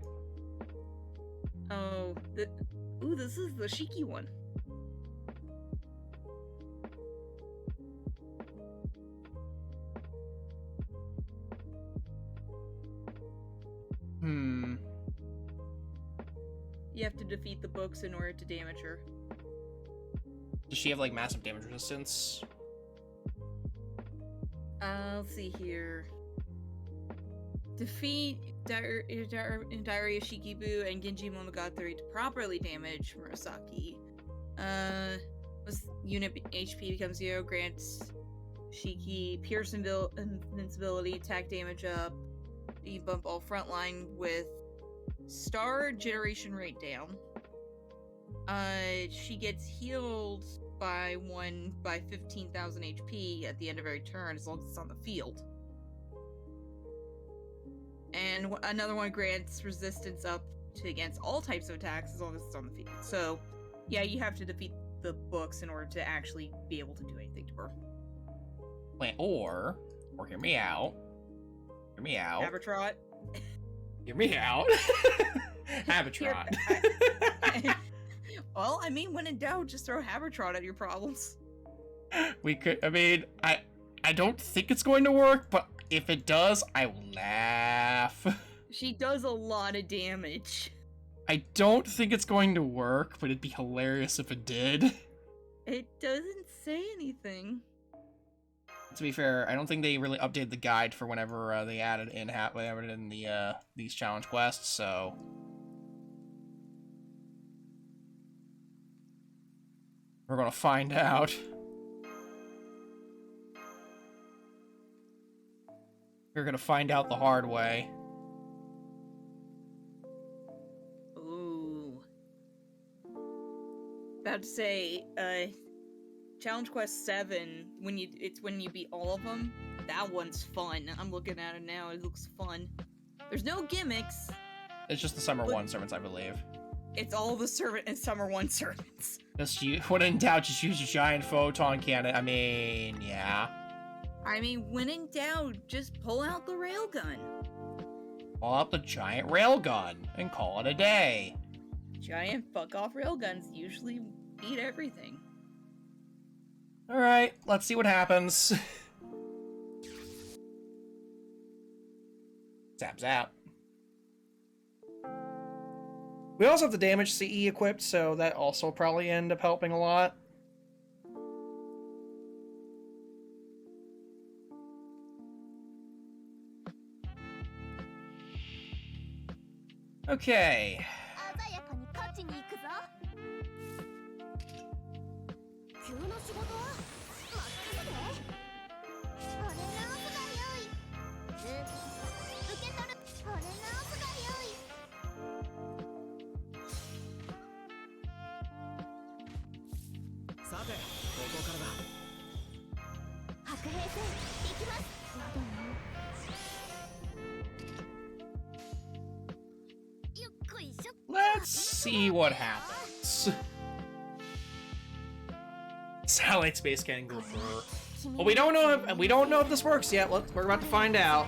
Oh, ooh, this is the Shiki one. You have to defeat the books in order to damage her. Does she have, like, massive damage resistance? Let's see here. Defeat Diary of Shikibu and Genji Monogatari to properly damage Murasaki. Unit HP becomes 0, grants Shiki Pierce invincibility, attack damage up. You bump all frontline with star generation rate down. She gets healed by 15,000 HP at the end of every turn as long as it's on the field. And another one grants resistance up to against all types of attacks as long as it's on the field. So, yeah, you have to defeat the books in order to actually be able to do anything to her. Wait, or hear me out. Hear me out. Abertrot. Hear me out. Habitrot. Well, I mean, when in doubt, just throw Habertrot at your problems. We could. I mean, I don't think it's going to work, but if it does, I will laugh. She does a lot of damage. I don't think it's going to work, but it'd be hilarious if it did. It doesn't say anything. To be fair, I don't think they really updated the guide for whenever they added in the these challenge quests. So we're gonna find out. We're gonna find out the hard way. Ooh. About to say, Challenge Quest 7, when you beat all of them, that one's fun. I'm looking at it now, it looks fun. There's no gimmicks. It's just the Summer 1 servants, I believe. It's all the Summer 1 servants. Just when in doubt, just use a giant photon cannon. I mean, yeah. I mean, when in doubt, just pull out the railgun. Pull out the giant railgun and call it a day. Giant fuck-off railguns usually beat everything. Alright, let's see what happens. Zap zap. We also have the damage CE equipped, so that also probably end up helping a lot. Okay. 鮮やかに勝ちに行くぞ。急な仕事は任せて。俺のオスが用意。受け取る。俺のオスが用意。さて、ここからだ。白兵戦行きます。よっこいしょ。 Let's see what happens. Satellite space cannon go for. Well, we don't know if this works yet. We're about to find out.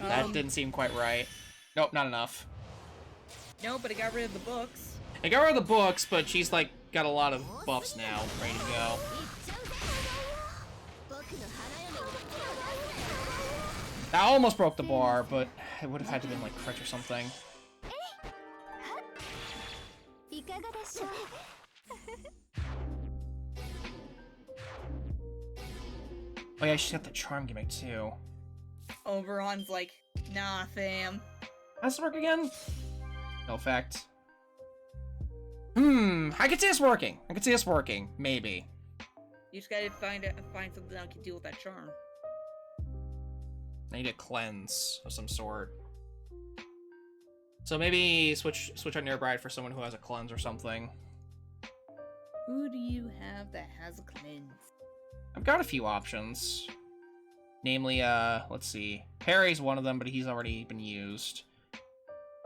That didn't seem quite right. Nope, not enough. No, but it got rid of the books. I got rid of the books, but she's like got a lot of buffs now, ready to go. That almost broke the bar, but it would have had to been like crit or something. Oh yeah, she's got the charm gimmick too. Oberon's like, nah, fam. How's this work again? No effect. I can see us working. I can see us working. Maybe. You just gotta find something that can deal with that charm. I need a cleanse of some sort. So maybe switch on your bride for someone who has a cleanse or something. Who do you have that has a cleanse? I've got a few options. Namely, let's see. Perry's one of them, but he's already been used.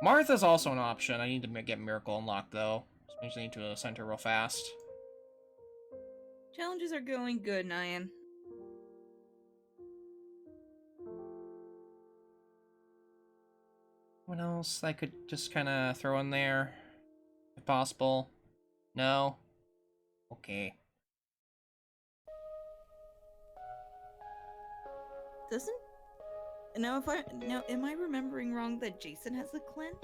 Martha's also an option. I need to get Miracle unlocked, though. So I just need to send her real fast. Challenges are going good, Nyan. What else I could just kind of throw in there? If possible. No? Okay. Doesn't... Now, am I remembering wrong that Jason has a cleanse?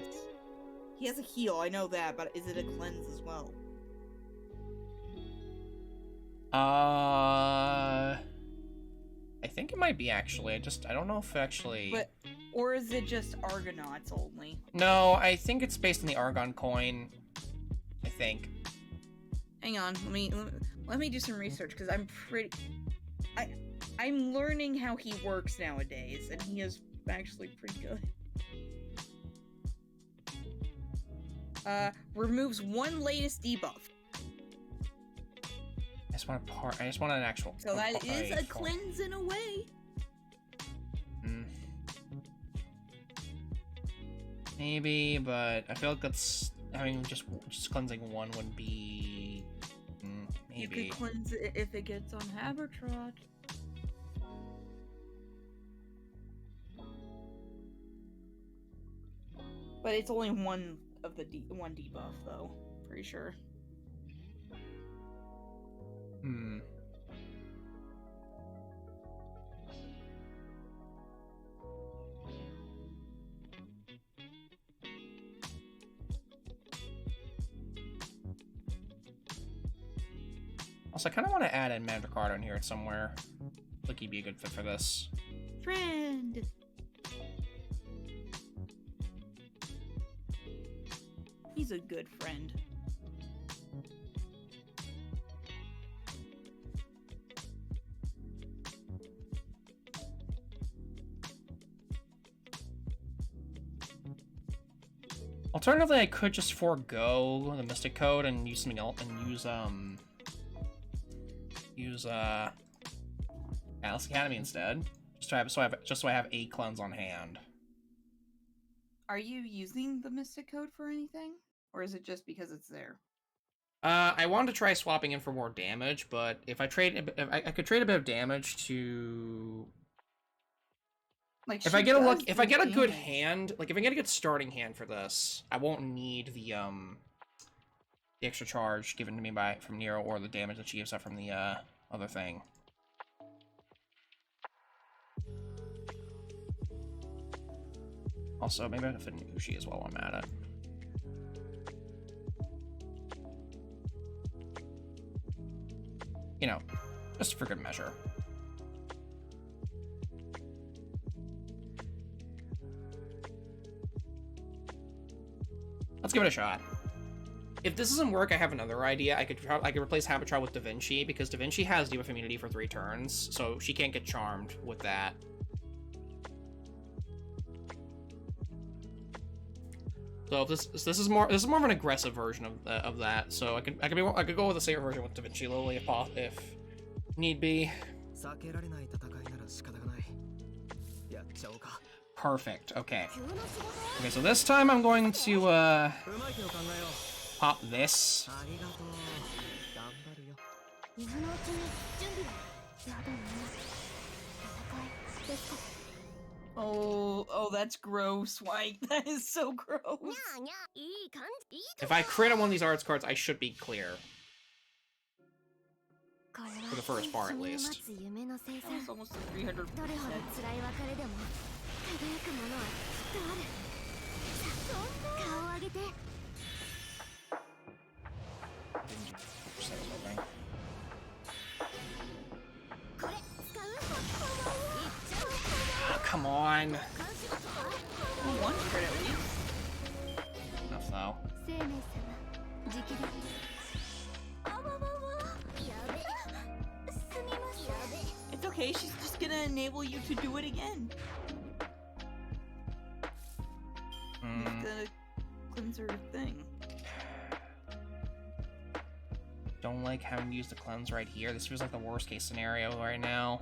He has a heal, I know that, but is it a cleanse as well? I think it might be, actually. I don't know if actually... But, or is it just Argonauts only? No, I think it's based on the Argon coin. I think. Hang on, let me do some research, because I'm learning how he works nowadays, and he is actually pretty good. Removes one latest debuff. I just want an actual... So that is a cleanse in a way. Maybe, but I feel like that's... I mean, just cleansing one would be... You Maybe. could cleanse it if it gets on Habertrot. But it's only one of the one debuff, though. Pretty sure. Hmm. Also, I kind of want to add in Mandricardo in here somewhere. Like he'd be a good fit for this. Friend! He's a good friend. Alternatively, I could just forego the Mystic Code and use something else and use Alice Academy instead. Just so I have a cleanse on hand. Are you using the Mystic Code for anything? Or is it just because it's there? I wanted to try swapping in for more damage, but if I could trade a bit of damage to. Like, If I get a good hand, like if I get a good starting hand for this, I won't need the extra charge given to me from Nero or the damage that she gives up from the other thing. Also, maybe I can fit in Ushi as well while I'm at it. You know, just for good measure. Let's give it a shot. If this doesn't work, I have another idea. I could replace Habitat with Da Vinci, because Da Vinci has debuff immunity for 3 turns, so she can't get charmed with that. So if this is more of an aggressive version of that. So I could go with a safer version with Da Vinci Lily if need be. Perfect. Okay. Okay, so this time I'm going to pop this. Oh, that's gross, White. That is so gross. If I crit on one of these arts cards, I should be clear. For the first part, at least. That's almost a 300%. Oh, come on. One crit at least. Enough though. It's okay, she's just gonna enable you to do it again. The cleanser thing. Don't like having to use the cleanse right here. This feels like the worst case scenario right now.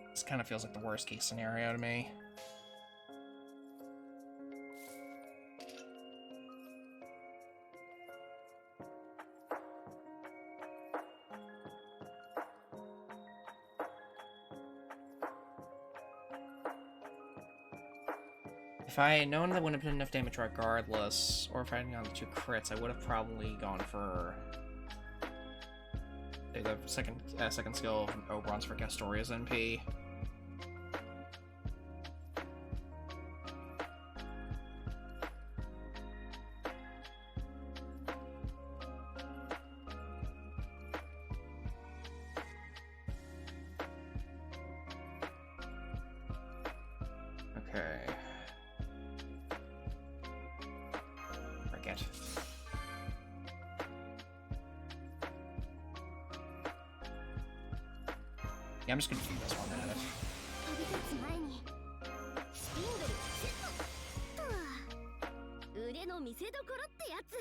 This kind of feels like the worst case scenario to me. If I had known that wouldn't have been enough damage regardless, or if I hadn't gone to 2 crits, I would have probably gone for the second skill of Oberon's for Castoria's NP. Okay. Forget. Yeah, I'm just gonna do this one at it. の見せどころってやつ。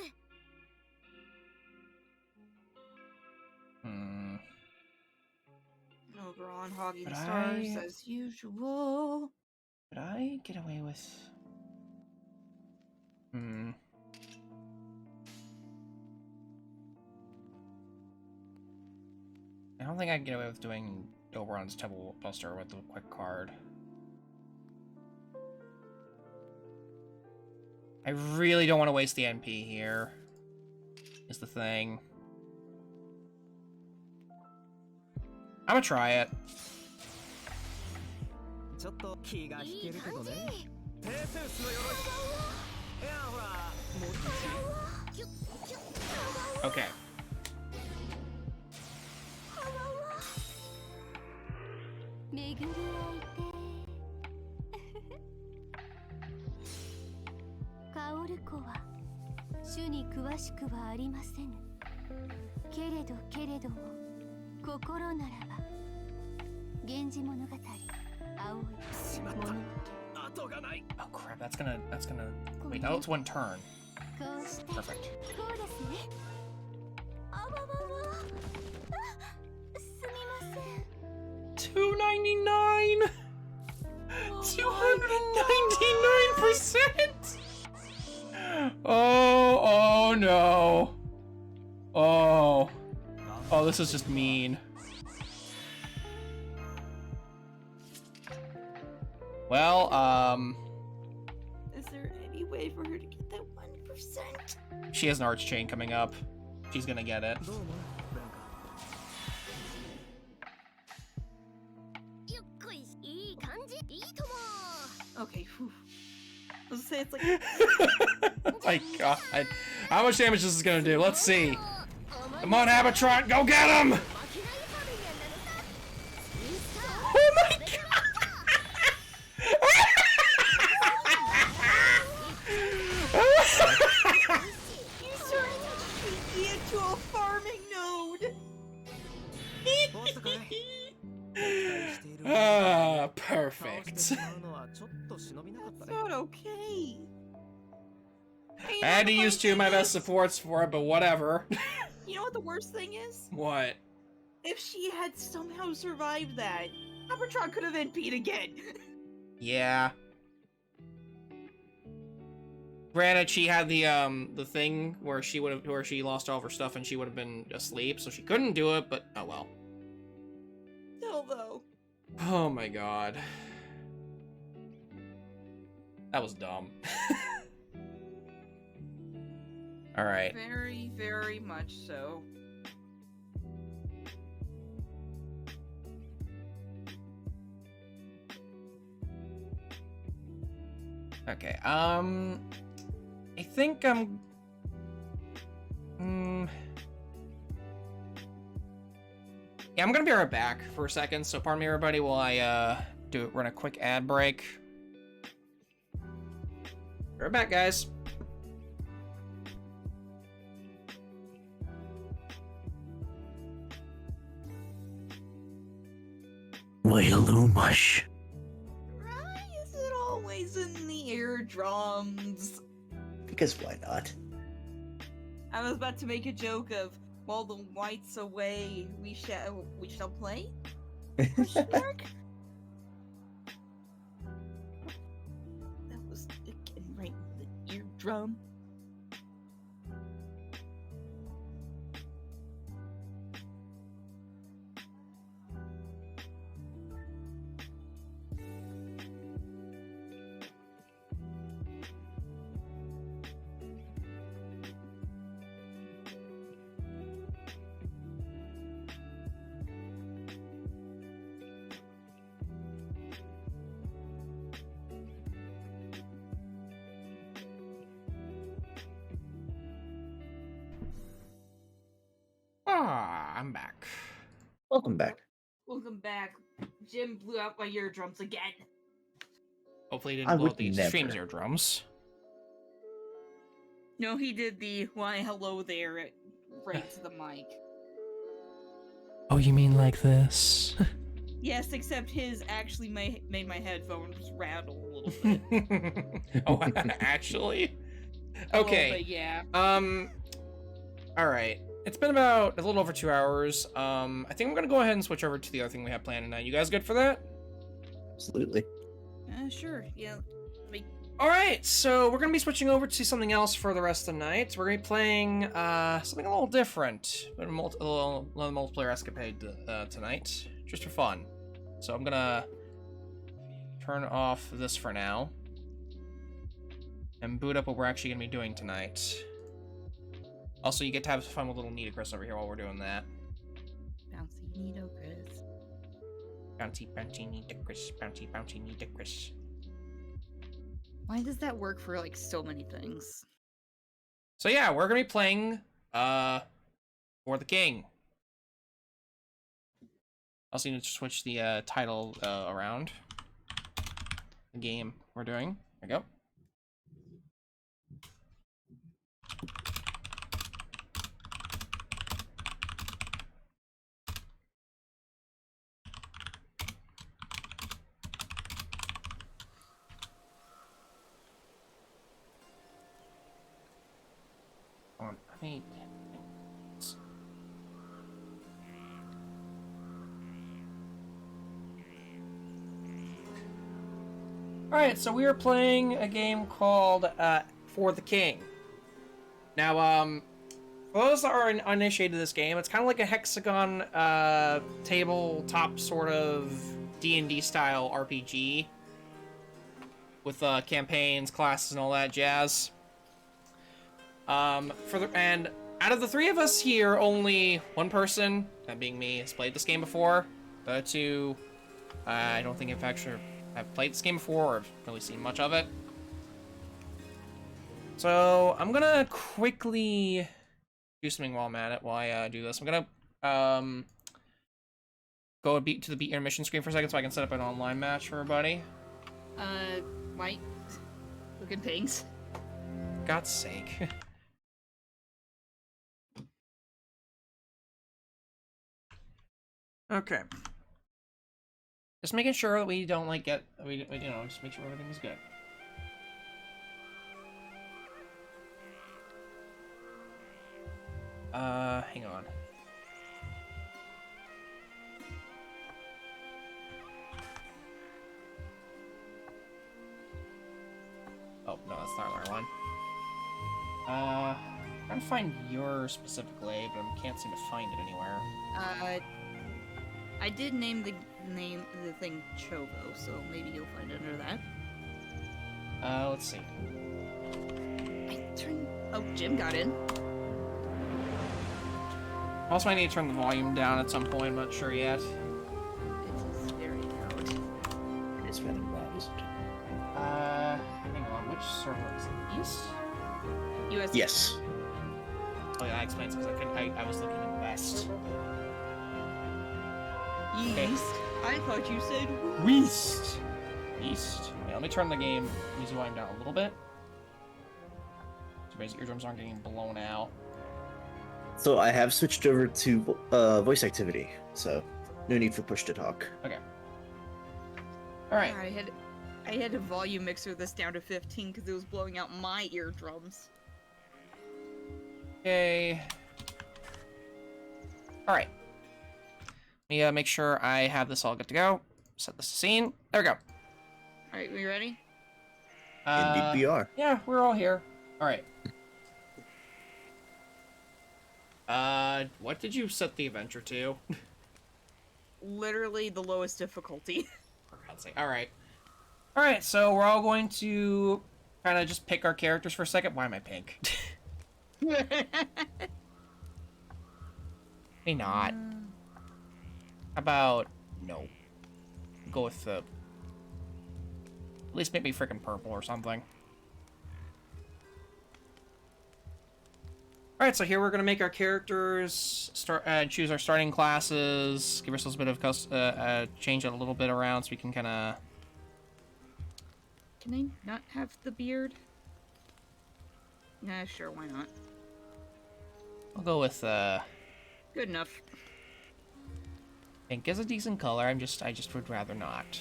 Oberon hogging But the stars I- as usual. Could I get away with... I don't think I can get away with doing Oberon's Temple Buster with the quick card. I really don't want to waste the NP here, is the thing. I'm gonna try it. ちょっと気が引いいけるけど感じ。ね。ペーセウスの鎧。いやほら、もうキュッキュッ。 Okay. 巡り合いて薫子は主に詳しくはありませぬけれども心ならば源氏物語青いしまっ物語た。後がない。 Oh crap, that's gonna... Wait, that was one turn. こうして Perfect. こうですねあわわわあすみません $2.99! 299%! Oh no. Oh, this is just mean. Well, Is there any way for her to get that 1%? she has an arch chain coming up. She's gonna get it. どうも、ブランカ。よっこいしいい感じいいとも Okay, whew. I was gonna say it's like My god. How much damage this is gonna do? Let's see. Come on, Abatron, go get him! Oh my god! you turned Shinji into a farming node. おったかい。期待している。 Ah, 倒して perfect. しまうのはちょっと忍びなかった It's ね。 not okay. I had to use two of my best supports for it, but whatever. You know what the worst thing is? What? If she had somehow survived that, Abertron could have NP'd again. Yeah. Granted, she had the thing where she lost all of her stuff and she would have been asleep, so she couldn't do it, but oh well. Still though. Oh my god. That was dumb. Alright. Very, very much so. Okay, I think I'm... Yeah, I'm gonna be right back for a second, so pardon me everybody while I, run a quick ad break. Be right back, guys. Why, hello, Mush. Why is it always in the eardrums? Because why not? I was about to make a joke of, while the white's away, we shall play? Question mark? That was again right in the eardrum. Ah, I'm back. Welcome back. Welcome back. Jim blew out my eardrums again. Hopefully he I didn't blow would out the never. stream's eardrums. No, he did the why hello there right to the mic. Oh, you mean like this? Yes, except his actually made my headphones rattle a little bit. Oh, actually? Okay. But yeah. All right. It's been about a little over 2 hours. I think I'm gonna go ahead and switch over to the other thing we have planned tonight. You guys good for that? Absolutely. Sure. Yeah. Like, All right. So we're gonna be switching over to something else for the rest of the night. We're gonna be playing something a little different, but a little multiplayer escapade tonight, just for fun. So I'm gonna turn off this for now and boot up what we're actually gonna be doing tonight. Also, you get to have fun with little Nitocris over here while we're doing that. bouncy Nitocris. Bouncy, bouncy Nitocris, bouncy, bouncy Nitocris. Why does that work for like so many things? So yeah, we're gonna be playing For the King. Also need to switch the title around. The game we're doing. There we go. Hey. Alright, so we are playing a game called For the King. Now, for those that are uninitiated to this game, it's kind of like a hexagon tabletop sort of D&D style RPG with campaigns, classes, and all that jazz. And out of the three of us here, only one person, that being me, has played this game before. The other two, I don't think I've played this game before or have really seen much of it. So I'm gonna quickly do something while I'm at it. While I do this, I'm gonna go to the beat intermission screen for a second so I can set up an online match for everybody. White looking things. God's sake. Okay. Just making sure that we don't like just make sure everything is good. Hang on. Oh, no, that's not the right one. I'm trying to find yours specifically, but I can't seem to find it anywhere. I did name the thing Chovo, so maybe you'll find it under that. Let's see. Oh, Jim got in. Also, I need to turn the volume down at some point. I'm not sure yet. It is very loud. It is very loud, isn't it? Hang on. Which server is it? East? US. Yes. Oh yeah, that explains because I was looking at West. East. Okay. I thought you said West. East. Okay, let me turn the music volume down a little bit. So basically eardrums aren't getting blown out. So I have switched over to voice activity, so no need for push to talk. Okay. All right. I had a volume mixer this down to 15 because it was blowing out my eardrums. Okay. All right. Let me make sure I have this all good to go. Set this to scene. There we go. All right, we ready? Indeed we are. Yeah, we're all here. All right. What did you set the adventure to? Literally the lowest difficulty. For God's sake. All right. All right. So we're all going to kind of just pick our characters for a second. Why am I pink? Maybe not. How about no? Go with at least make me freaking purple or something. Alright, so here we're going to make our characters, choose our starting classes, give ourselves a bit of change it a little bit around so we can kind of... Can I not have the beard? Nah, sure, why not? I'll go with, Good enough. pink is a decent color, I just would rather not.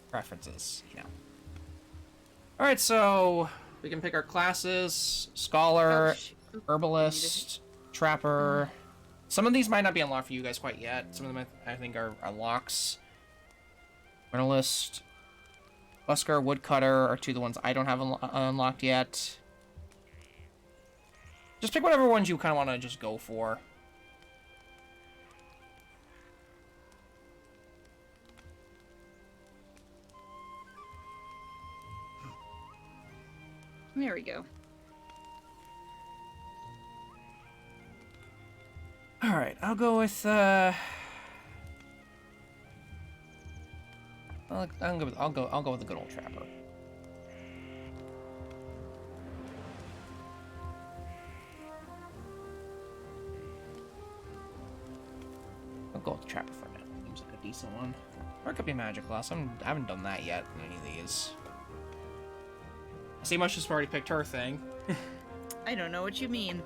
Preferences, you know. Alright, so We can pick our classes: Scholar, Oh, shoot. Oop, Herbalist, Trapper. Some of these might not be unlocked for you guys quite yet. Some of them I think are unlocks. Journalist, Busker, Woodcutter are two of the ones I don't have unlocked yet. Just pick whatever ones you kind of want to just go for. There we go. All right, I'll go with. I'll go with the good old Trapper. I'll go with the Trapper for now. Seems like a decent one. Or it could be Magic Class. I haven't done that yet in any of these. I see much has already picked her thing. I don't know what you mean.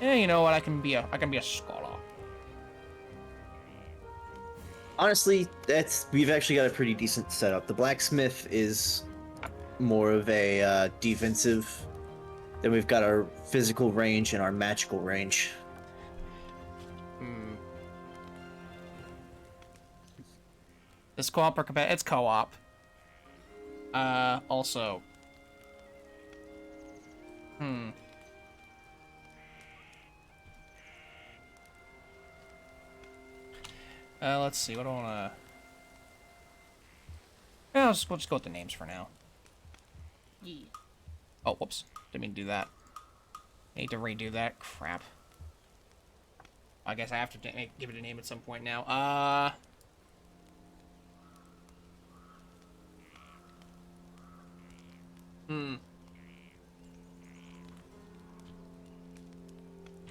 Yeah, you know what? I can be a scholar. Honestly, we've actually got a pretty decent setup. The blacksmith is more of a defensive. Then we've got our physical range and our magical range. This co-op or competitive? It's co-op. Also. Let's see. What do I wanna? Yeah, we'll just go with the names for now. Yeah. Oh, whoops. Didn't mean to do that. Need to redo that. Crap. I guess I have to give it a name at some point now.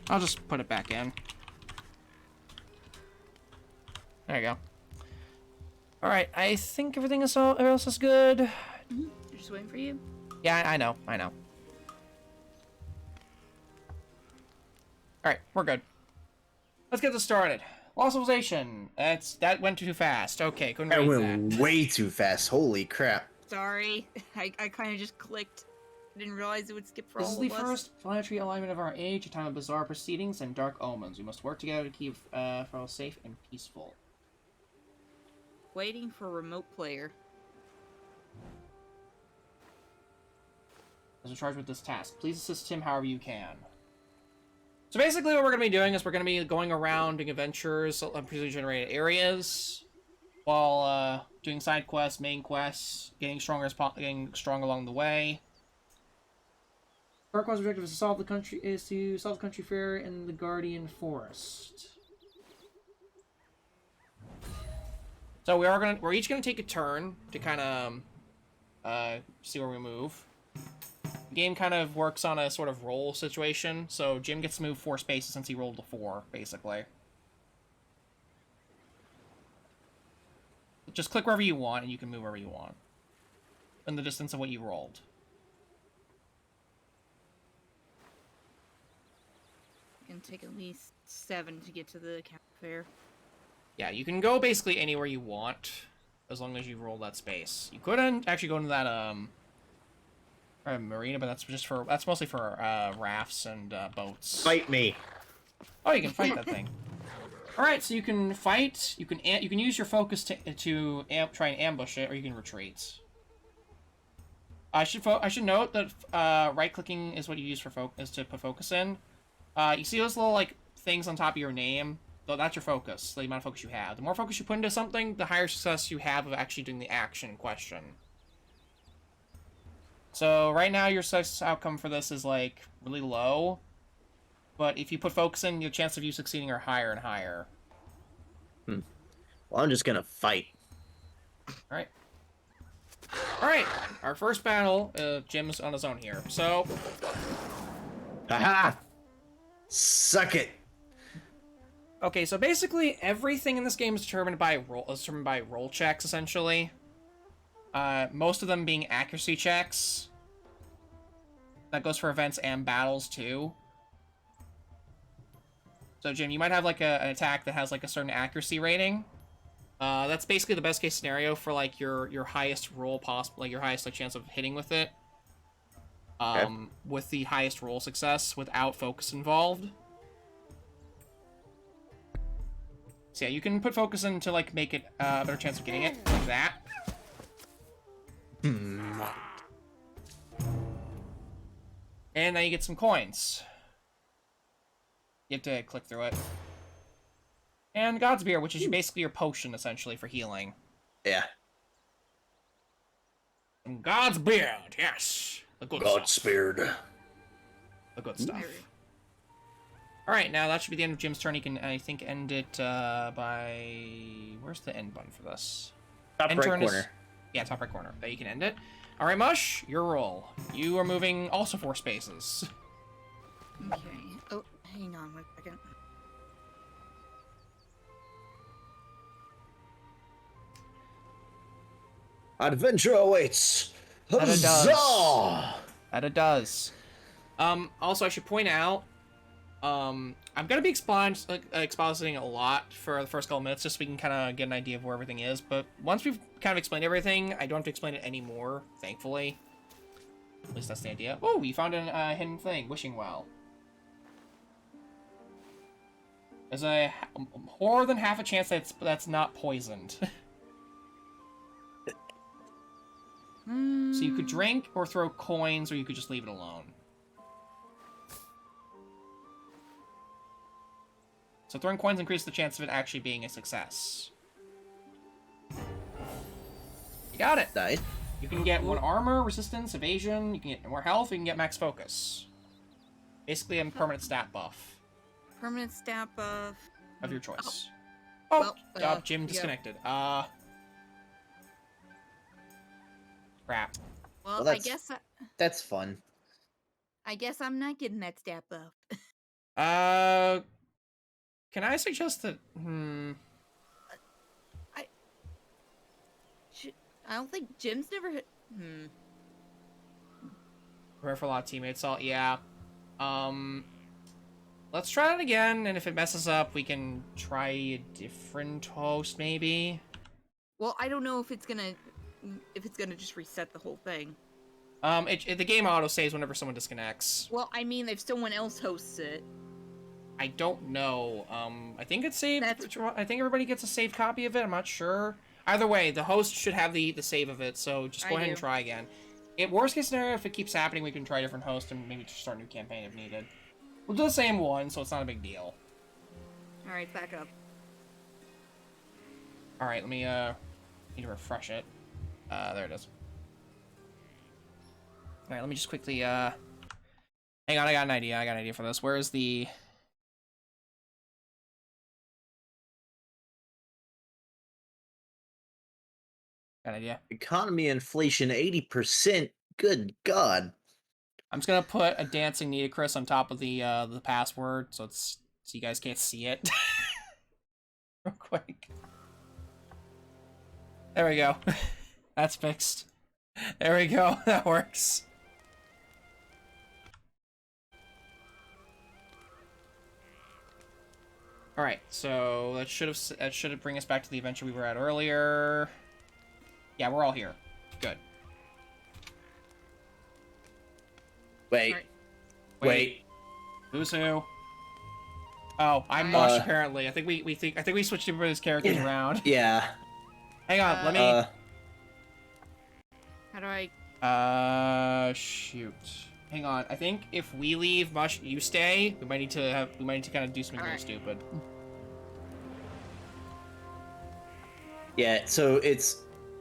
I'll just put it back in. There you go. Alright, I think everything else is good. Mm-hmm. Just waiting for you. Yeah, I know. Alright, we're good. Let's get this started. Law Civilization. That went too fast. Okay, couldn't That read went that. way too fast. Holy crap. Sorry. I kind of just clicked. I didn't realize it would skip for This all is the of us. first planetary alignment of our age, a time of bizarre proceedings and dark omens. We must work together to keep for all safe and peaceful. Waiting for remote player. Is in charge with this task. Please assist him however you can. So basically what we're going to be doing is we're going to be going around doing adventures on procedurally generated areas while doing side quests, main quests, getting strong along the way. Our quest objective is to solve the country fair in the Guardian Forest. So we're each gonna take a turn to kind of see where we move. The game kind of works on a sort of roll situation, so Jim gets to move 4 spaces since he rolled a 4, basically. Just click wherever you want, and you can move wherever you want. In the distance of what you rolled. It can take at least 7 to get to the county fair. Yeah, you can go basically anywhere you want, as long as you roll that space. You could actually go into that, marina, but that's mostly for, rafts and, boats. Fight me. Oh, you can fight that thing. Alright, so you can fight, you can use your focus to try and ambush it, or you can retreat. I should note that, right-clicking is what you use to put focus in. You see those little, like, things on top of your name? So that's your focus, the amount of focus you have. The more focus you put into something, the higher success you have of actually doing the action in question. So right now your success outcome for this is like really low, but if you put focus in, your chance of you succeeding are higher and higher. Well, I'm just gonna fight. Alright. Alright, our first battle, Jim's on his own here, so... Haha! Suck it! Okay, so basically everything in this game is determined by roll checks, essentially. Most of them being accuracy checks. That goes for events and battles, too. So, Jim, you might have, like, an attack that has, like, a certain accuracy rating. That's basically the best case scenario for like your highest roll possible, like your highest like chance of hitting with it. Okay. With the highest roll success without focus involved. So yeah, you can put focus in to like make it a better chance of getting it, like that. And now you get some coins. You have to click through it. And God's Beer, which is basically your potion, essentially, for healing. Yeah. And God's Beard, yes! The good stuff. Godspeed. The good stuff. Alright, now that should be the end of Jim's turn. He can, I think, end it by... Where's the end button for this? Top End right turn corner. Is... Yeah, top right corner. There you can end it. Alright, Mush, your roll. You are moving also 4 spaces. Okay. Oh, hang on 1 second. Adventure awaits. That it does. Huzzah! That it does. Also, I should point out, I'm gonna be expositing a lot for the first couple minutes, just so we can kind of get an idea of where everything is. But once we've kind of explained everything, I don't have to explain it anymore, thankfully. At least that's the idea. Oh, you found a hidden thing. Wishing well. There's a more than half a chance that's not poisoned. So you could drink or throw coins, or you could just leave it alone. So throwing coins increases the chance of it actually being a success. You got it! Nice. You can get 1 armor, resistance, evasion, you can get more health, you can get max focus. Basically a permanent stat buff. Permanent stat buff. Of your choice. Oh, Well, Jim yeah. disconnected. Crap. Well, Well, that's fun. I guess I'm not getting that stat buff. Can I suggest that, I don't think Jim's never hit. prepare for a lot of teammates, yeah. Let's try it again, and if it messes up, we can try a different host, maybe? Well, I don't know if it's gonna just reset the whole thing. The game auto-saves whenever someone disconnects. Well, I mean, if someone else hosts it. I don't know. I think it's saved. I think everybody gets a saved copy of it. I'm not sure. Either way, the host should have the save of it, so just go ahead and try again. Worst case scenario, if it keeps happening, we can try a different host and maybe just start a new campaign if needed. We'll do the same one, so it's not a big deal. Alright, back up. Alright, let me, need to refresh it. There it is. Alright, let me just quickly, hang on, I got an idea for this. Where is the... Got an idea. Economy inflation 80%. Good God. I'm just gonna put a dancing Nitocris on top of the password, so you guys can't see it. Real quick. There we go. That's fixed. There we go. That works. All right, so that should bring us back to the adventure we were at earlier. Yeah, we're all here. Good. Wait. Wait. Who's who? Oh, I'm Mush apparently. I think we switched everybody's characters around. Yeah. Hang on, let me. How do I? Shoot. Hang on. I think if we leave, Mush, you stay. We might need to kind of do something really stupid. Yeah. So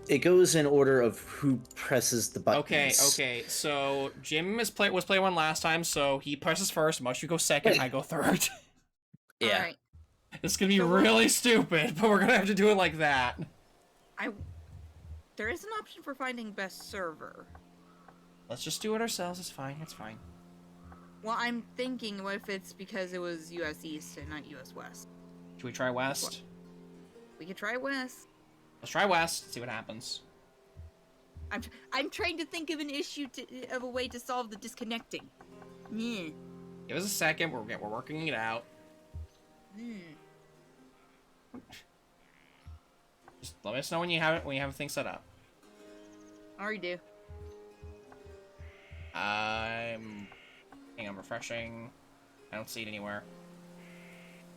it goes in order of who presses the buttons. Okay. So Jim was play one last time, so he presses first. Mush, you go second. I go third. Yeah. Alright. This is gonna be really stupid, but we're gonna have to do it like that. There is an option for finding best server. Let's just do it ourselves. It's fine. It's fine. Well, I'm thinking, what if it's because it was US East and not US West? Should we try West? We could try West. Let's try West. See what happens. I'm trying to think of an issue of a way to solve the disconnecting. Yeah. Give us a second. We're working it out. Just let us know when you have it, when you have things set up. I already do. I'm refreshing. I don't see it anywhere.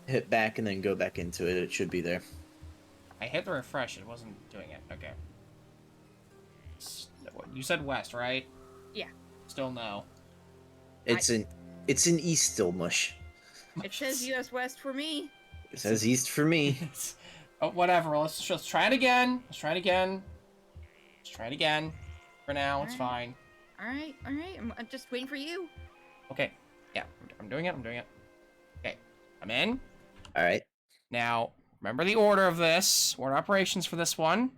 Hit back and then go back into it. It should be there. I hit the refresh, it wasn't doing it. Okay. You said west, right? Yeah. Still no. It's in east still, Mush. It says US West for me. It says east for me. Oh, whatever. Let's just try it again. Let's try it again. Let's try it again. For now, it's fine. Alright. I'm just waiting for you. Okay. Yeah, I'm doing it. Okay. I'm in. All right. Now, remember the order of this. Order operations for this one.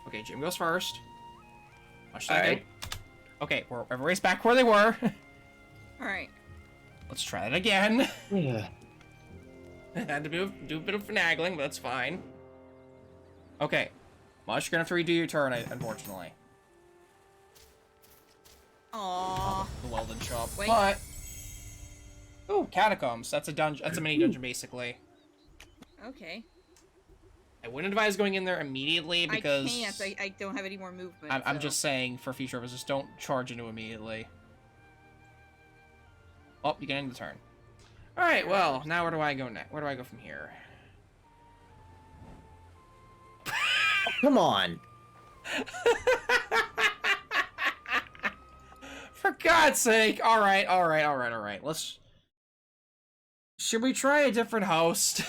Okay, Jim goes first. Much second. Alright. Okay, everybody's back where they were. Alright. Let's try it again. Yeah. Had to do a bit of finagling, but that's fine. Okay. Mush, you're gonna have to redo your turn, unfortunately. Aww. The welded shop. Wait. But... Ooh, catacombs. That's a dungeon. That's a mini dungeon, basically. Okay. I wouldn't advise going in there immediately because... I can't. I don't have any more movement. I'm so. just saying, for future purposes, don't charge into immediately. Oh, you can end the turn. Alright, well, now where do I go next? Where do I go from here? Come on. For God's sake! Alright. Let's... Should we try a different host?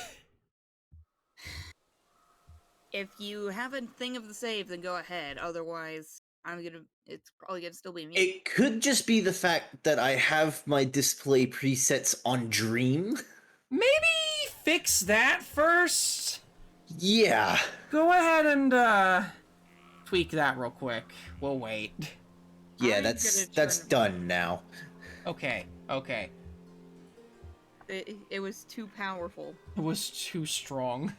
If you have a thing of the save, then go ahead. Otherwise, it's probably gonna still be me. It could just be the fact that I have my display presets on Dream. Maybe fix that first? Yeah. Go ahead and, tweak that real quick. We'll wait. Yeah, I'm that's gonna turn- done now. Okay. It was too powerful. It was too strong.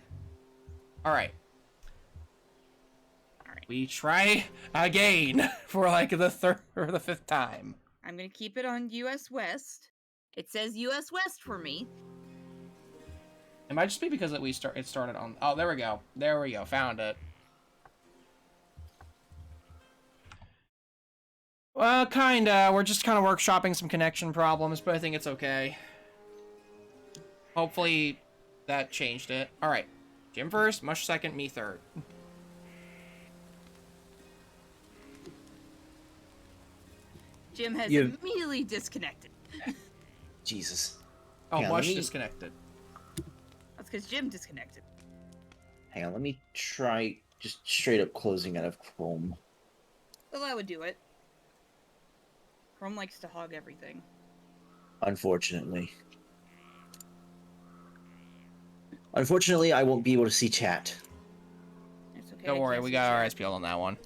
Alright. We try again for like the third or the fifth time. I'm gonna keep it on US West. It says US West for me. It might just be because it started on... Oh, there we go. There we go. Found it. Well, kinda. We're just kind of workshopping some connection problems, but I think it's okay. Hopefully that changed it. Alright. Jim first, Mush second, me third. Jim has You- immediately disconnected. Jesus. Oh, Hang on, Mush let me- disconnected. That's because Jim disconnected. Hang on, let me try just straight up closing out of Chrome. Well, that would do it. Chrome likes to hog everything. Unfortunately. Unfortunately, I won't be able to see chat. It's okay. Don't I worry, can't we see got our chat. eyes peeled on that one.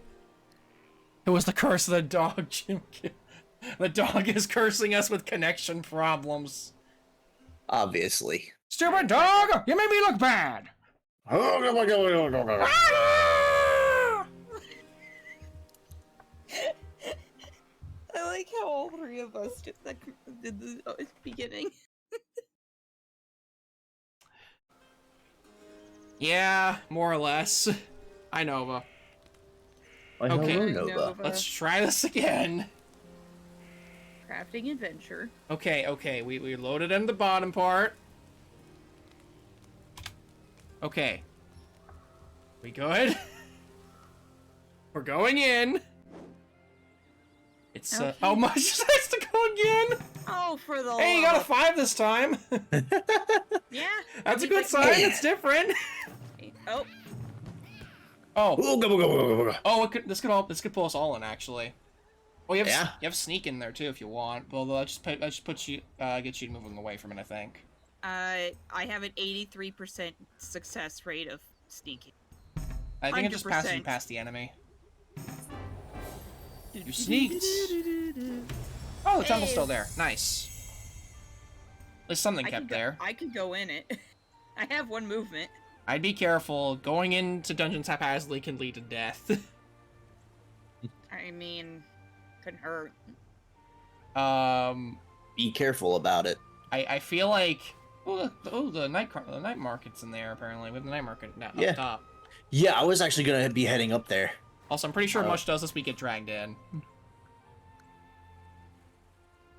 It was the curse of the dog, Jim. The dog is cursing us with connection problems. Obviously. Stupid dog! You made me look bad! I like how all three of us just did the beginning. Yeah, more or less. I know, Why, Okay. hello, Nova. Nova. let's try this again. Crafting adventure. Okay, we loaded in the bottom part. Okay. We good? We're going in. It's, Okay. how much has to go again? Oh, for the Hey, you got a love 5 this time. yeah. That's a I mean, good like- sign, it's different. Oh, Oh, Ooga, booga, booga, booga. oh, this could pull us all in, actually. Oh, you Yeah. have sneak in there too if you want. Well, that just puts you, get you moving away from it, I think. I have an 83% success rate of sneaking. I think it just passes you 100%. past the enemy. You sneaked. Oh, the temple's still there. Nice. At least something kept there. I could go in it. I have one movement. I'd be careful. Going into dungeons haphazardly can lead to death. I mean, couldn't hurt. be careful about it. I feel like the night market's in there apparently. We have the night market now Yeah. up top. Yeah, I was actually gonna be heading up there. Also, I'm pretty sure much does this we get dragged in.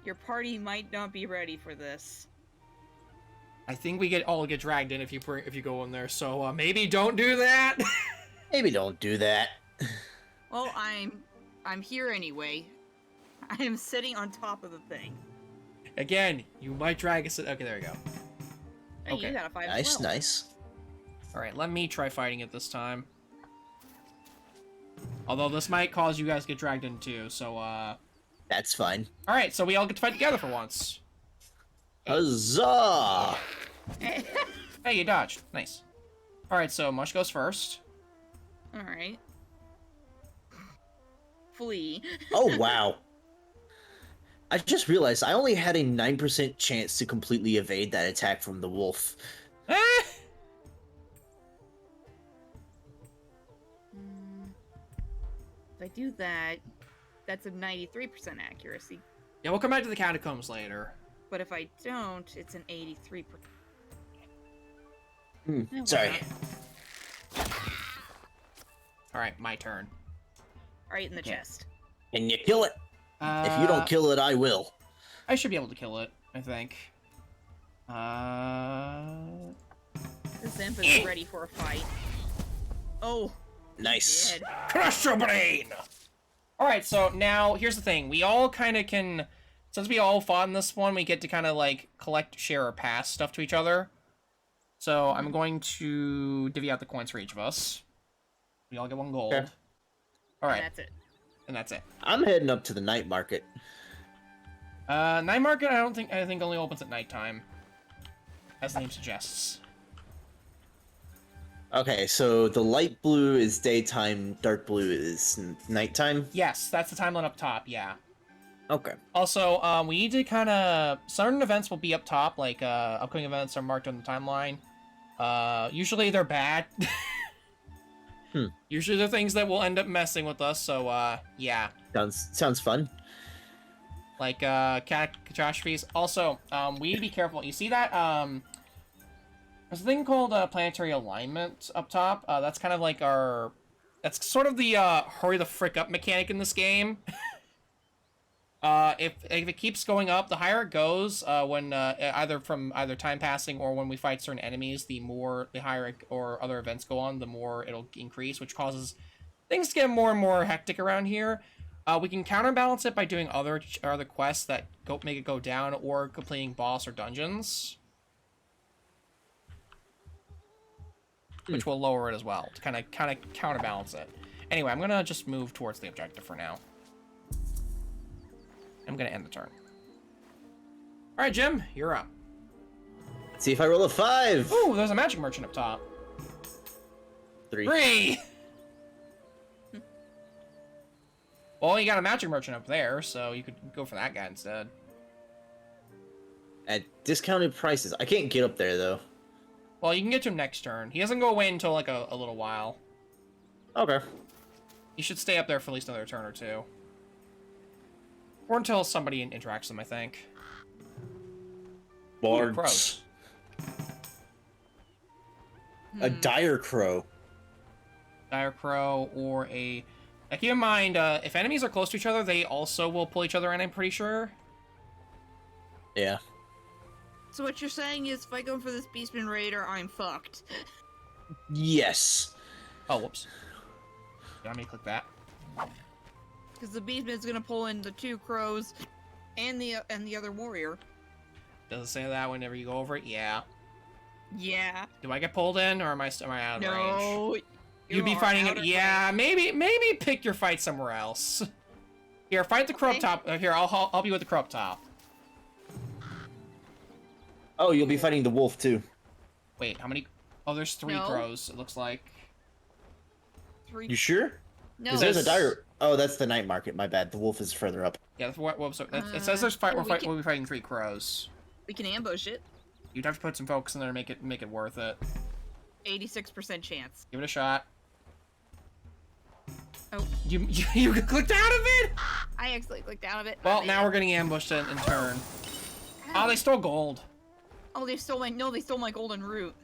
Your party might not be ready for this. I think we all get dragged in if you go in there. So maybe don't do that. Maybe don't do that. Well, I'm here anyway. I am sitting on top of the thing. Again, you might drag us. Okay, there we go. Hey, Okay. you got a 5 Nice, as well. nice. All right, let me try fighting it this time. Although this might cause you guys to get dragged in too. So That's fine. all right, so we all get to fight together for once. Huzzah! Hey, you dodged. Nice. All right, so Mush goes first. All right. Flee. Oh, wow. I just realized I only had a 9% chance to completely evade that attack from the wolf. Ah! If I do that, that's a 93% accuracy. Yeah, we'll come back to the catacombs later. But if I don't, it's an 83%. Sorry. All right, my turn. Right in the Yeah. chest. Can you kill it? If you don't kill it, I will. I should be able to kill it, I think. This imp is ready for a fight. Oh, Nice. dead. Crush your brain! Alright, so now, here's the thing. We all kind of can... Since we all fought in this one, we get to kind of, like, collect, share, or pass stuff to each other. So, I'm going to divvy out the coins for each of us. We all get 1 gold. Okay. Alright, That's it. and that's it. I'm heading up to the night market. Night market, I think only opens at nighttime. As the name suggests. Okay, so the light blue is daytime, dark blue is nighttime? Yes, that's the timeline up top, yeah. Okay. Also, we need to kind of... Certain events will be up top, like, upcoming events are marked on the timeline. Usually they're bad. Usually they're things that will end up messing with us, so, yeah. Sounds fun. Like, catastrophes. Also, we need to be careful. You see that, there's a thing called, planetary alignment up top. That's kind of like our... That's sort of the, hurry the frick up mechanic in this game. If it keeps going up, the higher it goes, when either time passing or when we fight certain enemies, the higher or other events go on, the more it'll increase, which causes things to get more and more hectic around here. We can counterbalance it by doing other quests that make it go down, or completing boss or dungeons, which will lower it as well to kind of counterbalance it. Anyway, I'm gonna just move towards the objective for now. I'm gonna end the turn. All right, Jim, you're up. Let's see if I roll a 5. Ooh, there's a magic merchant up top. 3. 3! Well, you got a magic merchant up there, so you could go for that guy instead. At discounted prices. I can't get up there, though. Well, you can get to him next turn. He doesn't go away until, like, a little while. Okay. You should stay up there for at least another turn or two. Or until somebody interacts with him, I think. Bards. crows. A dire crow. Dire crow or a... Now, keep in mind, if enemies are close to each other, they also will pull each other in, I'm pretty sure. Yeah. So what you're saying is, if I go for this Beastman Raider, I'm fucked. Yes. Oh, whoops. You want me to click that? Because the Beastman's gonna pull in the 2 crows and the other warrior. Does it say that whenever you go over it? Yeah. Yeah. Do I get pulled in, or am I out of range? No. You'd be fighting it. Yeah, maybe pick your fight somewhere else. Here, fight the crow up top. Here, I'll help you with the crow up top. Oh, you'll be fighting the wolf, too. Wait, how many? Oh, there's 3 No. crows, it looks like. 3. You sure? No. Because there's a dire... Oh, that's the night market. My bad. The wolf is further up. Yeah, it says there's well, we'll be fighting 3 crows. We can ambush it. You'd have to put some focus in there to make it worth it. 86% chance. Give it a shot. Oh. You clicked out of it? I actually clicked out of it. Well, My now bad. we're getting ambushed in turn. Oh, they stole gold. Oh, they stole my no, they stole my golden root.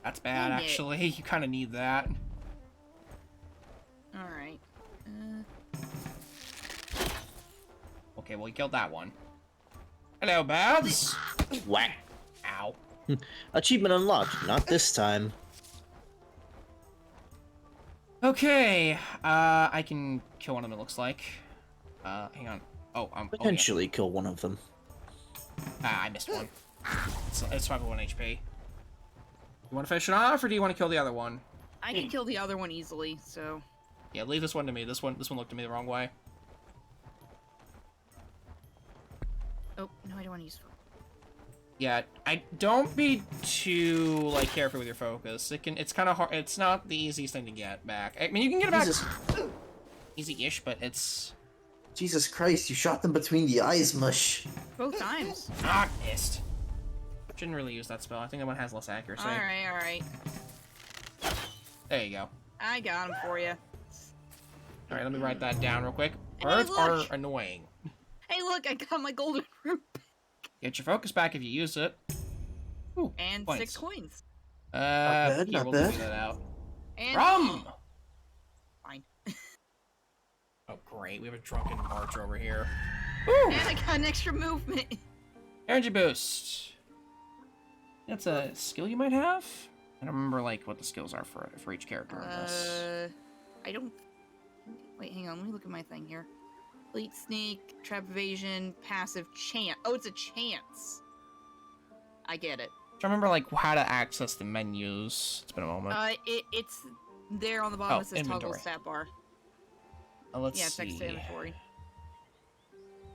That's bad, Dang it. actually. You kind of need that. All right. Okay, well, you killed that one. Hello, Babs. Whack. Ow. Achievement unlocked. Not this time. Okay, I can kill one of them, it looks like. Hang on. Oh, Potentially kill one of them. Ah, I missed one. It's 501 HP. You want to finish it off, or do you want to kill the other one? I can kill the other one easily, so. Yeah, leave this one to me. This one looked at me the wrong way. Oh no, I don't want to use. Yeah, I don't be too like careful with your focus. It's kind of hard. It's not the easiest thing to get back. I mean, you can get it back Jesus. easy-ish, but it's Jesus Christ, you shot them between the eyes, mush. Both times. not missed. Shouldn't really use that spell. I think that one has less accuracy. All right. There you go. I got him for you. All right, let me write that down real quick. Hey, Birds are look! annoying. Hey, look, I got my golden root Get your focus back if you use it. Ooh, and points. 6 coins. bad, Here, not we'll bad. figure that out. And Rum! Fine. Oh, great. We have a drunken archer over here. And I got an extra movement. Energy boost. That's a skill you might have? I don't remember, like, what the skills are for each character in this. I don't. Wait, hang on. Let me look at my thing here. Fleet sneak, trap evasion, passive chance. Oh, it's a chance. I get it. Do you remember, like, how to access the menus? It's been a moment. It's there on the bottom. Oh, It says toggle inventory. stat bar. Let's Yeah, see. text to inventory.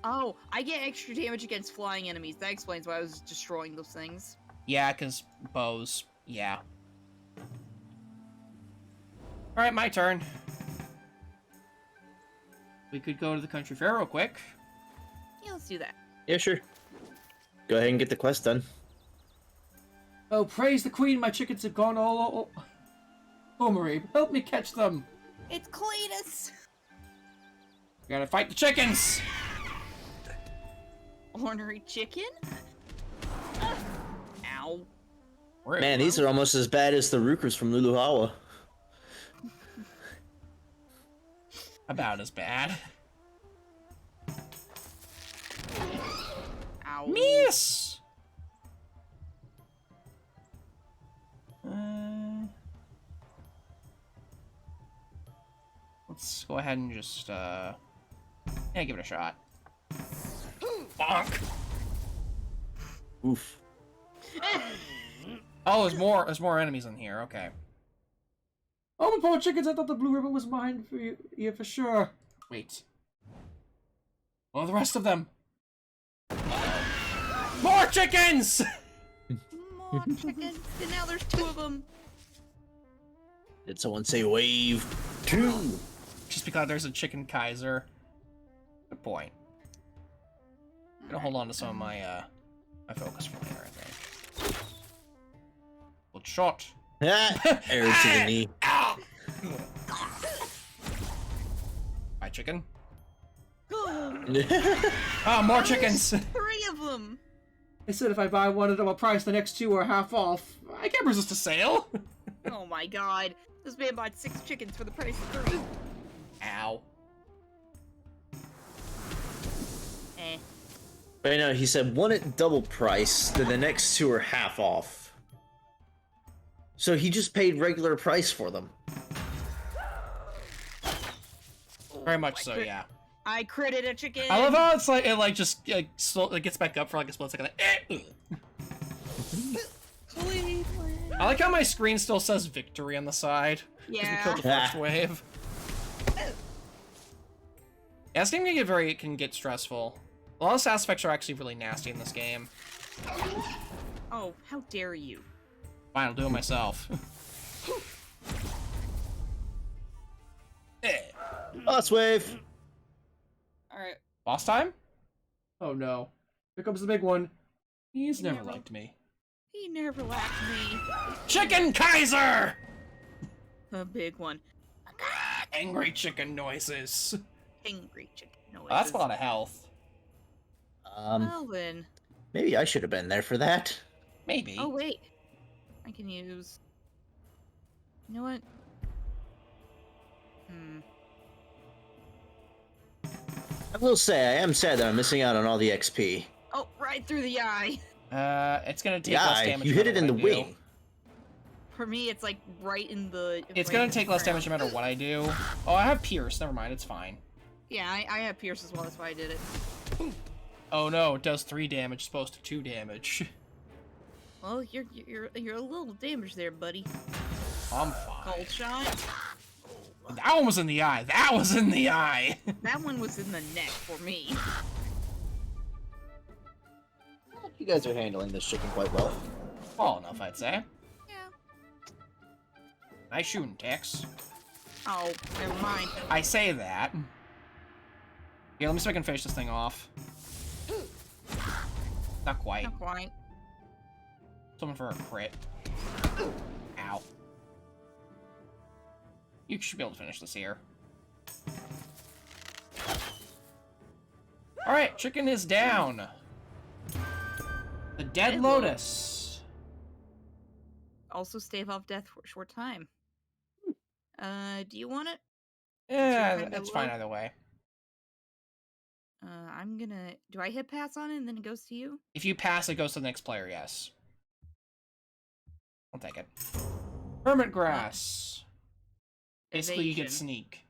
Oh, I get extra damage against flying enemies. That explains why I was destroying those things. Yeah, because bows. Yeah. Alright, my turn. We could go to the country fair real quick. Yeah, let's do that. Yeah, sure. Go ahead and get the quest done. Oh, praise the queen, my chickens have gone all... Oh, Marie, help me catch them. It's Cletus! We gotta fight the chickens! Ornery chicken? Ow. Rude. Man, these are almost as bad as the Rookers from Luluhawa. About as bad. Ow. Miss! Let's go ahead and just, yeah, give it a shot. Bonk! Oof. Oh, there's more enemies in here, okay. Oh, my poor chickens, I thought the blue ribbon was mine for you, yeah, for sure. Wait. What are the rest of them? More chickens! More chickens. And now there's 2 of them. Did someone say wave 2? Just because there's a chicken Kaiser. Good point. I'm gonna hold on to some of my, my focus for later, I think. Good shot. Arrow to the knee. Ow! Hi, chicken. Oh, more chickens! 3 of them. I said if I buy one at a price, the next 2 are half off. I can't resist a sale. Oh my god. This man bought 6 chickens for the price of 3. Ow. Eh. But no, he said one at double price, then the next 2 are half off. So he just paid regular price for them. Very much so, yeah. I critted a chicken. I love how it's like it like just like it gets back up for like a split second. Like, Cleveland. I like how my screen still says victory on the side. Because we killed the Yeah. first wave. Yeah, this game can get stressful. A lot of sound effects are actually really nasty in this game. Oh, how dare you. Fine, I'll do it myself. Boss wave. Alright. Boss time? Oh no. Here comes the big one. He's He never never- liked me. He never laughed me. Chicken Kaiser! The big one. Angry chicken noises. Angry chicken noises. Oh, that's a lot of health. Well then. Maybe I should have been there for that. Maybe. Oh wait, I can use. You know what? I will say, I am sad that I'm missing out on all the XP. Oh, right through the eye. It's gonna take Yeah, less damage. you no hit matter it in the what I do. wing. For me, it's like right in the. It's right gonna in the take less damage crown. no matter what I do. Oh, I have Pierce. Never mind. It's fine. Yeah, I have Pierce as well. That's why I did it. Oh no, it does 3 damage, as opposed to 2 damage. Well, you're a little damaged there, buddy. I'm fine. Cold shot. That one was in the eye. That was in the eye. That one was in the neck for me. You guys are handling this chicken quite well. Well enough, I'd say. Yeah. Nice shooting, Tex. Oh, never mind. I say that. Yeah, let me see if I can finish this thing off. Not quite. Not quite. Someone for a crit. Ow. You should be able to finish this here. Alright, chicken is down. The Dead Lotus. Also stave off death for a short time. Do you want it? Yeah, kinda it's fine low. either way. I'm gonna. Do I hit pass on it and then it goes to you? If you pass, it goes to the next player, yes. I'll take it. Hermit Grass. Basically, you get Evasion. sneak.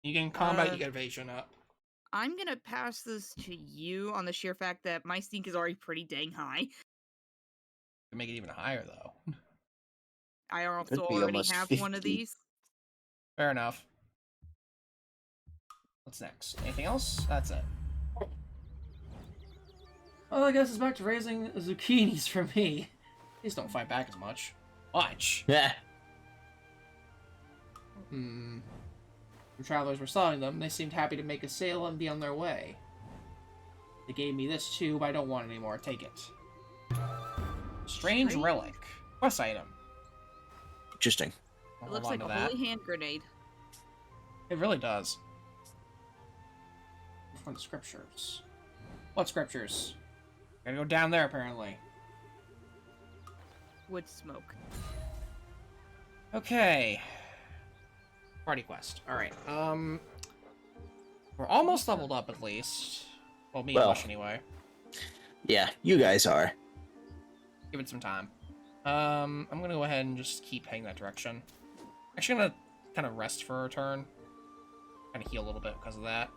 You get in combat, you get evasion up. I'm gonna pass this to you on the sheer fact that my sneak is already pretty dang high. You can make it even higher, though. I also Could be already almost have one of 50. these. Fair enough. What's next? Anything else? That's it. Well, I guess it's back to raising zucchinis for me. Please don't fight back as much. Watch. Yeah. When travelers were selling them, they seemed happy to make a sale and be on their way. They gave me this too, but I don't want it anymore. Take it. Strange relic. Quest item. Interesting. I'll It looks hold like on a to that. holy hand grenade. It really does. From the scriptures. What scriptures? Gotta go down there, apparently. Wood smoke. Okay. Party quest. Alright, we're almost leveled up, at least. Well, me and Well. Bush, anyway. Yeah, you guys are. Give it some time. I'm gonna go ahead and just keep heading that direction. Actually, I'm gonna kind of rest for a turn. Kind of heal a little bit because of that.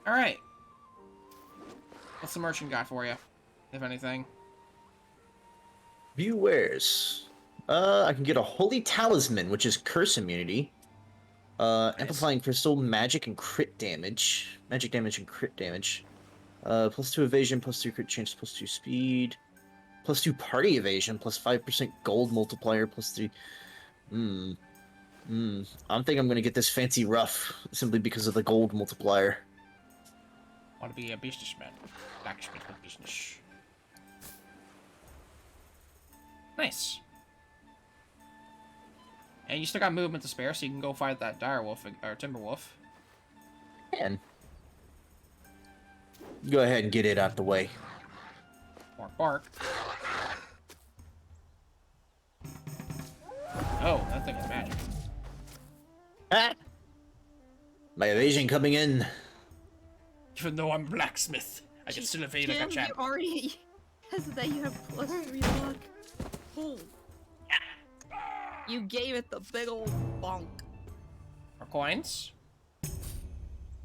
Alright. What's the merchant got for you, if anything? View wares. I can get a holy talisman, which is curse immunity. Amplifying crystal, magic and crit damage. Magic damage and crit damage. +2 evasion, +3 crit chance, +2 speed. +2 party evasion, +5% gold multiplier, +3. I'm thinking I'm gonna get this fancy rough, simply because of the gold multiplier. Want to be a businessman. Blacksmith with business. Nice. And you still got movement to spare, so you can go fight that dire wolf or timber wolf. And go ahead and get it out the way. Bark, bark. Oh, that thing is magic. Ah! My evasion coming in. Even though I'm blacksmith, I can still evade like a Jim, champ. you already has that you have +3 luck. Oh. You gave it the big old bonk. Our coins.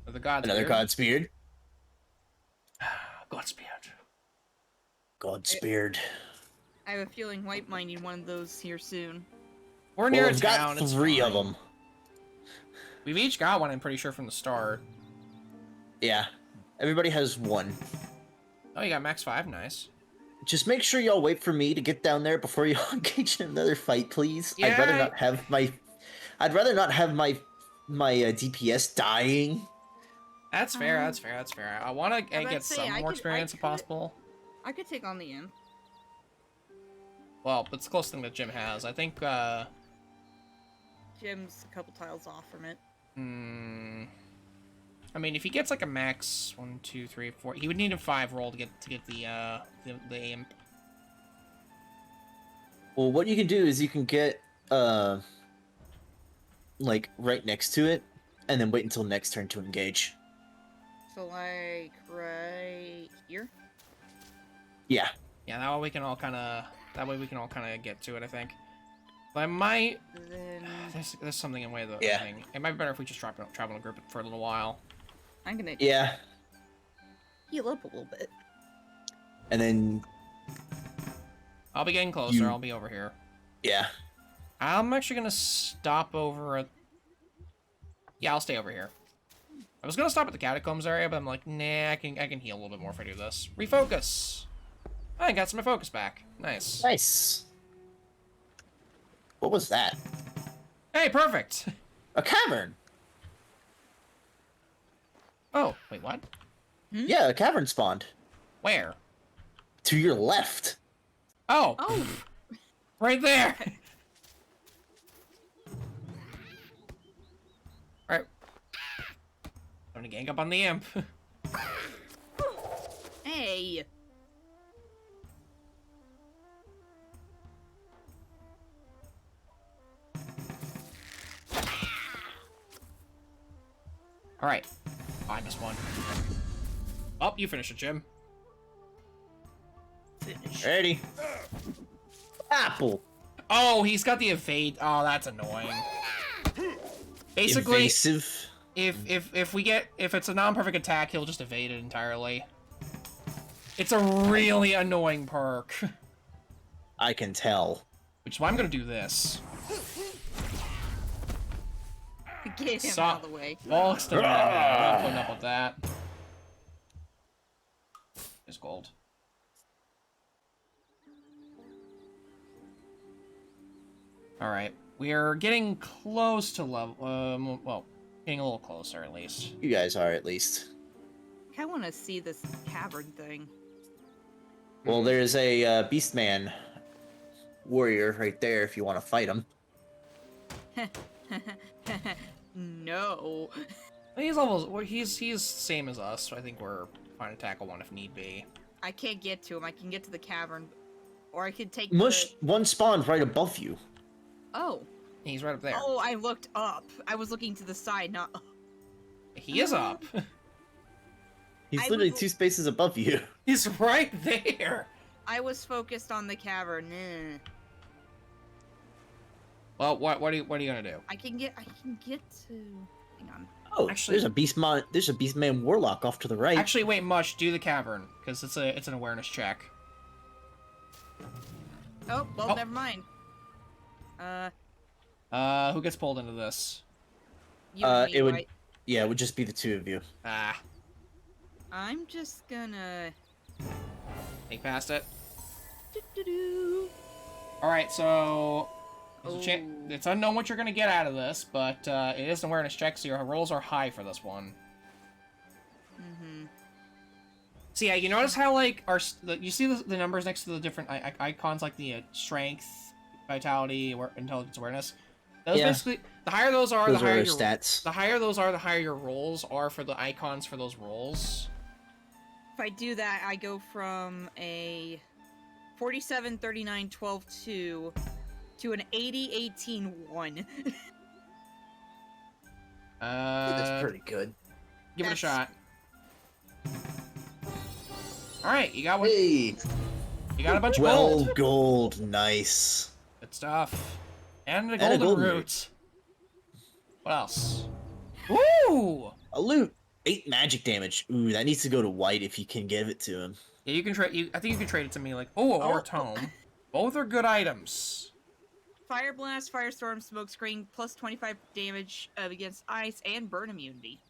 For the God's Another Beard. Godspeed. Godspeed. Godspeed. I have a feeling White might need one of those here soon. We're near Well, a I've town. got It's 3 of fine. them. We've each got one, I'm pretty sure, from the start. Yeah. Everybody has 1. Oh, you got max 5. Nice. Just make sure y'all wait for me to get down there before you engage in another fight, please. I'd rather Yeah. not have my. I'd rather not have my DPS dying. That's fair. That's fair. That's fair. I want to about get to say, some I more could- experience if possible. I could take on the imp. Well, it's the closest thing that Jim has. I think. Jim's a couple tiles off from it. I mean, if he gets like a max 1, 2, 3, 4, he would need a 5 roll to get the imp. Well, what you can do is you can get like right next to it, and then wait until next turn to engage. So like right here. Yeah. Yeah, that way we can all kind of get to it. I think. But I might. Then There's something in the way of the Yeah. thing. It might be better if we just travel in a group for a little while. I'm gonna Yeah. heal up a little bit. And then I'll be getting closer. I'll be over here. yeah. I'm actually gonna stop over at. Yeah, I'll stay over here. I was gonna stop at the catacombs area, but I'm like, nah, I can heal a little bit more if I do this. Refocus. I got some of my focus back. Nice. Nice. What was that? Hey, perfect. A cavern. Oh, wait, what? Yeah, a cavern spawned. Where? To your left. Oh, Oh, right there. All right. I'm gonna gang up on the imp. hey. All right. Oh, I missed one. Oh, you finished it, Jim. Finish. Ready? Apple. Oh, he's got the evade. Oh, that's annoying. Basically, Invasive. if it's a non-perfect attack, he'll just evade it entirely. It's a really annoying perk. I can tell. Which is why I'm gonna do this. Get him So- out of the way. All extended. I'm not putting up with that. It's gold. All right, we are getting close to level. Well, getting a little closer at least. You guys are at least. I want to see this cavern thing. Well, there's a Beastman warrior right there if you want to fight him. No. He's levels. Well, he's same as us, so I think we're fine to tackle one if need be. I can't get to him. I can get to the cavern. Or I could take Mush, one spawned right above you. Oh. He's right up there. Oh, I looked up. I was looking to the side, not... He is up. He's I literally was- 2 spaces above you. He's right there. I was focused on the cavern. Nah. Well, what are you gonna do? I can get to... Hang on. Oh, Actually- there's a Beastman warlock off to the right. Actually, wait, Mush, do the cavern because it's an awareness check. Oh, well, Oh. never mind. Who gets pulled into this? You and me, it would, right? yeah, it would just be the 2 of you. Ah, I'm just gonna... take past it. Doo-doo-doo. All right, so there's a Oh. it's unknown what you're gonna get out of this, but it is an awareness check, so your rolls are high for this one. Mm-hmm. So yeah, you notice how like you see the numbers next to the different icons, like the strength, vitality, intelligence, awareness. Those Yeah. basically, the higher those are, Those the are higher our your stats. the higher those are, the higher your rolls are for the icons for those rolls. If I do that, I go from a 47, 39, 12, 2 to an 80, 18, 1. That's pretty good. Give it a That's- shot. All right, you got one. Hey, You got a bunch of 12 gold. gold, nice. Good stuff. And a a golden golden root. What else? Ooh! A loot, 8 magic damage. Ooh, that needs to go to white if you can give it to him. Yeah, you can trade. I think you can trade it to me. Like, oh, or Oh. tome. Both are good items. Fire Blast, Firestorm, Smokescreen, plus 25 damage against ice and burn immunity.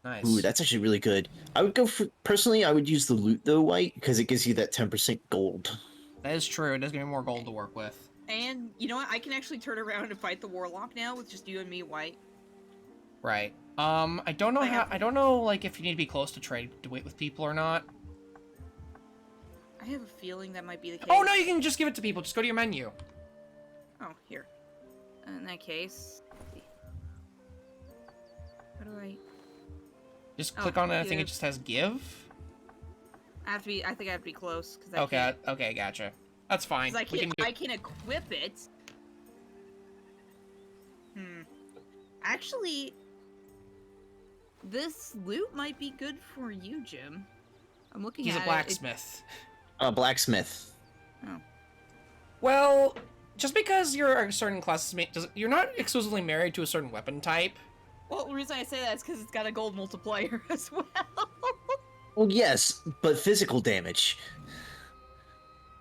Nice. Ooh, that's actually really good. I would go for, personally, I would use the loot though white, because it gives you that 10% gold. That is true. It does give me more gold to work with. And you know what? I can actually turn around and fight the Warlock now with just you and me white. Right. I don't know I how. have- I don't know like if you need to be close to trade to wait with people or not. I have a feeling that might be the case. Oh no, you can just give it to people. Just go to your menu. Oh, here. In that case... let's see. How do I... Just Oh, click on it. I think it give. just has give. I think I have to be close because Okay, okay, gotcha. That's fine. I We can do. I can equip it. Actually, this loot might be good for you, Jim. I'm looking He's at a blacksmith. A blacksmith. Oh. Well, just because you're a certain class, you're not exclusively married to a certain weapon type. Well, the reason I say that is because it's got a gold multiplier as well. Well, yes, but physical damage.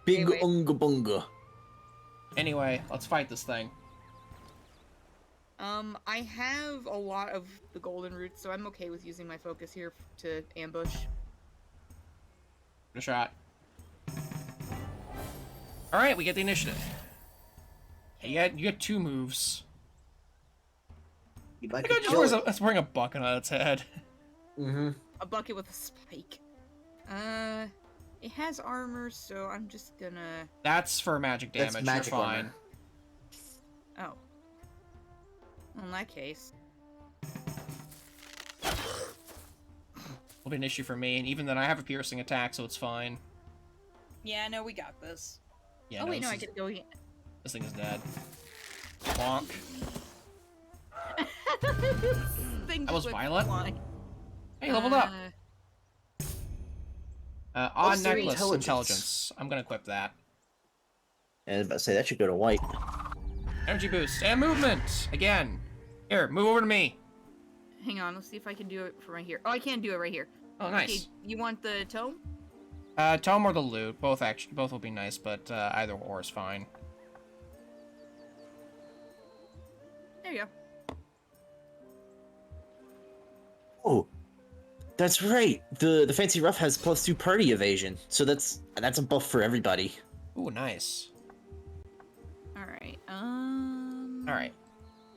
Big Anyway. unga bunga. Anyway, let's fight this thing. I have a lot of the golden roots, so I'm okay with using my focus here to ambush. A shot. All right, we get the initiative. You get 2 moves. You'd The like guy to just kill wears it. it's wearing a bucket on its head. Mm-hmm. A bucket with a spike. It has armor, so I'm just gonna... That's for magic damage. That's magic you're fine. armor. Oh. Well, in that case... Will be an issue for me, and even then I have a piercing attack, so it's fine. Yeah, no, we got this. Yeah, Oh, wait, no, I this, get to go again. this thing is dead. Bonk. That was violent? Fly. Hey, leveled up. Odd What's their necklace intelligence? intelligence. I'm gonna equip that. And I was about to say that should go to white. Energy boost and movement again. Here, move over to me. Hang on, let's see if I can do it from right here. Oh, I can do it right here. Oh, nice. Okay, you want the tome? Tome or the loot, both will be nice, but either or is fine. There you go. Oh, that's right. The fancy rough has +2 party evasion, so that's a buff for everybody. Ooh, nice. Alright, All right.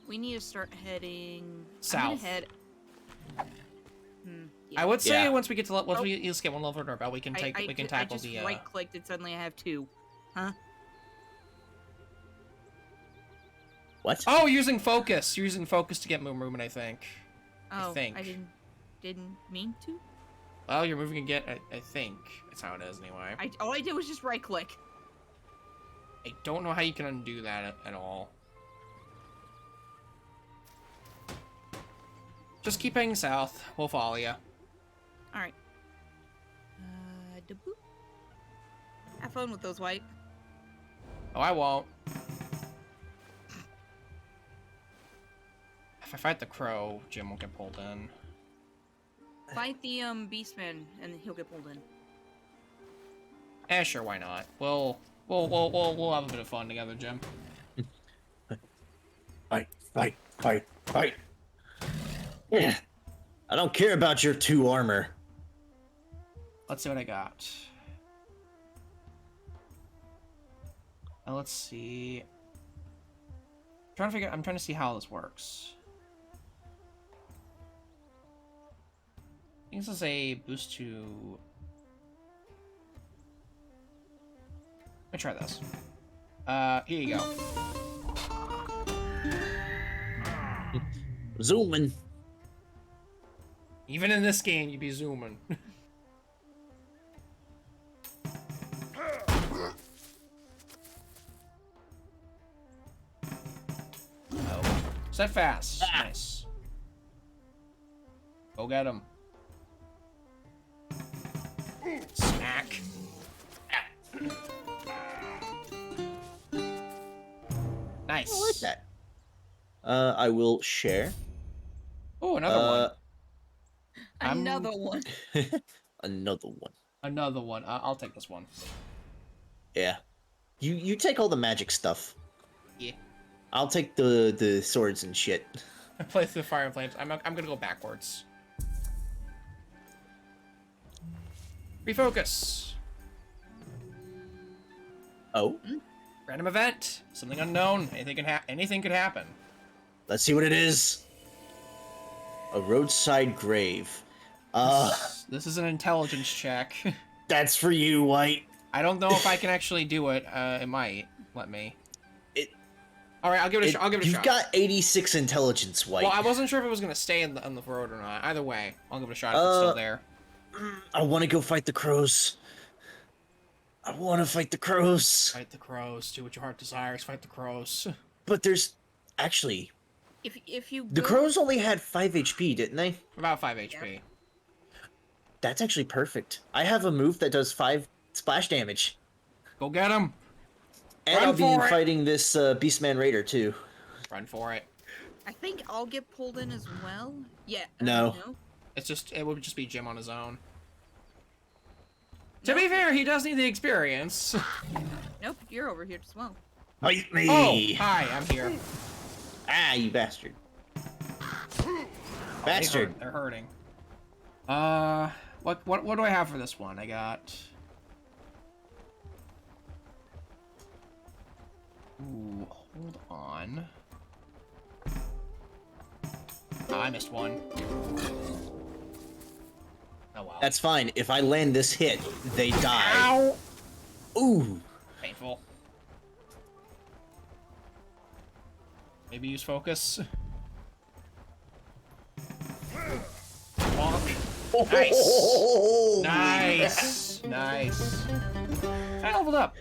we need to start heading... South. I'm gonna head... yeah. I would say Yeah. once we get to once we at least get 1 level in our belt, we can take we can tackle I just the. right-clicked and suddenly I have 2. Huh? What? Oh, using focus. You're using focus to get movement, I think. Oh, think. I didn't mean to? Well, you're moving again. I think that's how it is anyway. All I did was just right-click. I don't know how you can undo that at all. Just keep heading south. We'll follow you. Alright. Da-boop. Have fun with those, White. Oh, I won't. If I fight the crow, Jim will get pulled in. Fight the, Beastman, and he'll get pulled in. Eh, sure, why not? We'll have a bit of fun together, Jim. Fight. Yeah. I don't care about your 2 armor. Let's see what I got. Let's see. I'm trying to see how this works. I think this is a boost to. Let me try this. Here you go. Zooming. Even in this game, you'd be zooming. Oh. Set fast. Nice. Go get him. Smack. Nice. I like that. I will share. Oh, another one. Another one. Another one. Another one. I'll take this one. Yeah. You take all the magic stuff. Yeah. I'll take the swords and shit. I play through Fire and Flames. I'm gonna go backwards. Refocus. Oh, Random event. Something unknown. Anything could happen. let's see what it is. A roadside grave. This is an intelligence check. That's for you, White. I don't know if I can actually do it. It might let me. All right, I'll give it a shot. I'll give it a You've shot. got 86 intelligence, White. Well, I wasn't sure if it was gonna stay on the road or not. Either way, I'll give it a shot if it's still there. I want to go fight the crows. I want to fight the crows. Fight the crows. Do what your heart desires. Fight the crows. But there's actually If you the go- crows only had 5 HP, didn't they? About 5 HP. That's actually perfect. I have a move that does 5 splash damage. Go get him. And Run I'll be for it. fighting this Beastman Raider too. Run for it. I think I'll get pulled in as well. Yeah. No. It would just be Jim on his own. To be fair, he does need the experience. Nope, you're over here as well. Fight me! Oh, hi, I'm here. Ah, you bastard. Bastard. They're hurting. What do I have for this one? I got. Ooh, hold on. Oh, I missed one. Oh well. That's fine. If I land this hit, they die. Ow! Ooh. Painful. Maybe use focus. Bonk. Nice. Oh, Nice. Nice. I leveled up.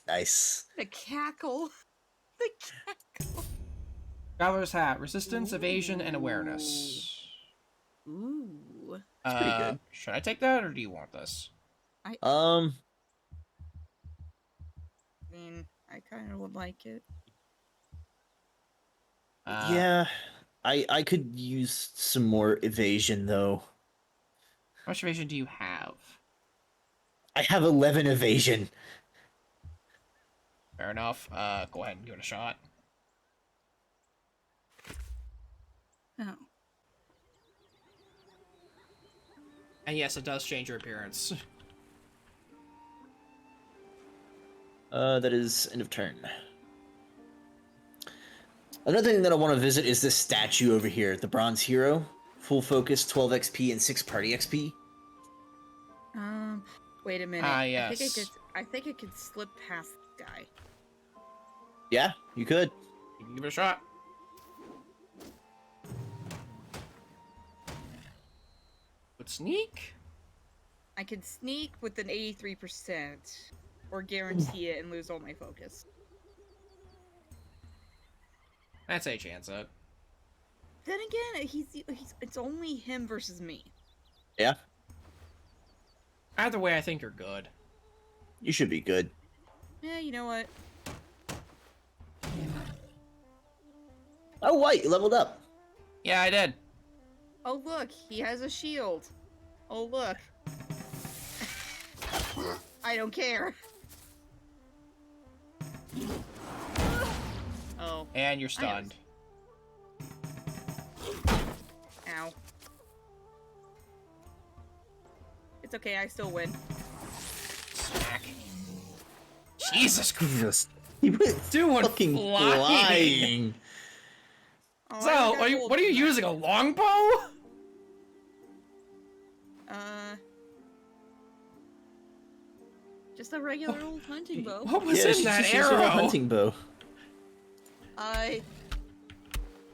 Nice. The cackle. The cackle. Traveler's hat. Resistance, evasion, and awareness. Ooh. pretty good. Should I take that, or do you want this? Um, I mean, I kind of would like it. yeah, I could use some more evasion though. How much evasion do you have? I have 11 evasion. Fair enough. Go ahead and give it a shot. Oh. And yes, it does change your appearance. That is end of turn. Another thing that I want to visit is this statue over here, the Bronze Hero. Full focus, 12 XP, and 6 party XP. Wait a minute. Yes. I think I could slip past this guy. Yeah, you could. You can give it a shot. Would sneak? I could sneak with an 83%, or guarantee it and lose all my focus. I'd say chance it. Then again, it's only him versus me. Yeah, Either way, I think you're good. you should be good. Yeah, you know what? Oh, White, you leveled up. Yeah, I did. Oh look, he has a shield. Oh look. I don't care. Oh. And you're stunned. Ow. It's okay, I still win. Smack. Jesus Christ. He went Doing fucking flying. flying. Oh, I So, got what are gold you from using? A longbow? that. Just a regular old hunting bow. What was Yeah, in she's that just using a arrow? hunting bow.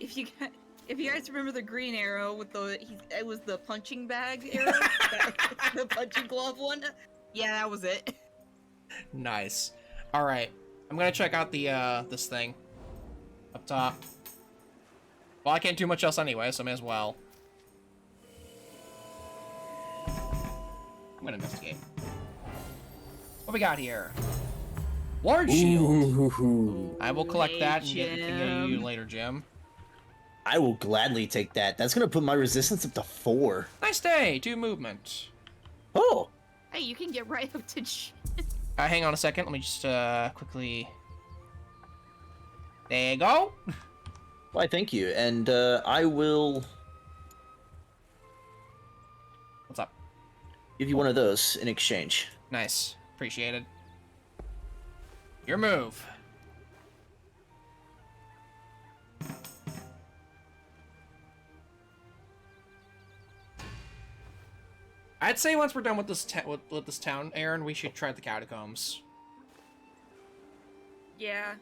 If you guys remember the green arrow with it was the punching bag arrow, the punching glove one. Yeah, that was it. Nice. All right, I'm gonna check out the this thing up top. Well, I can't do much else anyway, so I may as well. I'm gonna investigate. What we got here? Large shield. Ooh. I will collect Hey, that and get you Jim. later, Jim. I will gladly take that. That's gonna put my resistance up to 4. Nice day. 2 movement. Oh, Hey, you can get right up to. Hang on a second. Let me just quickly. There you go. why? Thank you, and I will What's up? give you one of those in exchange. Nice. Appreciated. Your move. I'd say once we're done with this with this town, Aaron, we should try the catacombs. Yeah.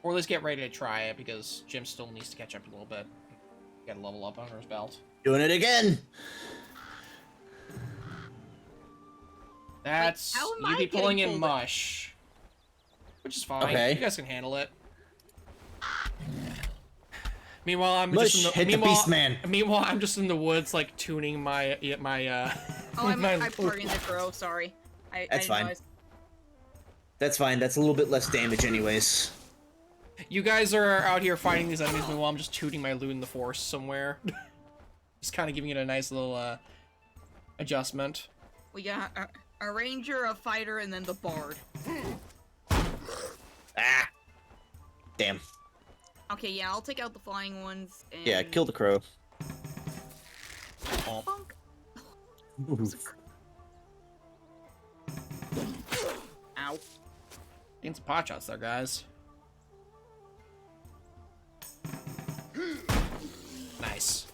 Or at least get ready to try it, because Jim still needs to catch up a little bit. Got to level up under his belt. Doing it again. That's... how am you I be pulling getting in pulled? mush. Which is fine. Okay. You guys can handle it. Meanwhile, I'm Mush, just in the, hit the beast man. Meanwhile, I'm just in the woods, like, tuning my... Oh, I'm my partying the crow, sorry. I That's didn't fine. realize. That's fine. That's a little bit less damage, anyways. You guys are out here fighting these enemies, meanwhile I'm just tooting my loot in the forest somewhere. Just kind of giving it a nice little, adjustment. We got a ranger, a fighter, and then the bard. Ah. Damn. Okay, yeah, I'll take out the flying ones. And... Yeah, kill the crow. Bonk. Ow. Getting some pot shots there, guys. Nice.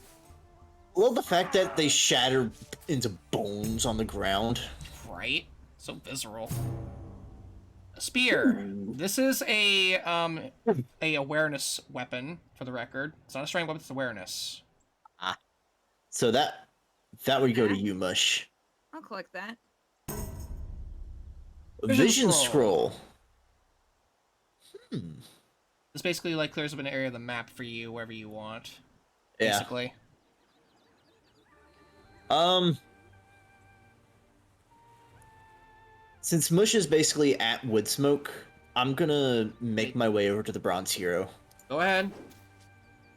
I love the fact that they shatter into bones on the ground. Right? So visceral. A spear. This is a awareness weapon, for the record. It's not a strength weapon, it's awareness. So that would go to you, Mush. I'll collect that. Vision scroll. scroll. This basically like clears up an area of the map for you wherever you want. Yeah. Basically. Since Mush is basically at Woodsmoke, I'm gonna make my way over to the Bronze Hero. Go ahead.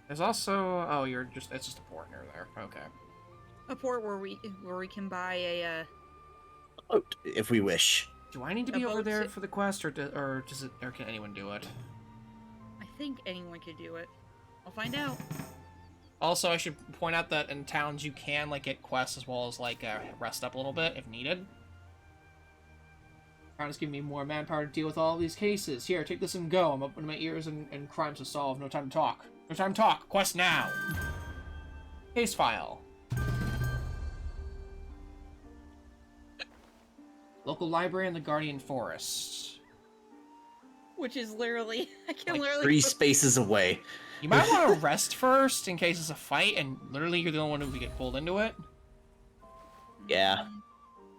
There's also it's just a port near there. Okay. A port where we can buy a Oh, if we wish. Do I need to A be over boat there si- for the quest, or can anyone do it? I think anyone could do it. I'll find out. Also, I should point out that in towns you can like get quests as well as like rest up a little bit if needed. Crown giving me more manpower to deal with all these cases. Here, take this and go. I'm opening my ears and crimes to solve. No time to talk. No time to talk. Quest now. Case file. Local library in the Guardian Forest. Which is literally, I can Like literally. 3 spaces away. You might want to rest first in case it's a fight, and literally you're the only one who can get pulled into it. Yeah.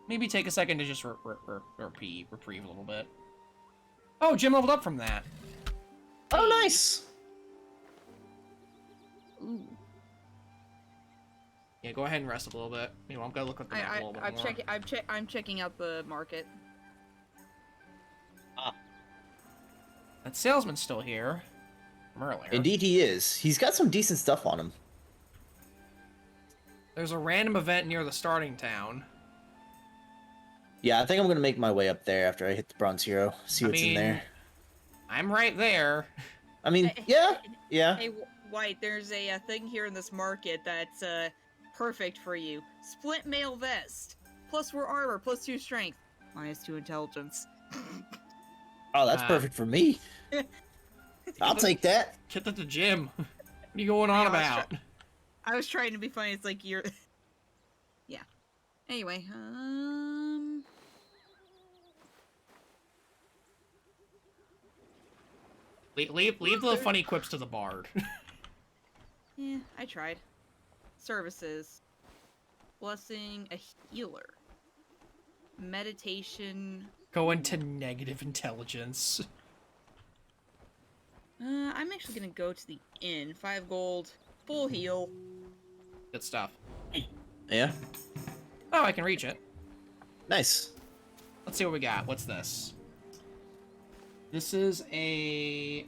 Maybe take a second to just reprieve a little bit. Oh, Jim leveled up from that. Oh, nice. Ooh. Yeah, go ahead and rest up a little bit. You know, I'm gonna look at the map a little bit more. I'm checking out the market. That salesman's still here from earlier. Indeed he is. He's got some decent stuff on him. There's a random event near the starting town. Yeah, I think I'm gonna make my way up there after I hit the Bronze Hero. See what's in there. I'm right there. I mean, yeah. Hey, White, there's a thing here in this market that's perfect for you. Splint mail vest. +4 armor, +2 strength, -2 intelligence. Oh, that's perfect for me. I'll take that. Get that to Jim. What are you going on I was about? I was trying to be funny. It's like you're. Yeah. Anyway, Leave the funny quips to the bard. Yeah, I tried. Services. Blessing a healer. Meditation. Go into negative intelligence. I'm actually gonna go to the inn. 5 gold. Full heal. Good stuff. Yeah. Oh, I can reach it. Nice. Let's see what we got. What's this? This is a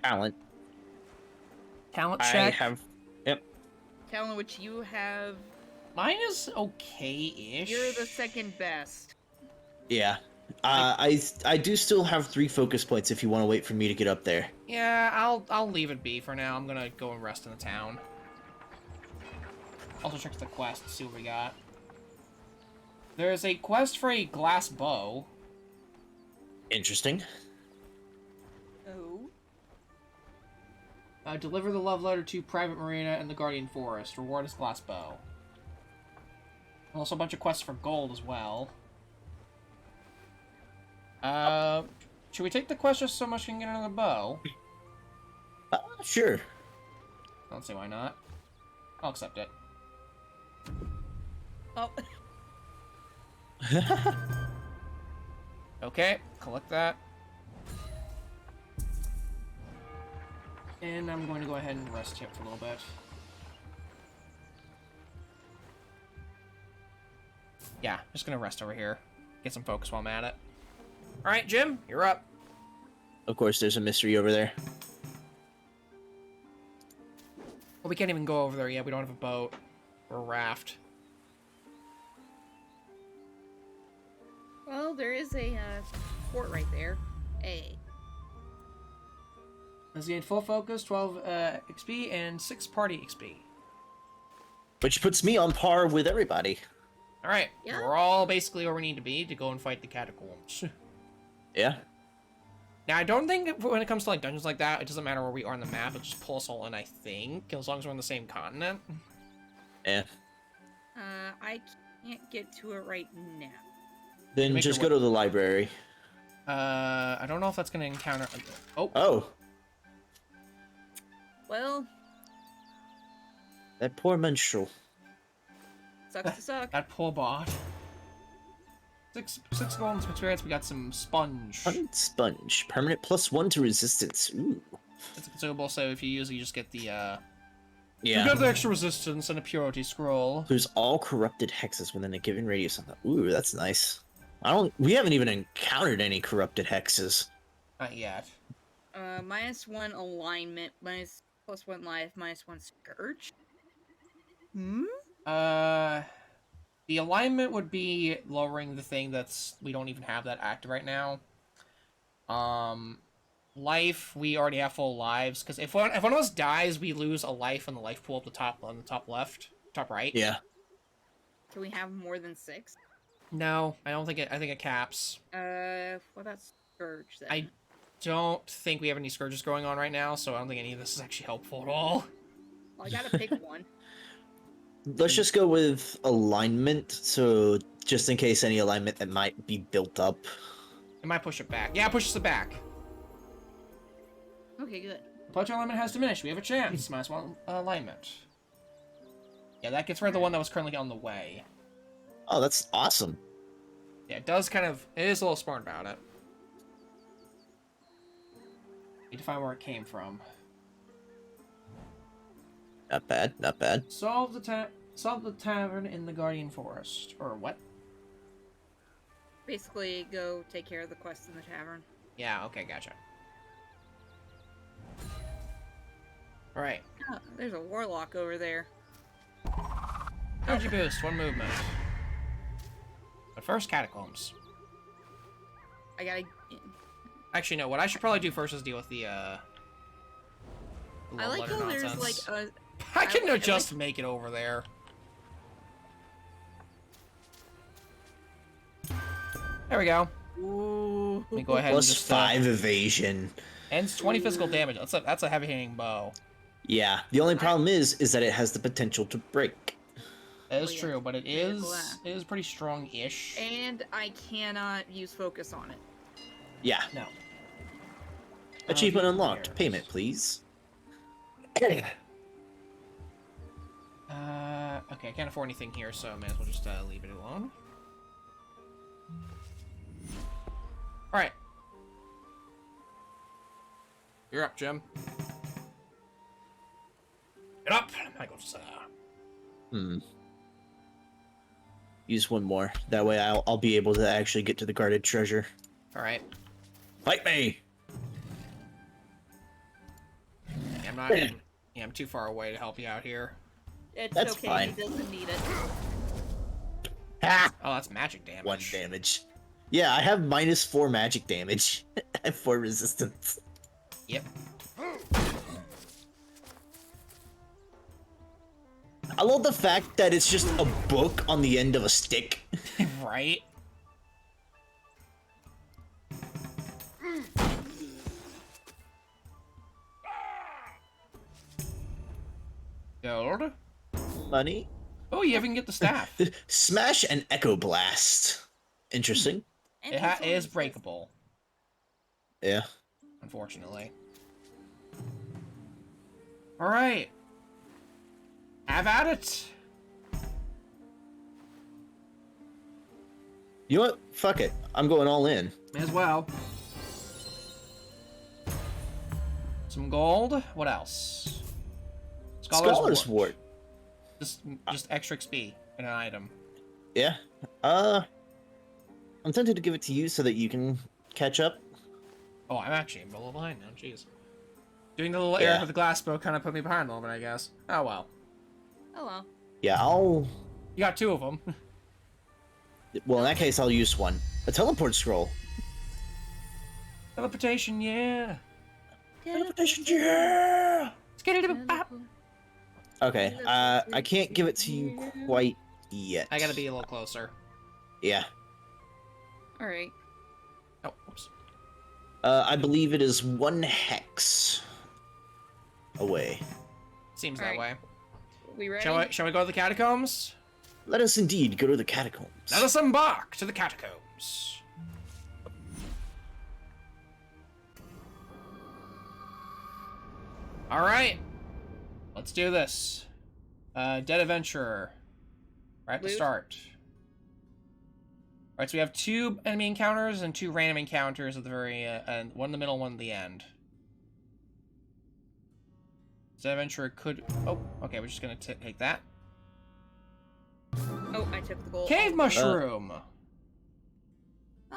Talent. talent I check. have. Yep. Talent which you have. Mine is okay-ish. You're the second best. Yeah. I do still have 3 focus points if you want to wait for me to get up there. Yeah, I'll leave it be for now. I'm gonna go and rest in the town. Also check the quest to see what we got. There's a quest for a glass bow. Interesting. Oh. Deliver the love letter to Private Marina in the Guardian Forest. Reward is glass bow. Also a bunch of quests for gold as well. Should we take the quest just so much we can get another bow? Sure. I don't see why not. I'll accept it. Oh, Okay, collect that. And I'm going to go ahead and rest here for a little bit. Yeah, just gonna rest over here. Get some focus while I'm at it. Alright, Jim, you're up. Of course, there's a mystery over there. Well, we can't even go over there yet. We don't have a boat or a raft. well, there is a port right there. A. Let's gain full focus, 12 XP, and 6 party XP. Which puts me on par with everybody. Alright, Yeah. we're all basically where we need to be to go and fight the catacombs. Yeah. Now, I don't think when it comes to like dungeons like that, it doesn't matter where we are on the map. It'll just pull us all in, I think, as long as we're on the same continent. Yeah. I can't get to it right now. Then Make just your go to the library. I don't know if that's gonna encounter. Oh, Oh, Well, that poor minstrel. sucks to suck. that poor bot. Six gold and some experience. We got some sponge. Sponge. Permanent +1 to resistance. Ooh. It's a consumable, so if you use it, you just get the Yeah. You get the extra resistance and a purity scroll. There's all corrupted hexes within a given radius of the. Ooh, that's nice. We haven't even encountered any corrupted hexes. Not yet. -1 alignment, +1 life, -1 scourge. Hmm? The alignment would be lowering the thing that's we don't even have that active right now. Life, we already have full lives because if one of us dies, we lose a life on the life pool at the top on the top left, top right. Yeah. Can we have more than 6? No, I don't think it. I think it caps. What about scourge then? I don't think we have any scourges going on right now, so I don't think any of this is actually helpful at all. Well, I gotta pick one. Let's just go with alignment, so just in case any alignment that might be built up. It might push it back. Yeah, it pushes it back. Okay, good. Plateau alignment has diminished. We have a chance. -1 alignment. Yeah, that gets rid of the one that was currently on the way. Oh, that's awesome. Yeah, it does kind of... It is a little smart about it. Need to find where it came from. Not bad, not bad. Solve the tavern in the Guardian Forest. Or what? Basically, go take care of the quest in the tavern. Yeah, okay, gotcha. Alright. Oh, there's a warlock over there. Energy boost, 1 movement. But first, catacombs. I gotta. Actually, no, what I should probably do first is deal with the I love like letter how there's nonsense. like a. I can like- just make it over there. There we go. Ooh. Let me go ahead and Plus just 5 evasion. ends 20 physical damage. That's a heavy hitting bow. Yeah, the only problem is that it has the potential to break. That is Oh, yeah. true, but it Critical is act. pretty strong-ish. And I cannot use focus on it. Yeah. No. Achievement Who unlocked. cares? Payment, please. Okay, I can't afford anything here, so I may as well just leave it alone. Alright. You're up, Jim. Get up! I go to Use one more. That way I'll be able to actually get to the guarded treasure. Alright. Fight me! Yeah, I'm not... Yeah, I'm too far away to help you out here. It's That's okay, fine. he doesn't need it. Ha! Oh, that's magic damage. 1 damage. Yeah, I have -4 magic damage. and 4 resistance. Yep. I love the fact that it's just a book on the end of a stick. Right? Gold. Money. Oh, you even get the staff. Smash and Echo Blast. Interesting. And It it's is always- breakable. Yeah. Unfortunately. All right. Have at it. You know what? Fuck it. I'm going all in. May as well. Some gold. What else? Scholar's Wart. Just extra XP in an item. Yeah. I'm tempted to give it to you so that you can catch up. Oh, I'm actually a little behind now. Jeez. Doing the little Yeah. Eric with the glass bow kind of put me behind a little bit, I guess. Oh well. Oh well. Yeah, I'll... You got 2 of them. Well, in that case, I'll use one. A teleport scroll. Teleportation, yeah. Teleportation, yeah! Let's get it a bop. Okay, I can't give it to you quite yet. I gotta be a little closer. Yeah. All right. Oh, whoops. I believe it is 1 hex away. Seems All that way. right. We ready? Shall we go to the catacombs? Let us indeed go to the catacombs. Let us embark to the catacombs. All right, let's do this. Dead adventurer. Right at the Loot. start. All right, so we have 2 enemy encounters and 2 random encounters at the very end. One in the middle, one at the end. Dead adventurer could. Oh, okay. We're just gonna take that. Oh, I took the gold. Cave mushroom.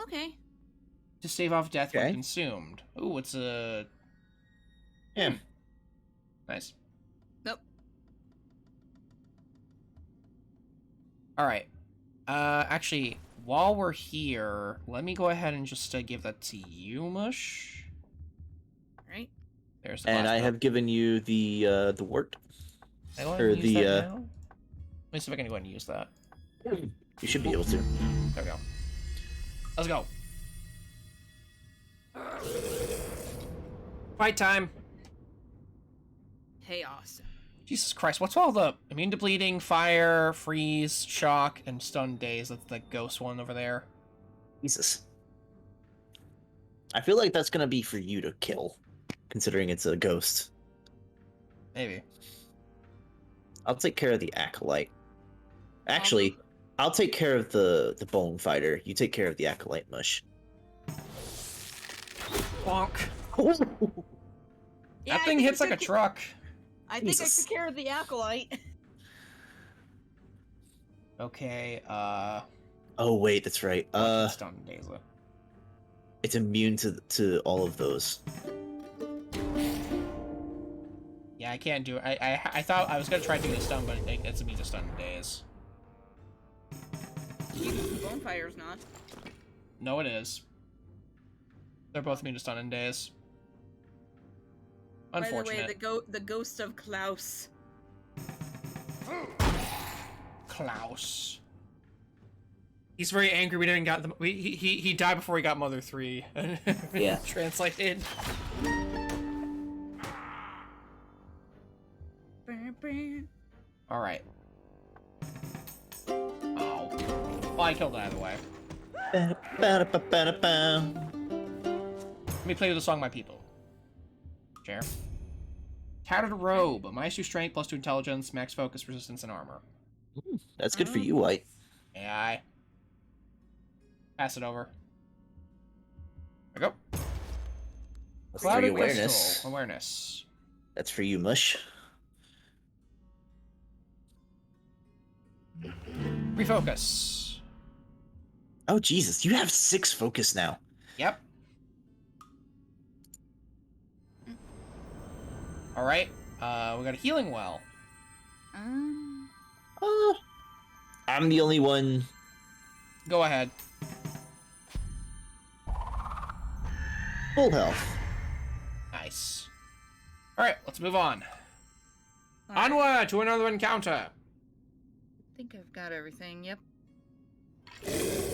Okay. To stave off death when Okay. consumed. Ooh, it's a... Yeah. Nice. Nope. Alright. Actually, while we're here, let me go ahead and just give that to you, Mush. Right. There's the And I glass have given you the wart. bow. Can I go ahead or and use the, that now? Let me see if I can go ahead and use that. You should be able to. There we go. Let's go. Fight time. Chaos. Jesus Christ, what's all the immune to bleeding, fire, freeze, shock, and stun days? That's the ghost one over there. Jesus. I feel like that's gonna be for you to kill, considering it's a ghost. Maybe. I'll take care of the acolyte. Actually, I'll take care of the bone fighter. You take care of the acolyte, Mush. Bonk. Yeah, That I thing think hits I like a took- truck. I think I Jesus. took care of the acolyte. Okay, Oh wait, that's right. stun days. It's immune to all of those. Yeah, I can't do it. I thought I was gonna try doing the stun, but it's immune to stun days. Bonefire's not. No, it is. They're both immune to stun in days. By the Unfortunate. way, the ghost of Klaus. Klaus. He's very angry we didn't got the he died before he got Mother 3. Yeah. Translated. Alright. Oh. Well, I killed it either way. Ba-da-ba-ba-da-ba. Let me play with the song, my people. Share. Tattered robe. -2 strength, +2 intelligence, max focus, resistance, and armor. That's good for you, White. AI. Pass it over. There we go. That's for Clouded your awareness. crystal. Awareness. That's for you, Mush. Refocus. Oh Jesus, you have 6 focus now. Yep. Alright. We got a healing well. I'm the only one. Go ahead. Full health. Nice. Alright, let's move on. Alright. Onward to another encounter. I think I've got everything. Yep.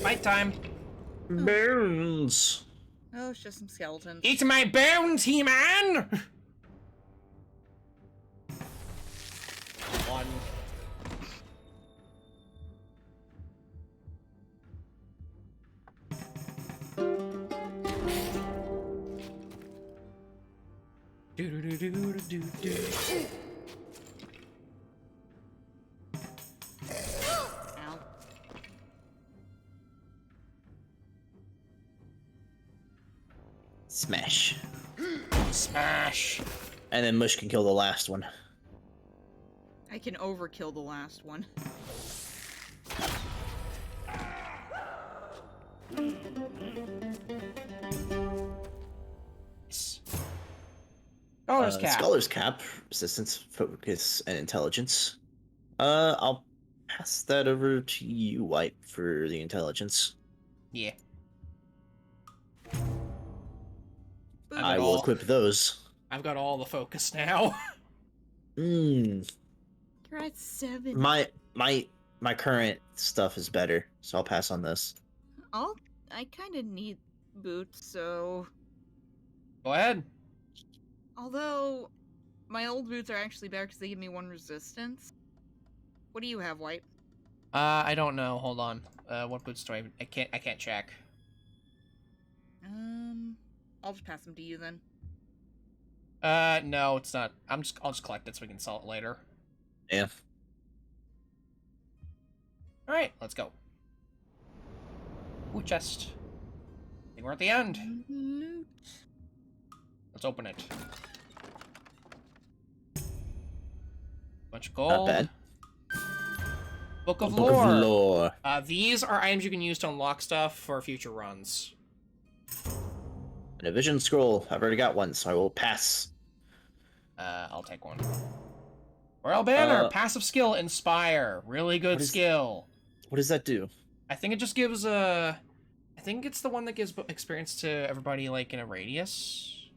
Fight time. Bones. Oh, it's just some skeletons. Eat my bones, He-Man! One. Ow. Smash. Smash. And then Mush can kill the last one. I can overkill the last one. Scholar's cap. Scholar's cap, resistance, focus, and intelligence. I'll pass that over to you, White, for the intelligence. Yeah. I will equip those. I've got all the focus now. Hmm. You're at 7. My current stuff is better, so I'll pass on this. I kind of need boots, so... Go ahead. Although, my old boots are actually better because they give me 1 resistance. What do you have, White? I don't know. Hold on. What boots do I can't check. I'll just pass them to you then. No, it's not. I'll just collect it so we can sell it later. Yeah. Alright, let's go. Ooh, chest. I think we're at the end. Loot. Let's open it. Bunch of gold. Not bad. Book of Book Lore. of Lore. These are items you can use to unlock stuff for future runs. And a vision scroll. I've already got one, so I will pass. I'll take one. Royal Banner, passive skill, Inspire. Really good skill. What does that do? I think it just gives I think it's the one that gives experience to everybody, like, in a radius.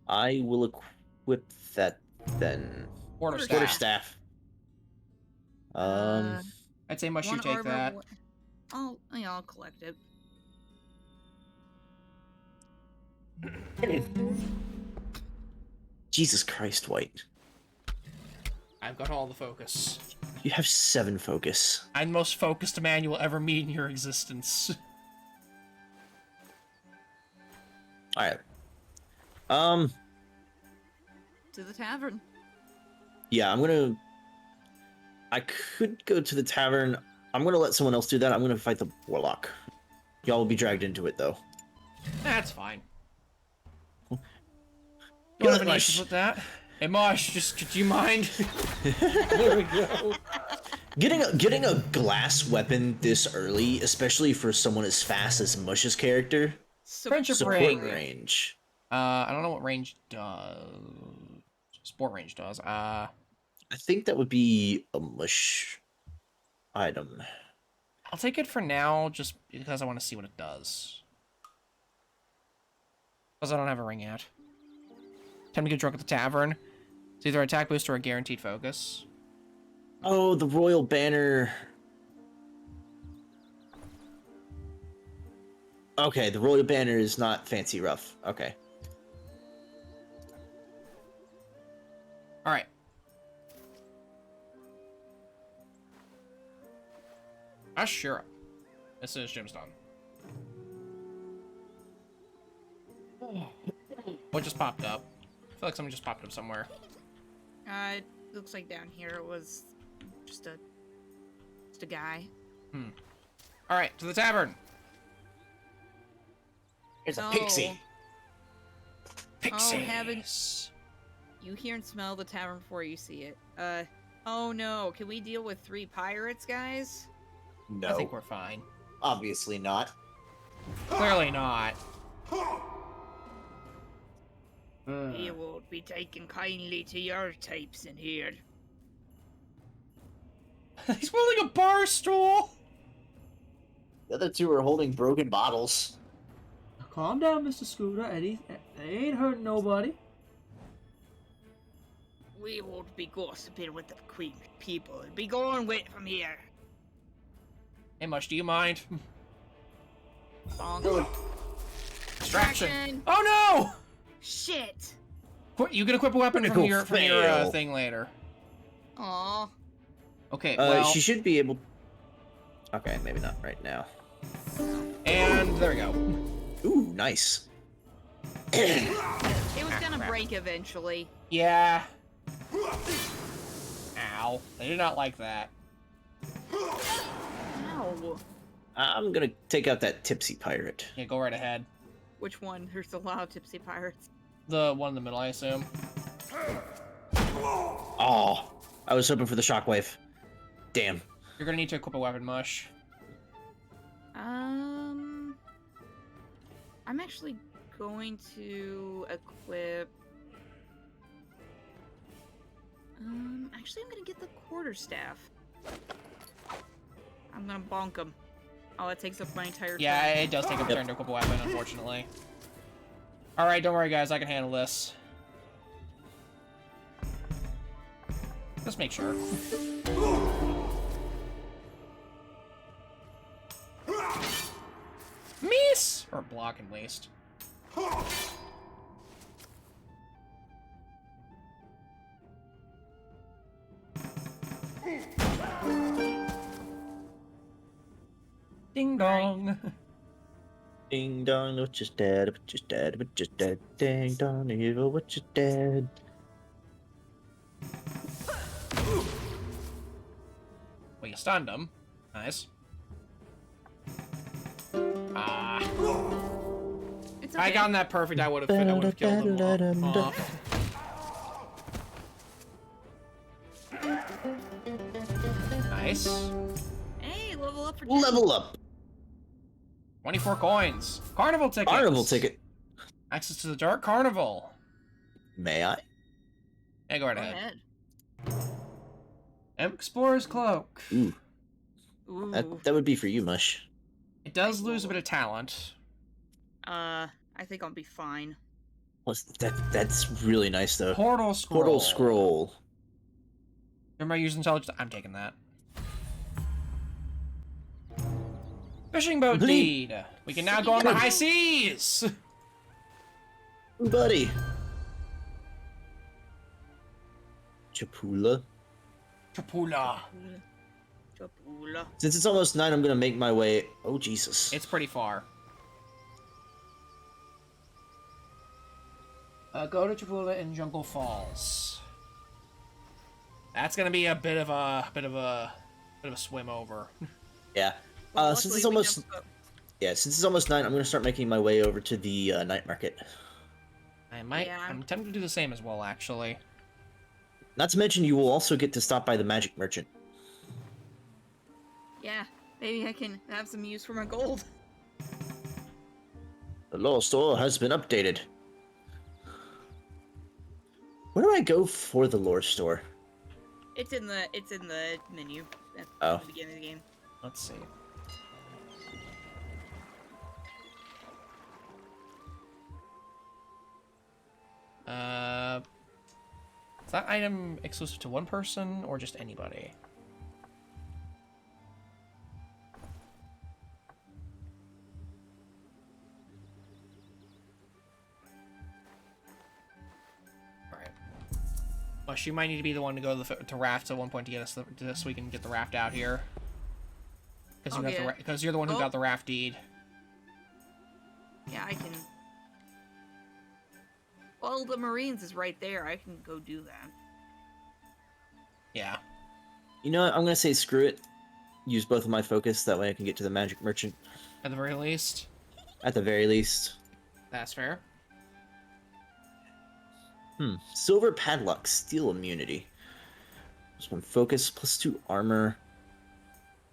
I will equip that then. Quarterstaff. Quarterstaff. I'd say must you 1 take armor, that. I'll collect it. Jesus Christ, White. I've got all the focus. You have 7 focus. I'm the most focused man you will ever meet in your existence. Alright. To the tavern. Yeah, I could go to the tavern. I'm gonna let someone else do that. I'm gonna fight the warlock. Y'all will be dragged into it, though. That's fine. Good Don't have any Mosh. issues with that. Hey, Mosh, could you mind? There we go. Getting a glass weapon this early, especially for someone as fast as Mush's character, Friendship support ring. range. I don't know what range does. Sport range does. I think that would be a Mush item. I'll take it for now, just because I want to see what it does. Because I don't have a ring yet. Time to get drunk at the tavern. It's either attack boost or a guaranteed focus. Oh, the Royal Banner. Okay, the Royal Banner is not fancy rough. Okay. Alright. Sure. This is Gemstone. What just popped up? I feel like something just popped up somewhere. It looks like down here it was just a guy. Alright, to the tavern. Here's a Oh. pixie. Pixies. haven't- You hear and smell the tavern before you see it. Oh no, can we deal with 3 pirates, guys? No, I think we're fine. obviously not. Clearly not. He won't be taking kindly to your types in here. He's holding a bar stool! The other 2 are holding broken bottles. Calm down, Mr. Scooter. They ain't hurting nobody. We won't be gossiping with the queen people. Be going away from here. Hey, Mush, do you mind? Bonk. Distraction. Oh no! Shit. You can equip a weapon from Critical your fail. thing later. Aw. Okay, well, She should be able. Okay, maybe not right now. and there we go. Ooh, nice. It was gonna crap. break eventually. Yeah. Ow. They did not like that. Ow. I'm gonna take out that tipsy pirate. Yeah, go right ahead. Which one? There's a lot of tipsy pirates. The one in the middle, I assume. Oh, I was hoping for the shockwave. Damn. You're gonna need to equip a weapon, Mush. I'm actually going to equip. Actually, I'm gonna get the quarterstaff. I'm gonna bonk him. Oh, that takes up my entire Yeah, turn. it does take a turn to equip a weapon, unfortunately. Alright, don't worry, guys. I can handle this. Let's make sure. Miss! Or block, at least. Ding dong. Ding dong, what you're dead, what you're dead, what you're dead. Ding dong, evil, what you're dead. Well, you stunned him. Nice. Ah. It's If I okay. gotten that perfect, I would have killed him off. Nice. Hey, level up for 10. Level up. 24 coins. Carnival tickets. Carnival ticket. Access to the Dark Carnival. May I? Yeah, go right Go ahead. ahead. Explorer's Cloak. Ooh, Ooh. that would be for you, Mush. It does lose a bit of talent. I think I'll be fine. That's really nice though. Portal Scroll. Portal scroll. Remember, use intelligence. I'm taking that. Fishing boat Complete. deed. We can now go on the high seas. Ooh, buddy. Chapula. Chapula. Chapula. Since it's almost 9, I'm gonna make my way. Oh Jesus. It's pretty far. Go to Chapula in Jungle Falls. That's gonna be a bit of a swim over. Yeah. Well, Since luckily it's we almost jumped up. since it's almost 9, I'm gonna start making my way over to the night market. Yeah. I'm tempted to do the same as well, actually. Not to mention, you will also get to stop by the magic merchant. Yeah, maybe I can have some use for my gold. The lore store has been updated. Where do I go for the lore store? It's in the menu at Oh. the beginning of the game. Let's see. Is that item exclusive to one person or just anybody? Alright. Mush, you might need to be the one to go to raft at one point to get us so we can get the raft out here. Because you're the one who got the raft deed. Yeah, I can. Well, the Marines is right there. I can go do that. Yeah. You know what? I'm gonna say screw it. Use both of my focus. That way I can get to the magic merchant. At the very least. At the very least. That's fair. Silver padlock, steel immunity. +1 focus, +2 armor.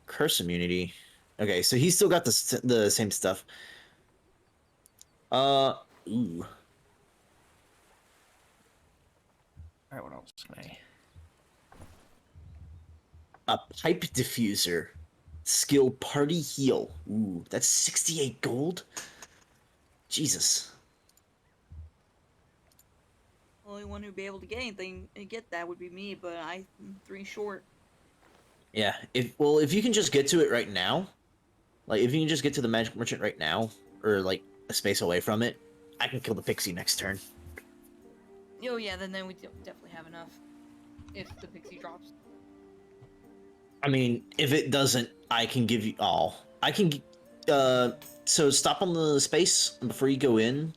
Curse immunity. Okay, so he's still got the same stuff. Ooh. Alright, what else can I... A pipe diffuser. Skill party heal. Ooh, that's 68 gold? Jesus. Only one who'd be able to get anything and get that would be me, but I'm 3 short. Yeah, if you can just get to it right now, like if you can just get to the magic merchant right now, or like a space away from it, I can kill the pixie next turn. Oh yeah, then we definitely have enough. If the pixie drops. I mean, if it doesn't, I can give you all. I can, so stop on the space before you go in.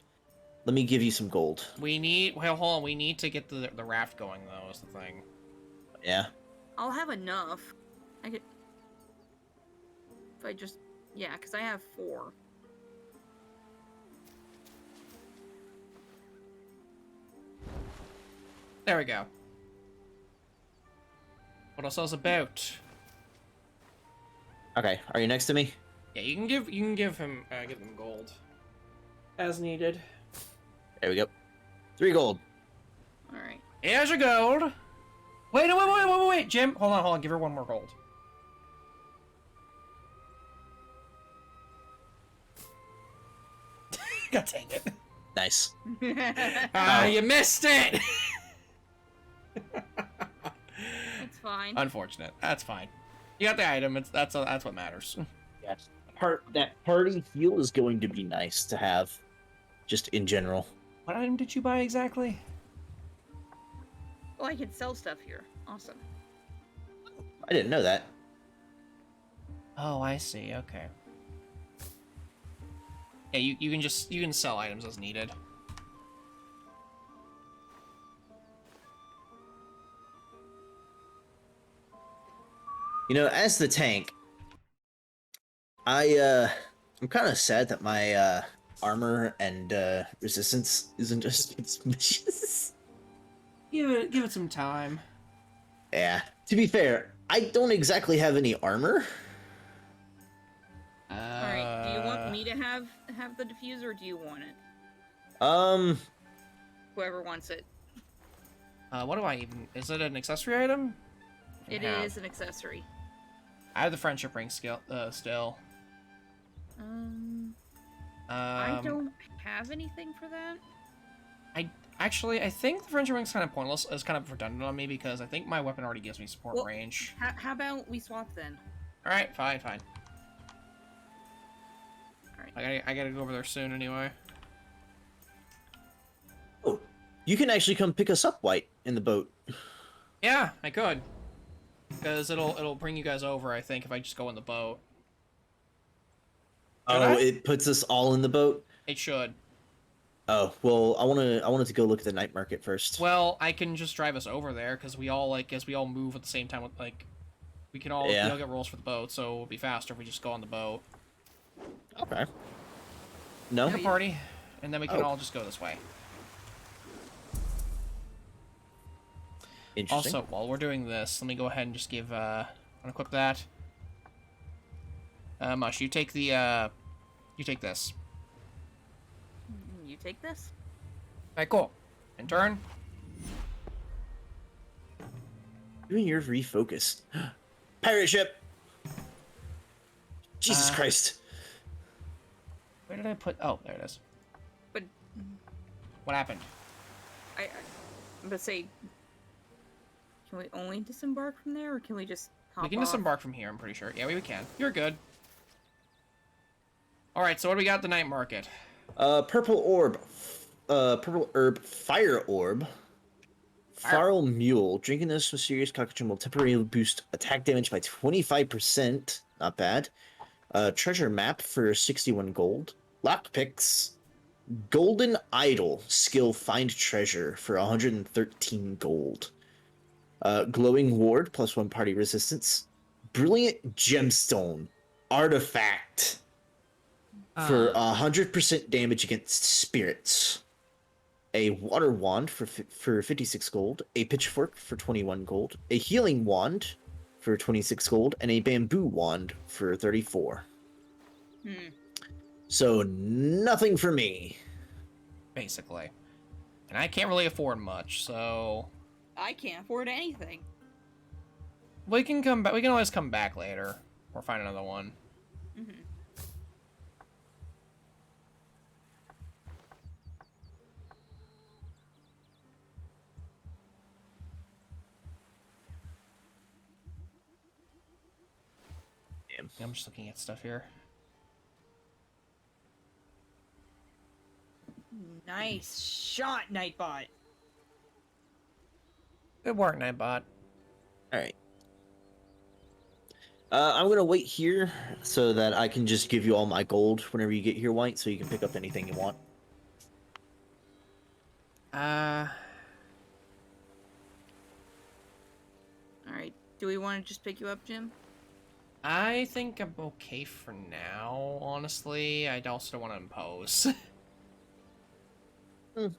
let me give you some gold. We need. Well, hold on. We need to get the raft going though. Is the thing. Yeah. I'll have enough. I could. If I just. Yeah, because I have 4. There we go. What else is about? Okay. Are you next to me? Yeah, you can give him gold as needed. There we go. 3 gold. Alright. Here's your gold. Wait, Jim. Hold on. Give her 1 more gold. God dang it. Nice. You missed it! It's fine. Unfortunate. That's fine. You got the item. That's what matters. Yes. That party heal is going to be nice to have, just in general. What item did you buy exactly? Well, I can sell stuff here. Awesome. I didn't know that. Oh, I see. Okay. Yeah, you can sell items as needed. You know, as the tank, I'm kind of sad that my armor and resistance isn't just suspicious. Give it some time. Yeah. To be fair, I don't exactly have any armor. Alright, do you want me to have the diffuser, or do you want it? Whoever wants it. What do I even... Is it an accessory item? It is an accessory. I have the friendship ring still. I don't have anything for that. I think the friendship ring's kind of pointless. It's kind of redundant on me because I think my weapon already gives me support range. How about we swap then? All right, fine. Alright. I gotta go over there soon anyway. Oh, you can actually come pick us up, White, in the boat. Yeah, I could. Because it'll bring you guys over, I think, if I just go in the boat. Should I? It puts us all in the boat? It should. Oh, well, I wanted to go look at the night market first. Well, I can just drive us over there because we all move at the same time. We can all get rolls for the boat, so it'll be faster if we just go on the boat. Okay. No? Like a party, and then we can all just go this way. Interesting. Also, while we're doing this, let me go ahead and just give unequip that. Mush, you take the you take this. You take this? Alright, cool. And turn. Even you're refocused. Pirate ship! Jesus Christ. Where did I put... Oh, there it is. But What happened? I'm gonna say, can we only disembark from there, or can we just hop We can off? disembark from here, I'm pretty sure. Yeah, we can. You're good. Alright, so what do we got at the night market? Purple orb. Purple herb. Fire orb. Feral mule. Drinking this mysterious cockatoo will temporarily boost attack damage by 25%. Not bad. Treasure map for 61 gold. Lockpicks. Golden idol. Skill find treasure for 113 gold. Glowing ward plus 1 party resistance. Brilliant gemstone. Artifact. For 100% damage against spirits. A water wand for 56 gold, a pitchfork for 21 gold, a healing wand for 26 gold, and a bamboo wand for 34. So nothing for me. Basically. And I can't really afford much, so... I can't afford anything. We can come back. We can always come back later. Or find another one. I'm just looking at stuff here. Nice shot, Nightbot. Good work, Nightbot. Alright. I'm gonna wait here so that I can just give you all my gold whenever you get here, White, so you can pick up anything you want. Alright. Do we want to just pick you up, Jim? I think I'm okay for now, honestly. I also don't want to impose. Suit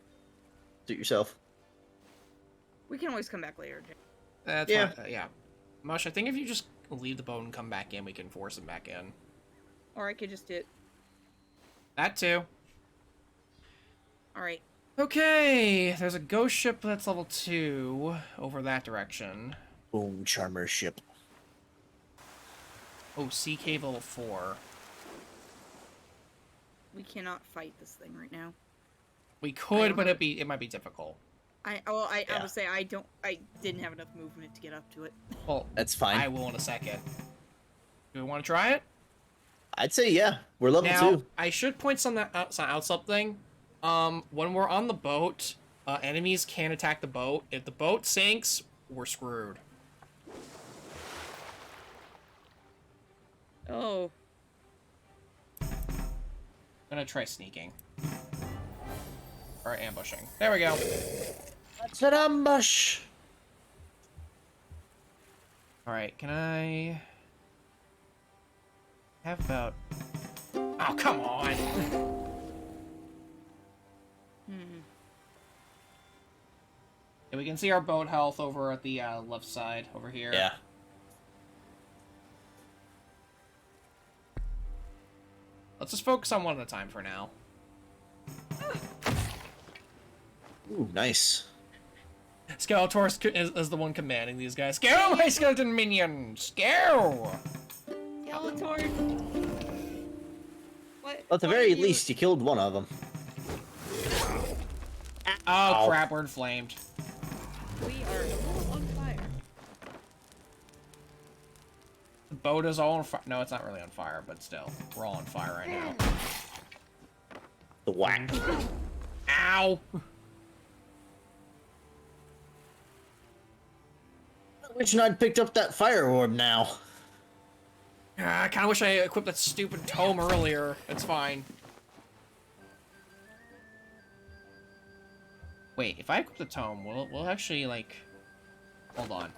yourself. We can always come back later, Jim. That's Yeah. fine. Yeah. Mush, I think if you just leave the boat and come back in, we can force him back in. Or I could just do it. That too. Alright. Okay, there's a ghost ship that's level 2 over that direction. Boom, charmer ship. Oh, sea cave level 4. We cannot fight this thing right now. We I could, don't but have- it might be difficult. I Yeah. would say I didn't have enough movement to get up to it. Well, That's fine. I will in a second. Do we want to try it? I'd say yeah. We're level Now, 2. I should point out something. When we're on the boat, enemies can attack the boat. If the boat sinks, we're screwed. Oh. I'm gonna try sneaking. Or ambushing. There we go. That's an ambush. Alright, can I... have about... Oh, come on! Yeah, we can see our boat health over at the left side, over here. Yeah. Let's just focus on one at a time for now. Ooh, nice. Skeletor is the one commanding these guys. Go, my skeleton minions! Go! Skeletor! What? Well, at the why very are you- least, you killed one of them. Oh, Ow. crap, we're inflamed. We are a little on fire. The boat is all on fire. No, it's not really on fire, but still. We're all on fire right now. The whack. Ow! I wish I'd picked up that fire orb now. I kind of wish I equipped that stupid tome earlier. It's fine. Wait, if I equip the tome, we'll actually, like... Hold on.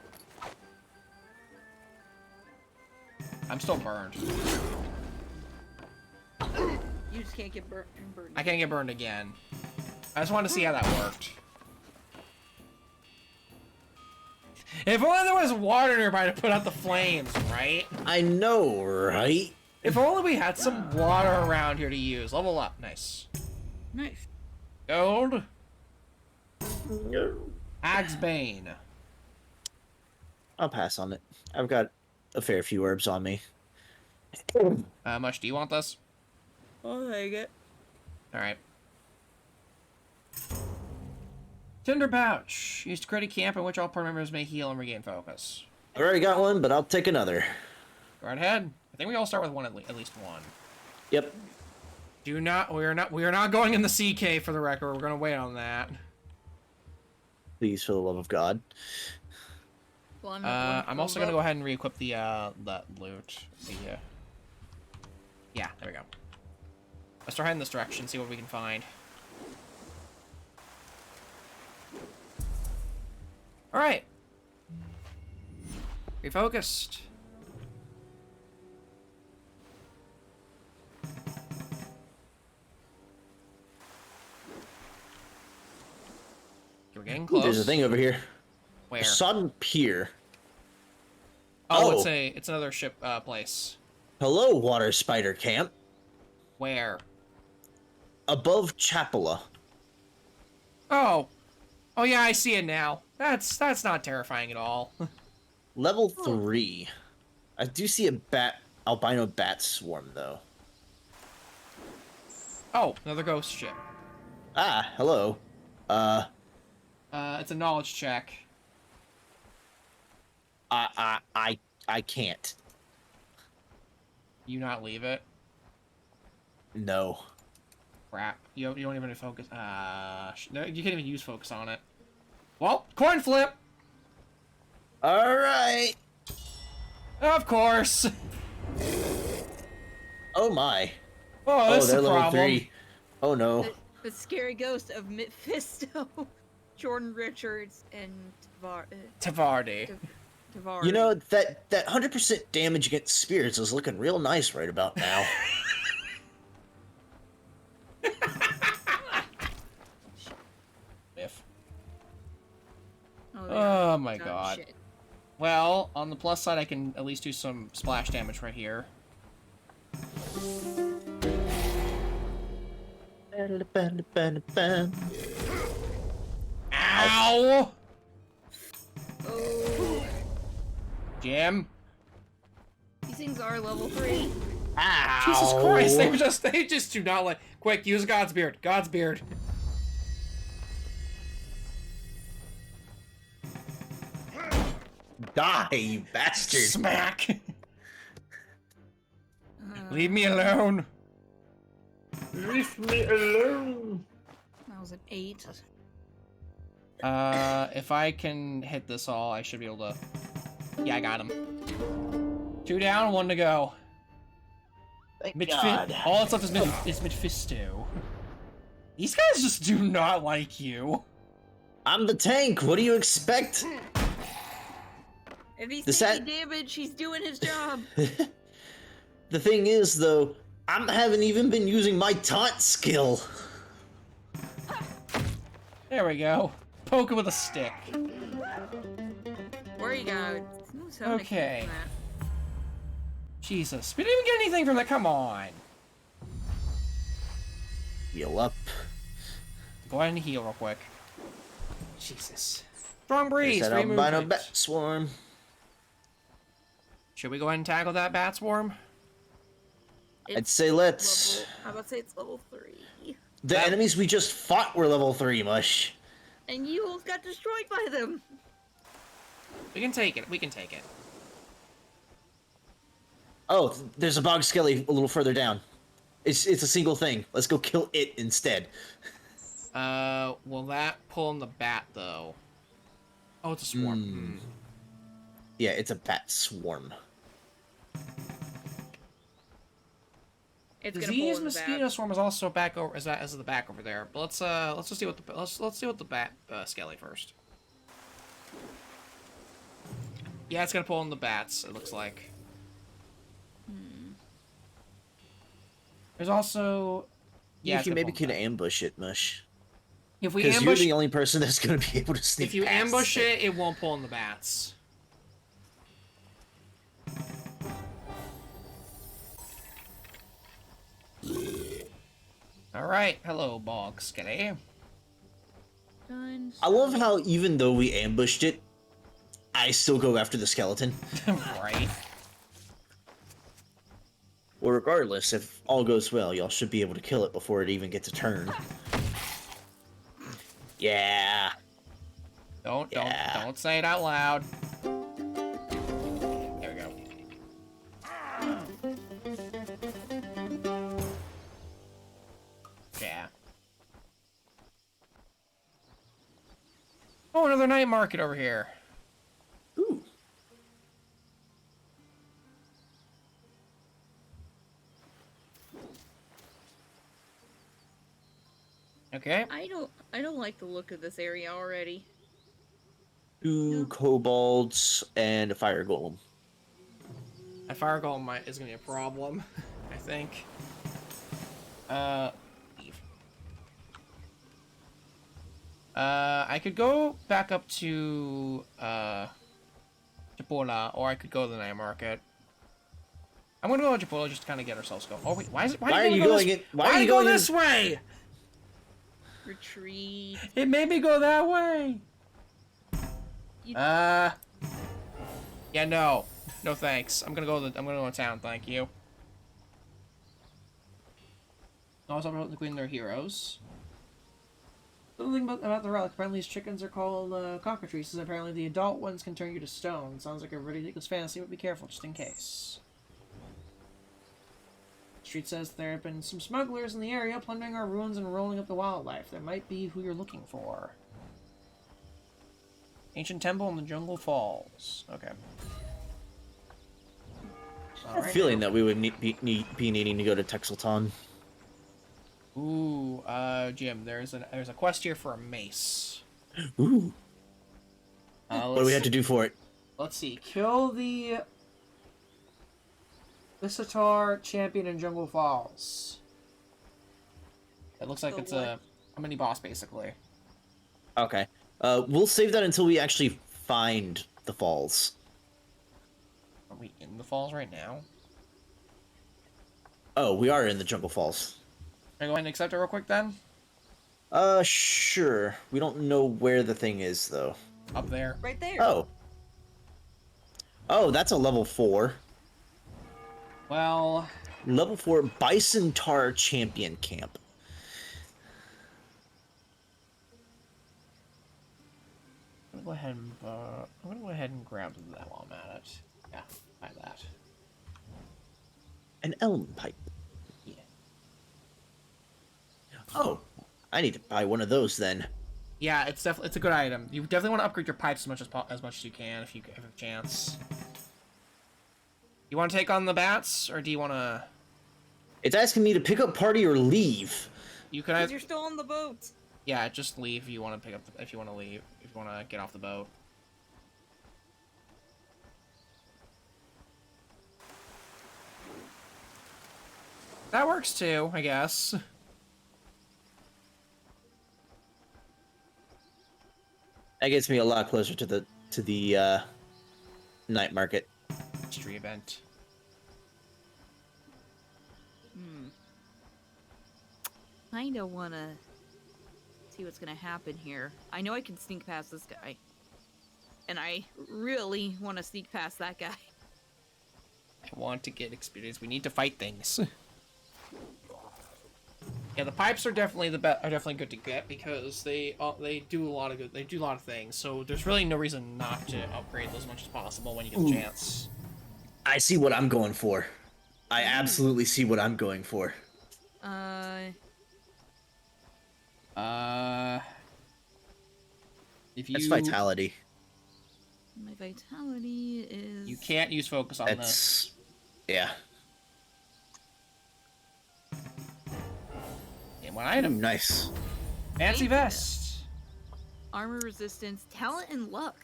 I'm still burned. You just can't get burned. I can't get burned again. I just wanted to see how that worked. If only there was water nearby to put out the flames, right? I know, right? If only we had some water around here to use. Level up. Nice. Nice. Gold. Hag's Bane. I'll pass on it. I've got a fair few herbs on me. Mush, do you want this? I'll take it. Alright. Tinder Pouch. Used to create a camp in which all party members may heal and regain focus. I've already got one, but I'll take another. Go right ahead. I think we all start with one at least one. Yep. We are not going in the CK for the record. We're gonna wait on that. Please, for the love of God. Well, I'm also gonna go ahead and re-equip the loot. Yeah, there we go. Let's start heading this direction, see what we can find. Alright. Refocused. We're getting Ooh, close. there's a thing over here. Where? A sodden pier. Oh, Oh. it's another ship place. Hello, water spider camp. Where? Above Chapela. Oh. Oh yeah, I see it now. That's not terrifying at all. Level 3. I do see a albino bat swarm, though. Oh, another ghost ship. Ah, hello. It's a knowledge check. I can't. You not leave it? No. Crap. You don't even focus. No, you can't even use focus on it. Well, coin flip. Alright. Of course. Oh my. Oh, that's they're the level problem. 3. Oh no. The scary ghost of Mephisto, Jordan Richards, and Tavardi. Tavar. You know, that 100% damage against spirits is looking real nice right about now. If. Oh, Oh my done god. shit. Well, on the plus side, I can at least do some splash damage right here. Ow! Oh, Jim? these things are level 3. Ow! Jesus Christ, they just do not like. Quick, use God's beard. God's beard. Die, you bastard! Smack! Leave me alone. Leave me alone! That was an 8. If I can hit this all, I should be able to. Yeah, I got him. 2 down, 1 to go. Thank God. All that's left is Mephisto. These guys just do not like you. I'm the tank. What do you expect? If he's The taking damage, he's doing his job. The thing is, though, I haven't even been using my taunt skill. There we go. Poke him with a stick. Where you go? Okay. Jesus, we didn't even get anything from that. Come on. Heal up. Go ahead and heal real quick. Jesus. Strong breeze. There's that Free albino movement. bat swarm. Should we go ahead and tackle that bat swarm? I'd say let's. How about say it's level 3? The enemies we just fought were level 3, Mush. And you all got destroyed by them. We can take it. We can take it. Oh, there's a bog skelly a little further down. It's a single thing. Let's go kill it instead. Will that pull in the bat though? Oh, it's a swarm. Yeah, it's a bat swarm. It's gonna Disease pull in the mosquito bat. swarm is also back over. Is that as the back over there? But let's just deal with the let's deal with the bat skelly first. Yeah, it's gonna pull in the bats. It looks like. There's also. Yeah, it's you gonna maybe pull in could the bat. ambush it, Mush. If we Because you're ambush, the only person that's going to be able to sneak if you past ambush it, it won't pull in the bats. All right, hello, bog skelly. Done. I love how even though we ambushed it, I still go after the skeleton. Right. Well, regardless, if all goes well, y'all should be able to kill it before it even gets a turn. Yeah. Don't say it out loud. There we go. Yeah. Oh, another night market over here. Ooh. Okay. I don't like the look of this area already. 2 kobolds and a fire golem. That fire golem is gonna be a problem, I think. Leave. I could go back up to Japola, or I could go to the night market. I'm gonna go to Japola just to kind of get ourselves going. Oh wait, why Why are you going in? Why are you going this way? Retreat. It made me go that way. Yeah, no thanks. I'm gonna go to town. Thank you. Also, about the Queen, they're heroes. The thing about the relic, apparently these chickens are called cockatrices. Apparently the adult ones can turn you to stone. Sounds like a ridiculous fantasy, but be careful just in case. Street says there have been some smugglers in the area plundering our ruins and rolling up the wildlife. There might be who you're looking for. Ancient temple in the jungle falls. Okay. I have a feeling that we would be needing to go to Texelton. Ooh, Jim, there's a quest here for a mace. Ooh. What do we have Let's to do for it? Let's see. Kill the Visitar champion in Jungle Falls. It looks like So it's what? a mini boss, basically. Okay. We'll save that until we actually find the falls. Are we in the falls right now? Oh, we are in the Jungle Falls. Can I go ahead and accept it real quick then? Sure. We don't know where the thing is, though. Up there. Right there. Oh. Oh, that's a level 4. Well, Level 4 Bison Tar Champion Camp. I'm gonna go ahead and grab that while I'm at it. Yeah, buy that. An elm pipe. Yeah. Oh, I need to buy one of those then. Yeah, it's a good item. You definitely want to upgrade your pipes as much as you can if you have a chance. You want to take on the bats, or do you want to? It's asking me to pick up party or leave. You can. Because you're still on the boat. Yeah, just leave if you want to pick up. If you want to leave, if you want to get off the boat. That works too, I guess. That gets me a lot closer to the night market. Mystery event. Kinda wanna see what's gonna happen here. I know I can sneak past this guy. And I really want to sneak past that guy. I want to get experience. We need to fight things. Yeah, the pipes are definitely good to get because they do a lot of good. They do a lot of things. So there's really no reason not to upgrade those as much as possible when you get the chance. I see what I'm going for. I absolutely see what I'm going for. If you That's vitality. My vitality is... You can't use focus on this. Yeah. In one item. Nice. Fancy vest. Armor resistance, talent, and luck.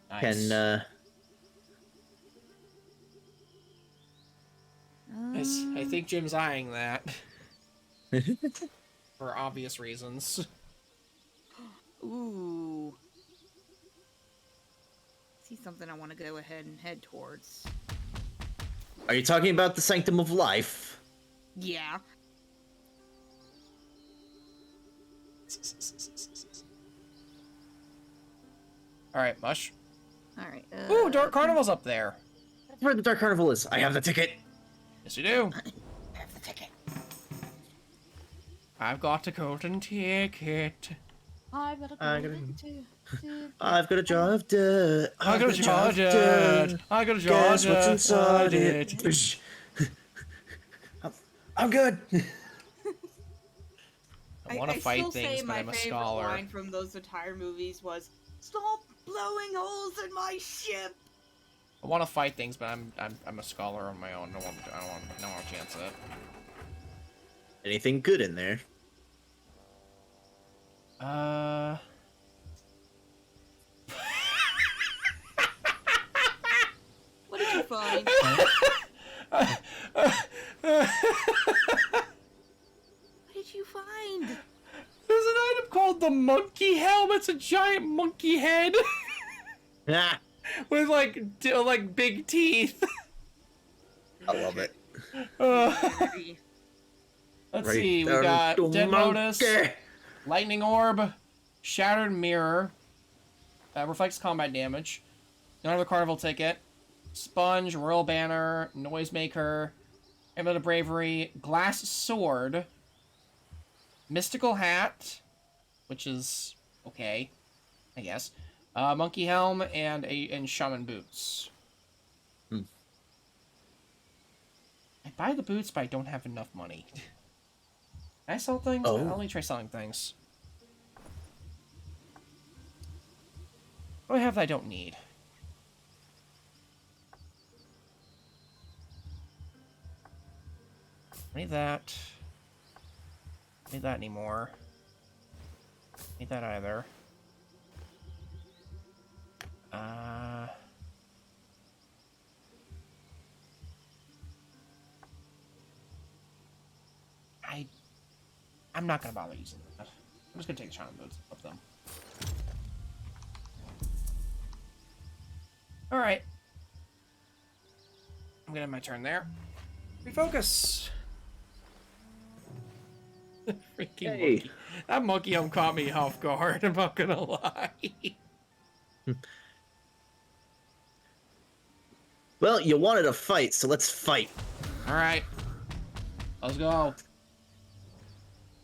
Nice. Can I think Jim's eyeing that. For obvious reasons. Ooh. See something I want to go ahead and head towards. Are you talking about the Sanctum of Life? Yeah. Alright, Mush. Alright. Ooh, Dark Carnival's up there. That's where the Dark Carnival is. I have the ticket. Yes, you do. I have the ticket. I've got a golden ticket. I've got a golden ticket. I've got a jar of dirt. I got a jar of dirt. I got a jar of Guess what's dirt. inside it? I'm good. I want to fight still things, say but I'm a my favorite scholar. line from those entire movies was, "Stop blowing holes in my ship." I want to fight things, but I'm a scholar on my own. I don't want to chance it. Anything good in there? What did you find? What did you find? There's an item called the monkey helm. It's a giant monkey head Ah, with like big teeth. I love it. Let's Right see. We there, got the Dead Lotus, monkey. Lightning Orb, Shattered Mirror, reflects combat damage, another Carnival ticket, Sponge, Royal Banner, Noisemaker, Amulet of Bravery, Glass Sword, Mystical Hat, which is okay, I guess, Monkey Helm, and Shaman Boots. Hmm. I buy the boots, but I don't have enough money. Can I sell things? Oh. Let me try selling things. What do I have that I don't need? I need that. Need that anymore. Need that either. I'm not gonna bother using that. I'm just gonna take a shot on those of them. Alright. I'm gonna have my turn there. Refocus! Freaking Hey. monkey. That monkey caught me off guard, I'm not gonna lie. Well, you wanted a fight, so let's fight. Alright. Let's go.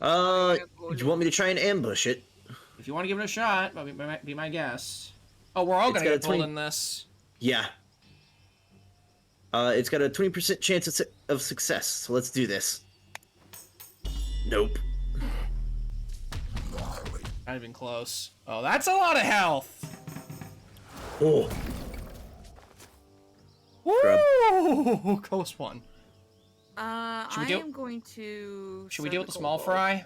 Do you want me to try and ambush it? If you want to give it a shot, be my guess. Oh, we're all It's gonna got get a pulled 20 in this. Yeah. It's got a 20% chance of success, so let's do this. Nope. Not even close. Oh, that's a lot of health. Oh. Woo! Close one. I we do- am going to. Should we serve deal with the small kobold. fry?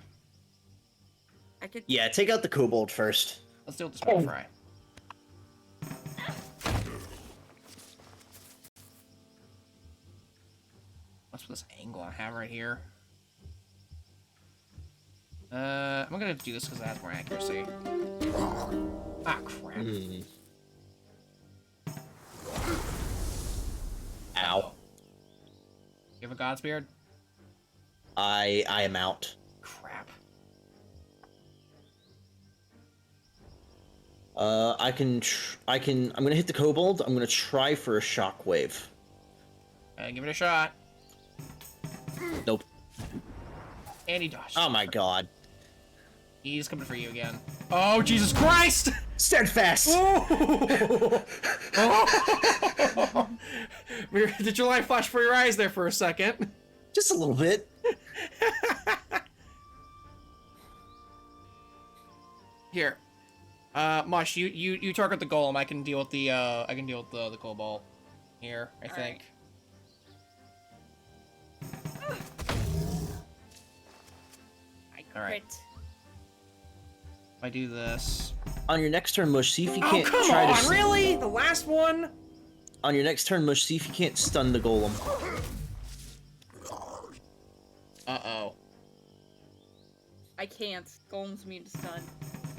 I could. Yeah, take out the kobold first. Let's deal with the small fry. What's this angle I have right here? I'm gonna do this because it has more accuracy. Ah, crap. Hmm. Ow. You have a Godspeard? I am out. Crap. I'm gonna hit the kobold. I'm gonna try for a shockwave. Give it a shot. Nope. And he dodged. Oh my god. He's coming for you again. Oh, Jesus Christ! Steadfast! Oh! Did your light flash before your eyes there for a second? Just a little bit. Here. Mush, you target the golem. I can deal with the the cobalt. Here, I think. All right. Crit. If I do this. On your next turn, Mush, see if you Oh, can't come try on! to. Really? The last one? On your next turn, Mush, see if you can't stun the golem. Uh-oh. I can't. Golem's immune to stun.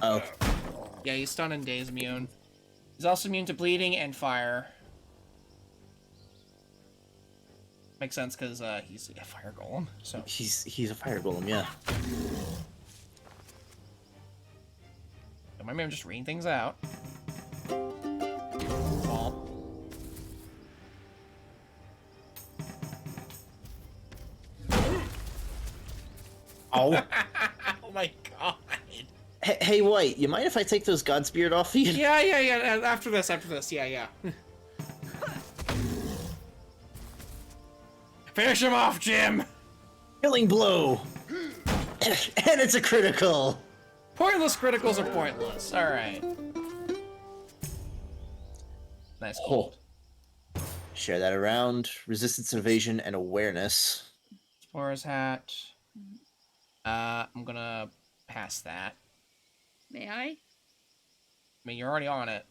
Oh. Yeah, he's stunned and Daze immune. He's also immune to bleeding and fire. Makes sense because he's a fire golem. So He's a fire golem, yeah. maybe I'm just reading things out. Ball. Oh. Oh my god. Hey, White, you mind if I take those Godspear off you? Yeah. After this, yeah. Finish him off, Jim! Killing blow! And it's a critical! Pointless criticals are pointless. Alright. Nice gold. Share that around. Resistance, evasion, and awareness. Explorer's hat. I'm gonna pass that. May I? I mean, you're already on it.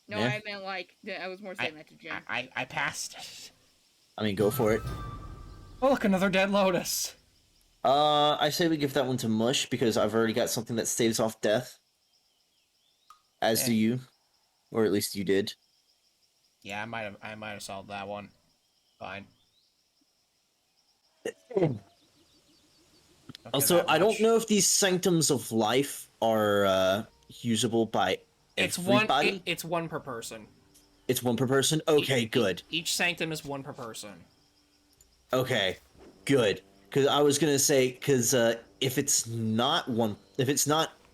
No, Yeah. I meant like I was more saying that to Jim. I passed it. I mean, go for it. Oh, look, another dead lotus. I say we give that one to Mush, because I've already got something that staves off death. As do you. Or at least you did. Yeah, I might have solved that one. Fine. Also, that I don't much. know if these Sanctums of Life are usable by It's everybody. it's one per person. It's one per person? Okay, good. Each sanctum is one per person. Okay, good. Because I was gonna say, because if it's not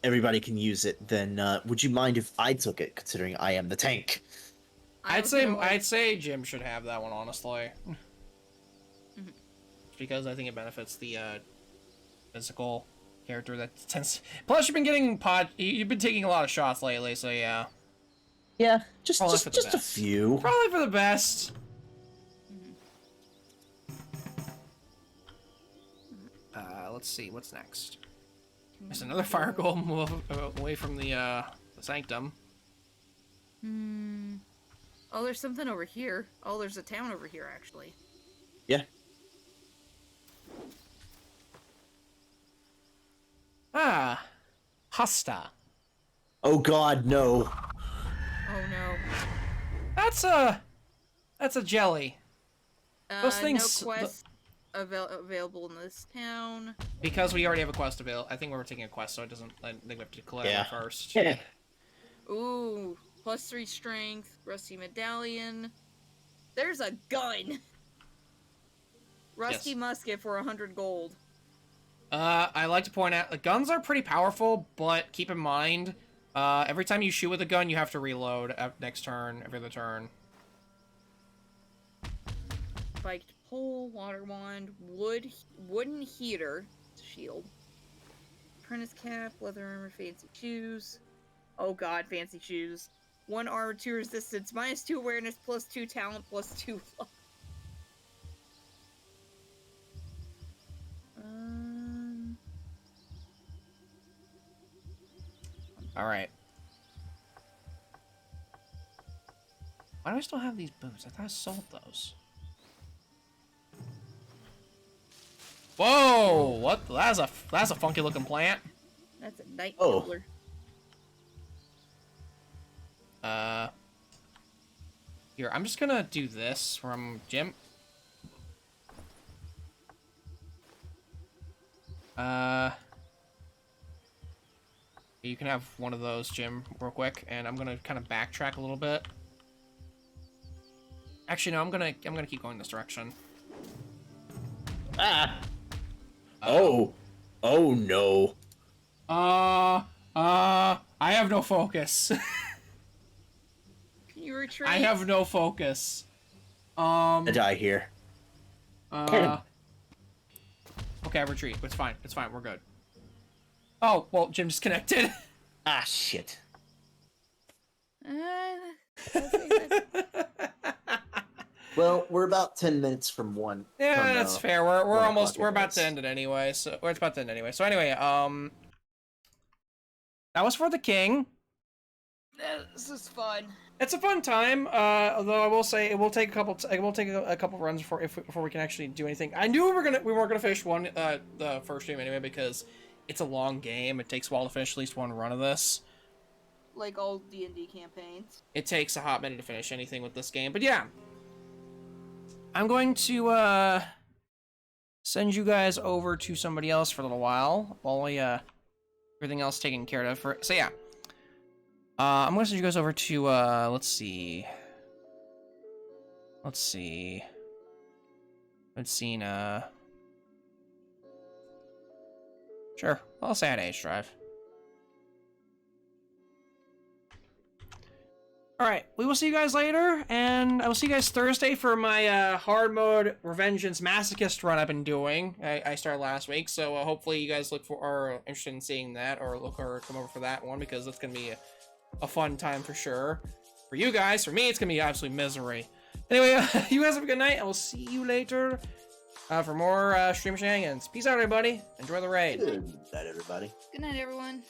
everybody can use it, then would you mind if I took it, considering I am the tank? I'd say Jim should have that one, honestly. Because I think it benefits the physical character that tends. Plus, you've been taking a lot of shots lately, so yeah. Yeah, just Probably for the a best. few. Probably for the best. let's see, what's next? There's another fire golem away from the sanctum. Oh, there's something over here. Oh, there's a town over here, actually. Yeah. Ah, Hasta. Oh God, no. Oh no. That's a jelly. Those things. No quests available in this town. Because we already have a quest available. I think we're taking a quest, so it doesn't. I think we have to declare it first. Yeah. Ooh, +3 strength, rusty medallion. There's a gun. Rusty musket for 100 gold. I like to point out the guns are pretty powerful, but keep in mind, every time you shoot with a gun, you have to reload next turn, every other turn. Spiked pole, water wand, wooden heater, shield. Apprentice cap, leather armor, fancy shoes. Oh god, fancy shoes. 1 armor, 2 resistance, -2 awareness, +2 talent, +2 luck. Alright. Why do I still have these boots? I thought I sold those. Whoa! What? That's a funky looking plant. That's a night Oh. killer. Here, I'm just gonna do this from Jim. You can have one of those, Jim, real quick, and I'm gonna kind of backtrack a little bit. Actually, no, I'm gonna keep going this direction. Ah. Oh. Oh no. I have no focus. Can you retreat? I have no focus. I die here. Okay, retreat. It's fine. It's fine. We're good. Oh, well, Jim disconnected. Ah, shit. Well, we're about 10 minutes from one. Yeah, that's fair. We're 1 almost o'clock about to end it anyway. So it's about to end anyway. So anyway, that was for the king. This is fun. It's a fun time. Although I will say it will take a couple runs before we can actually do anything. I knew we weren't gonna finish the first stream anyway because it's a long game. It takes a while to finish at least one run of this. Like all D&D campaigns. It takes a hot minute to finish anything with this game. But yeah, I'm going to send you guys over to somebody else for a little while we everything else taken care of. So yeah. I'm gonna send you guys over to, let's see, sure, I'll say I had H drive. Alright, we will see you guys later, and I will see you guys Thursday for my, hard mode Revengeance Masochist run I've been doing. I started last week, so hopefully you guys are interested in seeing that, or come over for that one, because that's gonna be a fun time for sure. For you guys, for me, it's gonna be absolute misery. Anyway, you guys have a good night, and we'll see you later for more stream shenanigans. Peace out, everybody. Enjoy the raid. Good night, everybody. Good night, everyone.